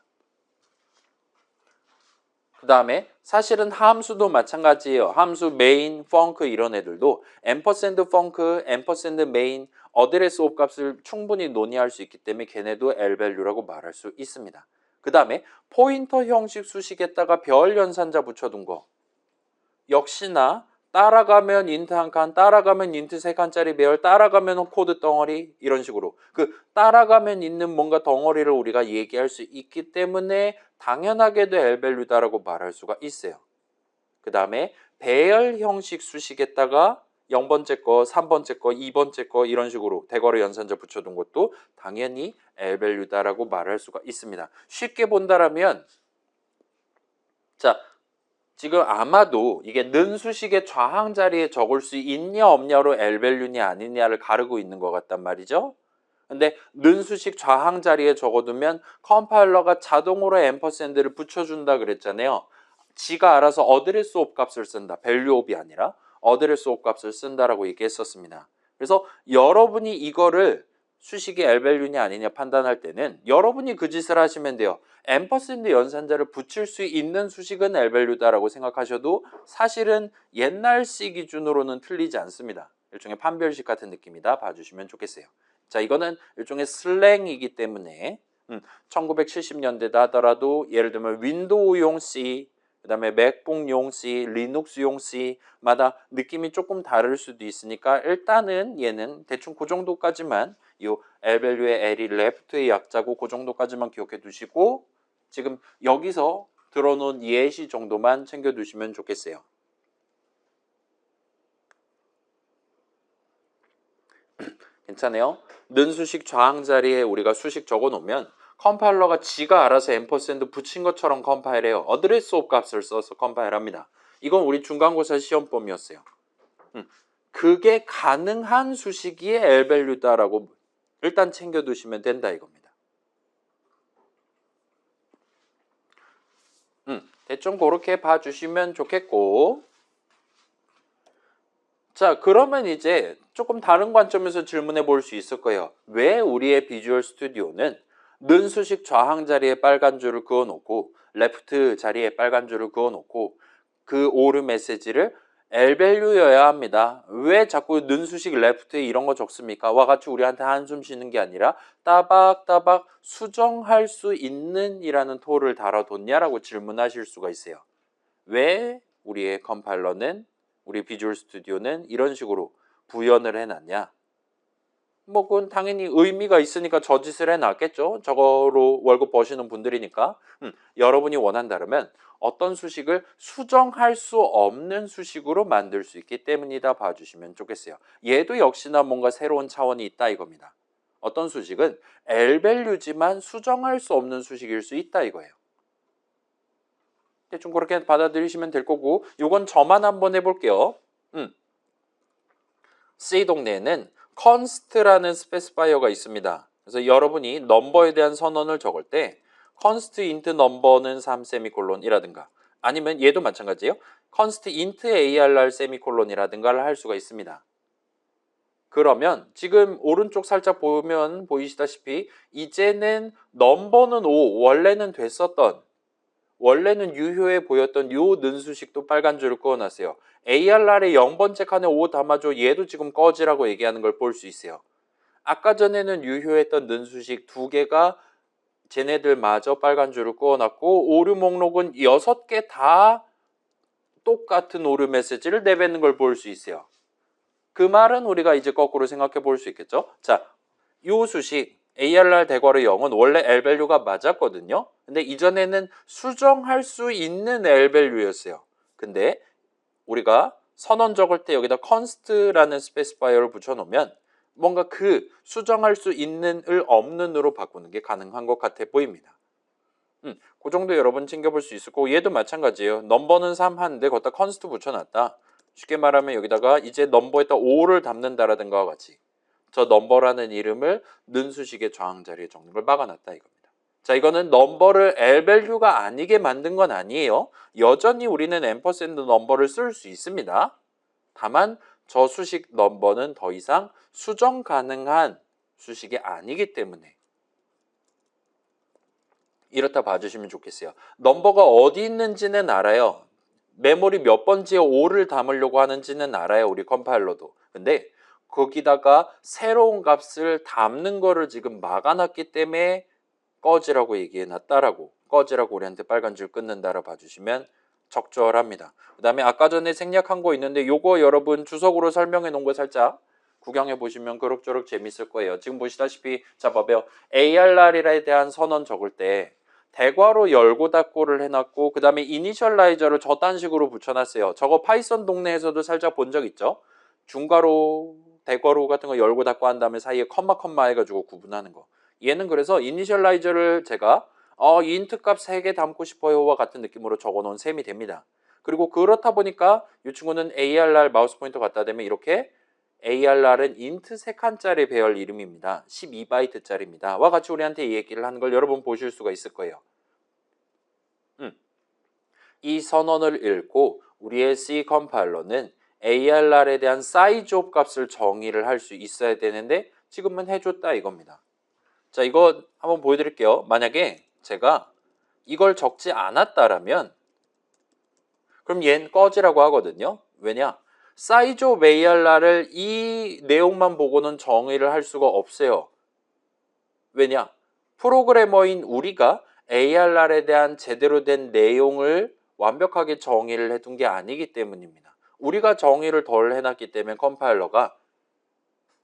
S1: 그 다음에 사실은 함수도 마찬가지예요. 함수 메인, 펑크 이런 애들도 앰퍼샌드 펑크, 앰퍼샌드 메인, 어드레스 옵 값을 충분히 논의할 수 있기 때문에 걔네도 L밸류라고 말할 수 있습니다. 그 다음에 포인터 형식 수식에다가 별 연산자 붙여둔 거 역시나 따라가면 인트 한 칸, 따라가면 인트 세 칸짜리 배열, 따라가면 코드 덩어리 이런 식으로 그 따라가면 있는 뭔가 덩어리를 우리가 얘기할 수 있기 때문에 당연하게도 L밸류다라고 말할 수가 있어요. 그 다음에 배열 형식 수식에다가 0번째 거, 3번째 거, 2번째 거 이런 식으로 대괄호 연산자 붙여둔 것도 당연히 L밸류다라고 말할 수가 있습니다. 쉽게 본다라면 자 지금 아마도 이게 는 수식의 좌항 자리에 적을 수 있냐 없냐로 L밸류냐 아니냐를 가르고 있는 것 같단 말이죠. 근데 는 수식 좌항 자리에 적어두면 컴파일러가 자동으로 앰퍼샌드를 붙여준다 그랬잖아요. 지가 알아서 어드레스 옵 값을 쓴다. 밸류 옵이 아니라 어드레스 옵 값을 쓴다라고 얘기했었습니다. 그래서 여러분이 이거를 수식이 L밸류냐 아니냐 판단할 때는 여러분이 그 짓을 하시면 돼요. 앰퍼샌드 연산자를 붙일 수 있는 수식은 L밸류다라고 생각하셔도 사실은 옛날 C 기준으로는 틀리지 않습니다. 일종의 판별식 같은 느낌이다 봐주시면 좋겠어요. 자, 이거는 일종의 슬랭이기 때문에 1970년대다 하더라도 예를 들면 윈도우용 C, 그 다음에 맥북용 C, 리눅스용 C마다 느낌이 조금 다를 수도 있으니까 일단은 얘는 대충 그 정도까지만 이 L밸류의 L이 left의 약자고 그 정도까지만 기억해 두시고 지금 여기서 들어놓은 예시 정도만 챙겨 두시면 좋겠어요. 괜찮아요? 는 수식 좌항 자리에 우리가 수식 적어 놓으면 컴파일러가 지가 알아서 앰퍼샌드 붙인 것처럼 컴파일해요. 어드레스 옵 값을 써서 컴파일합니다. 이건 우리 중간고사 시험범위였어요. 그게 가능한 수식이 L밸류다라고 일단 챙겨두시면 된다 이겁니다. 대충 그렇게 봐주시면 좋겠고 자 그러면 이제 조금 다른 관점에서 질문해 볼 수 있을 거예요. 왜 우리의 비주얼 스튜디오는 는 수식 좌항 자리에 빨간 줄을 그어 놓고 레프트 자리에 빨간 줄을 그어 놓고 그 오르 메시지를 L밸류여야 합니다. 왜 자꾸 는 수식 레프트에 이런 거 적습니까? 와 같이 우리한테 한숨 쉬는 게 아니라 따박따박 수정할 수 있는 이라는 토를 달아뒀냐라고 질문하실 수가 있어요. 왜 우리의 컴파일러는 우리 비주얼 스튜디오는 이런 식으로 구현을 해놨냐? 뭐 그건 당연히 의미가 있으니까 저 짓을 해놨겠죠. 저거로 월급 버시는 분들이니까. 여러분이 원한다면 어떤 수식을 수정할 수 없는 수식으로 만들 수 있기 때문이다 봐주시면 좋겠어요. 얘도 역시나 뭔가 새로운 차원이 있다 이겁니다. 어떤 수식은 L밸류지만 수정할 수 없는 수식일 수 있다 이거예요. 대충 그렇게 받아들이시면 될 거고 이건 저만 한번 해볼게요. C 동네에는 const라는 스페시파이어가 있습니다. 그래서 여러분이 넘버에 대한 선언을 적을 때 const int number는 3 세미콜론이라든가 아니면 얘도 마찬가지예요. const int arr 세미콜론이라든가를 할 수가 있습니다. 그러면 지금 오른쪽 살짝 보면 보이시다시피 이제는 넘버는 5, 원래는 됐었던 원래는 유효해 보였던 요 는수식도 빨간 줄을 그어놨어요. ARR에 0번째 칸에 5 담아줘. 얘도 지금 꺼지라고 얘기하는 걸 볼 수 있어요. 아까 전에는 유효했던 는수식 두 개가 쟤네들마저 빨간 줄을 그어놨고 오류 목록은 6개 다 똑같은 오류 메시지를 내뱉는 걸 볼 수 있어요. 그 말은 우리가 이제 거꾸로 생각해 볼 수 있겠죠. 자, 요 수식 ARR 대괄호 0은 원래 L밸류가 맞았거든요. 근데 이전에는 수정할 수 있는 L밸류였어요. 근데 우리가 선언 적을 때 여기다 const라는 스페시파이어를 붙여놓으면 뭔가 그 수정할 수 있는을 없는으로 바꾸는 게 가능한 것 같아 보입니다. 그 정도 여러분 챙겨볼 수 있을 거고 얘도 마찬가지예요. 넘버는 3 하는데 거기다 const 붙여놨다. 쉽게 말하면 여기다가 이제 넘버에다 5를 담는다라든가 같이 저 넘버라는 이름을 는 수식의 좌항 자리에 적는 걸 막아놨다 이겁니다. 자, 이거는 넘버를 L밸류가 아니게 만든 건 아니에요. 여전히 우리는 앰퍼샌드 넘버를 쓸 수 있습니다. 다만 저 수식 넘버는 더 이상 수정 가능한 수식이 아니기 때문에 이렇다 봐주시면 좋겠어요. 넘버가 어디 있는지는 알아요. 메모리 몇 번지에 5를 담으려고 하는지는 알아요. 우리 컴파일러도. 근데 거기다가 새로운 값을 담는 거를 지금 막아놨기 때문에 꺼지라고 얘기해놨다라고, 꺼지라고 우리한테 빨간 줄 끊는다라 봐주시면 적절합니다. 그 다음에 아까 전에 생략한 거 있는데 요거 여러분 주석으로 설명해 놓은 거 살짝 구경해 보시면 그럭저럭 재밌을 거예요. 지금 보시다시피 자 봐봐요. ARR에 대한 선언 적을 때 대괄호 열고 닫고를 해놨고 그 다음에 이니셜라이저를 저딴 식으로 붙여놨어요. 저거 파이썬 동네에서도 살짝 본 적 있죠? 중괄호, 대괄호 같은 거 열고 닫고 한 다음에 사이에 컴마 해가지고 구분하는 거. 얘는 그래서 이니셜라이저를 제가 인트 값 3개 담고 싶어요와 같은 느낌으로 적어놓은 셈이 됩니다. 그리고 그렇다 보니까 이 친구는 ARR 마우스 포인터 갖다 대면 이렇게 ARR은 인트 3칸짜리 배열 이름입니다. 12바이트짜리입니다. 와 같이 우리한테 이 얘기를 하는 걸 여러분 보실 수가 있을 거예요. 이 선언을 읽고 우리의 C 컴파일러는 ARR에 대한 사이즈 옵 값을 정의를 할 수 있어야 되는데 지금은 해줬다 이겁니다. 자, 이거 한번 보여드릴게요. 만약에 제가 이걸 적지 않았다라면 그럼 얘는 꺼지라고 하거든요. 왜냐? 사이즈 오브 ARR을 이 내용만 보고는 정의를 할 수가 없어요. 왜냐? 프로그래머인 우리가 ARR에 대한 제대로 된 내용을 완벽하게 정의를 해둔 게 아니기 때문입니다. 우리가 정의를 덜 해놨기 때문에 컴파일러가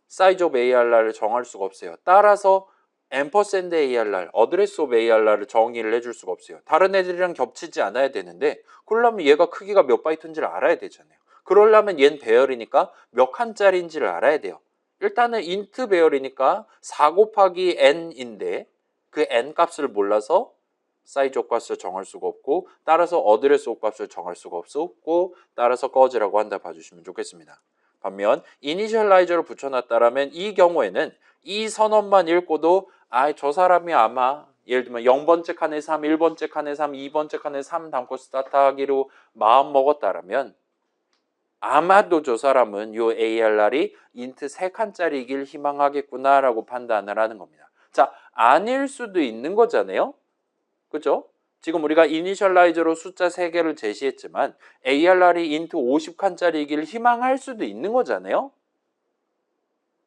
S1: 사이즈 오브 ARR을 정할 수가 없어요. 따라서 앰퍼샌드 ARR, 어드레스 오브 ARR을 정의를 해줄 수가 없어요. 다른 애들이랑 겹치지 않아야 되는데 그러려면 얘가 크기가 몇 바이트인지를 알아야 되잖아요. 그러려면 얘는 배열이니까 몇 칸짜리인지를 알아야 돼요. 일단은 인트 배열이니까 4 곱하기 n인데 그 n 값을 몰라서 사이즈 옵 값을 정할 수가 없고 따라서 어드레스 옵 값을 정할 수가 없고 따라서 꺼지라고 한다 봐주시면 좋겠습니다. 반면 이니셜라이저를 붙여놨다라면 이 경우에는 이 선언만 읽고도 저 사람이 아마 예를 들면 0번째 칸에 3, 1번째 칸에 3, 2번째 칸에 3 담고 스타트하기로 마음 먹었다라면 아마도 저 사람은 요 ARR이 인트 3칸짜리이길 희망하겠구나라고 판단을 하는 겁니다. 자, 아닐 수도 있는 거잖아요. 그죠? 지금 우리가 이니셜라이저로 숫자 3개를 제시했지만 ARR이 인트 50칸짜리이길 희망할 수도 있는 거잖아요.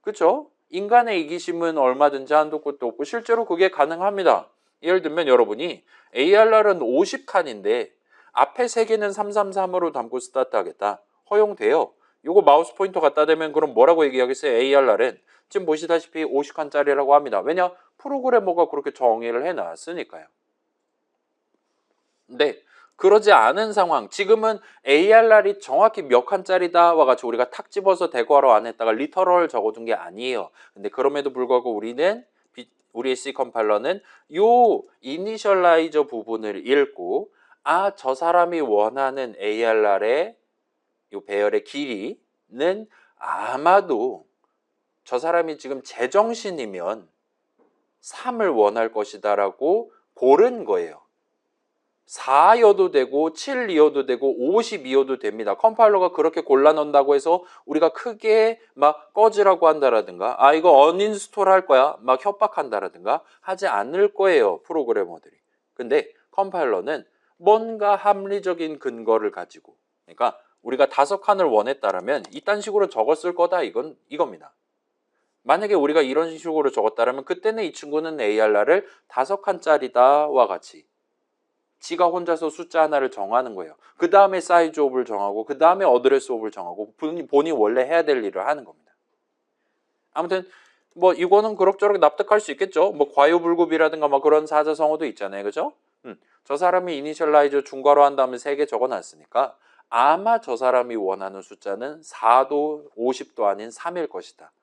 S1: 그죠? 인간의 이기심은 얼마든지 한도 끝도 없고 실제로 그게 가능합니다. 예를 들면 여러분이 ARR은 50칸인데 앞에 3개는 333으로 담고 스타트 하겠다. 허용돼요. 요거 마우스 포인터 갖다 대면 그럼 뭐라고 얘기하겠어요? ARR은 지금 보시다시피 50칸짜리라고 합니다. 왜냐? 프로그래머가 그렇게 정의를 해놨으니까요. 네, 그러지 않은 상황. 지금은 ARR이 정확히 몇 칸짜리다와 같이 우리가 탁 집어서 대괄호 안에다가 리터럴 적어둔 게 아니에요. 근데 그럼에도 불구하고 우리의 C 컴파일러는 요 이니셜라이저 부분을 읽고 저 사람이 원하는 ARR의 요 배열의 길이는 아마도 저 사람이 지금 제정신이면 3을 원할 것이다라고 고른 거예요. 4여도 되고 7이어도 되고 52여도 됩니다. 컴파일러가 그렇게 골라놓는다고 해서 우리가 크게 막 꺼지라고 한다라든가 이거 언인스톨 할 거야 막 협박한다라든가 하지 않을 거예요. 프로그래머들이. 근데 컴파일러는 뭔가 합리적인 근거를 가지고 그러니까 우리가 5칸을 원했다라면 이딴 식으로 적었을 거다 이겁니다. 만약에 우리가 이런 식으로 적었다라면 그때는 이 친구는 ARR을 5칸짜리다와 같이 지가 혼자서 숫자 하나를 정하는 거예요. 그 다음에 사이즈 옵을 정하고 그 다음에 어드레스 옵을 정하고 본인이 원래 해야 될 일을 하는 겁니다. 아무튼 뭐 이거는 그럭저럭 납득할 수 있겠죠. 뭐 과유불급이라든가 뭐 그런 사자성어도 있잖아요. 그죠? 저 사람이 이니셜라이저 중괄호 한 다음에 3개 적어놨으니까 아마 저 사람이 원하는 숫자는 4도 50도 아닌 3일 것이다.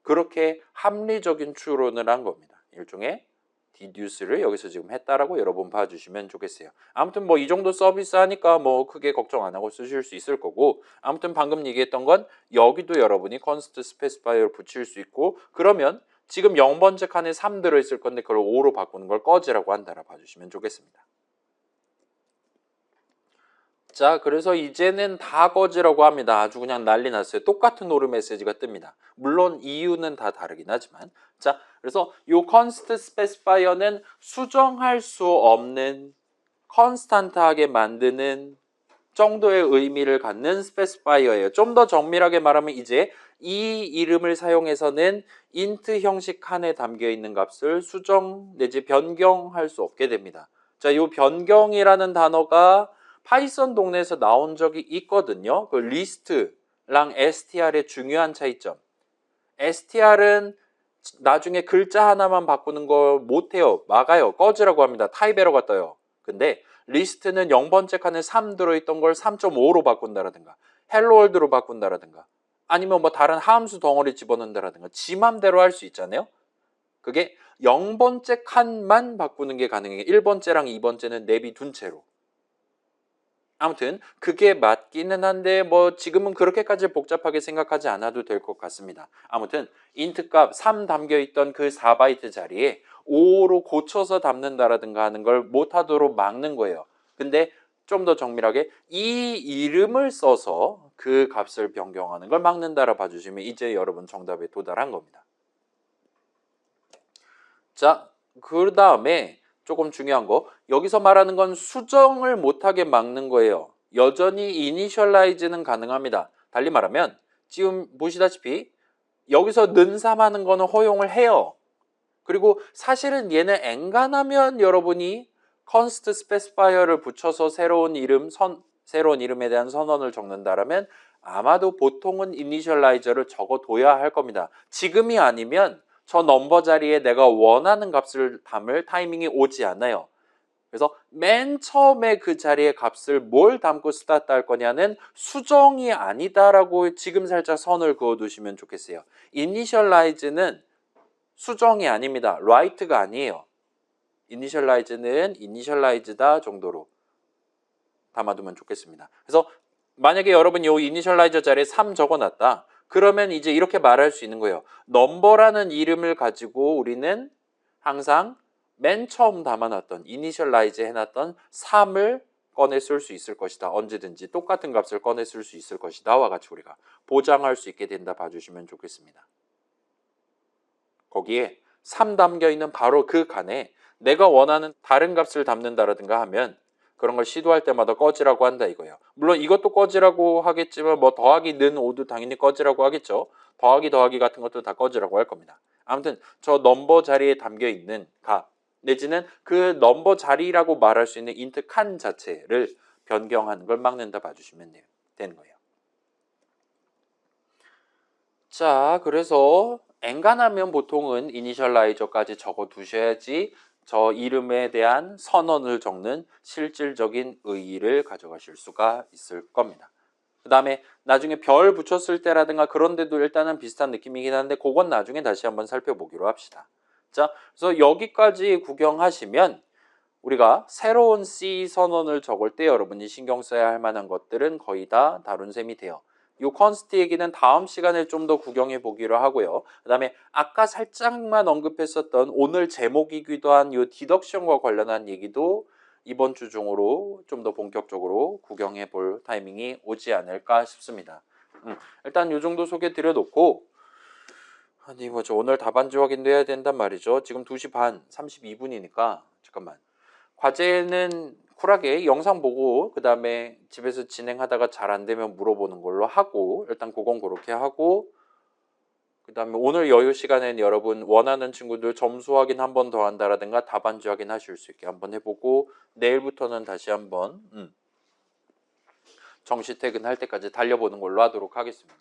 S1: 그렇게 합리적인 추론을 한 겁니다. 일종의 디듀스를 여기서 지금 했다라고 여러분 봐주시면 좋겠어요. 아무튼 뭐 이 정도 서비스 하니까 뭐 크게 걱정 안 하고 쓰실 수 있을 거고 아무튼 방금 얘기했던 건 여기도 여러분이 const specifier를 붙일 수 있고 그러면 지금 0번째 칸에 3 들어있을 건데 그걸 5로 바꾸는 걸 꺼지라고 한다라 봐주시면 좋겠습니다. 자, 그래서 이제는 다 꺼지라고 합니다. 아주 그냥 난리 났어요. 똑같은 오류 메시지가 뜹니다. 물론 이유는 다 다르긴 하지만. 자, 그래서 요 const specifier는 수정할 수 없는 컨스탄트하게 만드는 정도의 의미를 갖는 스페시파이어예요. 좀 더 정밀하게 말하면 이제 이 이름을 사용해서는 int 형식 칸에 담겨 있는 값을 수정 내지 변경할 수 없게 됩니다. 자, 이 변경이라는 단어가 파이썬 동네에서 나온 적이 있거든요. 그 리스트랑 str의 중요한 차이점. str은 나중에 글자 하나만 바꾸는 걸 못해요. 막아요. 꺼지라고 합니다. 타입 에러가 떠요. 근데 리스트는 0번째 칸에 3 들어있던 걸 3.5로 바꾼다라든가 헬로 월드로 바꾼다라든가 아니면 뭐 다른 함수 덩어리 집어넣는다라든가 지 맘대로 할 수 있잖아요. 그게 0번째 칸만 바꾸는 게 가능해요. 1번째랑 2번째는 내비둔 채로. 아무튼 그게 맞기는 한데 뭐 지금은 그렇게까지 복잡하게 생각하지 않아도 될 것 같습니다. 아무튼 int 값 3 담겨 있던 그 4바이트 자리에 5로 고쳐서 담는다라든가 하는 걸 못하도록 막는 거예요. 근데 좀 더 정밀하게 이 이름을 써서 그 값을 변경하는 걸 막는다라 봐주시면 이제 여러분 정답에 도달한 겁니다. 자, 그 다음에 조금 중요한 거 여기서 말하는 건 수정을 못하게 막는 거예요. 여전히 이니셜라이즈는 가능합니다. 달리 말하면 지금 보시다시피 여기서 는삼하는 거는 허용을 해요. 그리고 사실은 얘는 엔간하면 여러분이 const specifier를 붙여서 새로운 이름에 대한 선언을 적는다라면 아마도 보통은 이니셜라이저를 적어둬야 할 겁니다. 지금이 아니면 저 넘버 자리에 내가 원하는 값을 담을 타이밍이 오지 않아요. 그래서 맨 처음에 그 자리에 값을 뭘 담고 스타트 할 거냐는 수정이 아니다라고 지금 살짝 선을 그어두시면 좋겠어요. 이니셜라이즈는 수정이 아닙니다. write가 아니에요. 이니셜라이즈는 이니셜라이즈다 정도로 담아두면 좋겠습니다. 그래서 만약에 여러분이 이 이니셜라이저 자리에 3 적어놨다. 그러면 이제 이렇게 말할 수 있는 거예요. 넘버라는 이름을 가지고 우리는 항상 맨 처음 담아놨던 이니셜라이즈 해놨던 3을 꺼내 쓸 수 있을 것이다. 언제든지 똑같은 값을 꺼내 쓸 수 있을 것이다. 와 같이 우리가 보장할 수 있게 된다 봐주시면 좋겠습니다. 거기에 3 담겨 있는 바로 그 칸에 내가 원하는 다른 값을 담는다라든가 하면 그런 걸 시도할 때마다 꺼지라고 한다 이거예요. 물론 이것도 꺼지라고 하겠지만 뭐 더하기 는 5도 당연히 꺼지라고 하겠죠. 더하기 같은 것도 다 꺼지라고 할 겁니다. 아무튼 저 넘버 자리에 담겨 있는 값 내지는 그 넘버 자리라고 말할 수 있는 int 칸 자체를 변경하는 걸 막는다 봐주시면 되는 거예요. 자, 그래서 엔간하면 보통은 이니셜라이저까지 적어 두셔야지 저 이름에 대한 선언을 적는 실질적인 의의를 가져가실 수가 있을 겁니다. 그 다음에 나중에 별 붙였을 때라든가 그런 데도 일단은 비슷한 느낌이긴 한데 그건 나중에 다시 한번 살펴보기로 합시다. 자, 그래서 여기까지 구경하시면 우리가 새로운 C 선언을 적을 때 여러분이 신경 써야 할 만한 것들은 거의 다 다룬 셈이 돼요. 이 컨스트 얘기는 다음 시간에 좀 더 구경해 보기로 하고요. 그 다음에 아까 살짝만 언급했었던 오늘 제목이기도 한 이 디덕션과 관련한 얘기도 이번 주 중으로 좀 더 본격적으로 구경해 볼 타이밍이 오지 않을까 싶습니다. 일단 이 정도 소개 드려놓고 아니 뭐죠 오늘 답안지 확인도 해야 된단 말이죠. 지금 2시 반 32분이니까 잠깐만. 과제는 쿨하게 영상 보고 그 다음에 집에서 진행하다가 잘 안 되면 물어보는 걸로 하고 일단 그건 그렇게 하고 그 다음에 오늘 여유 시간에는 여러분 원하는 친구들 점수 확인 한 번 더 한다라든가 답안지 확인하실 수 있게 한번 해보고 내일부터는 다시 한번 정시 퇴근할 때까지 달려보는 걸로 하도록 하겠습니다.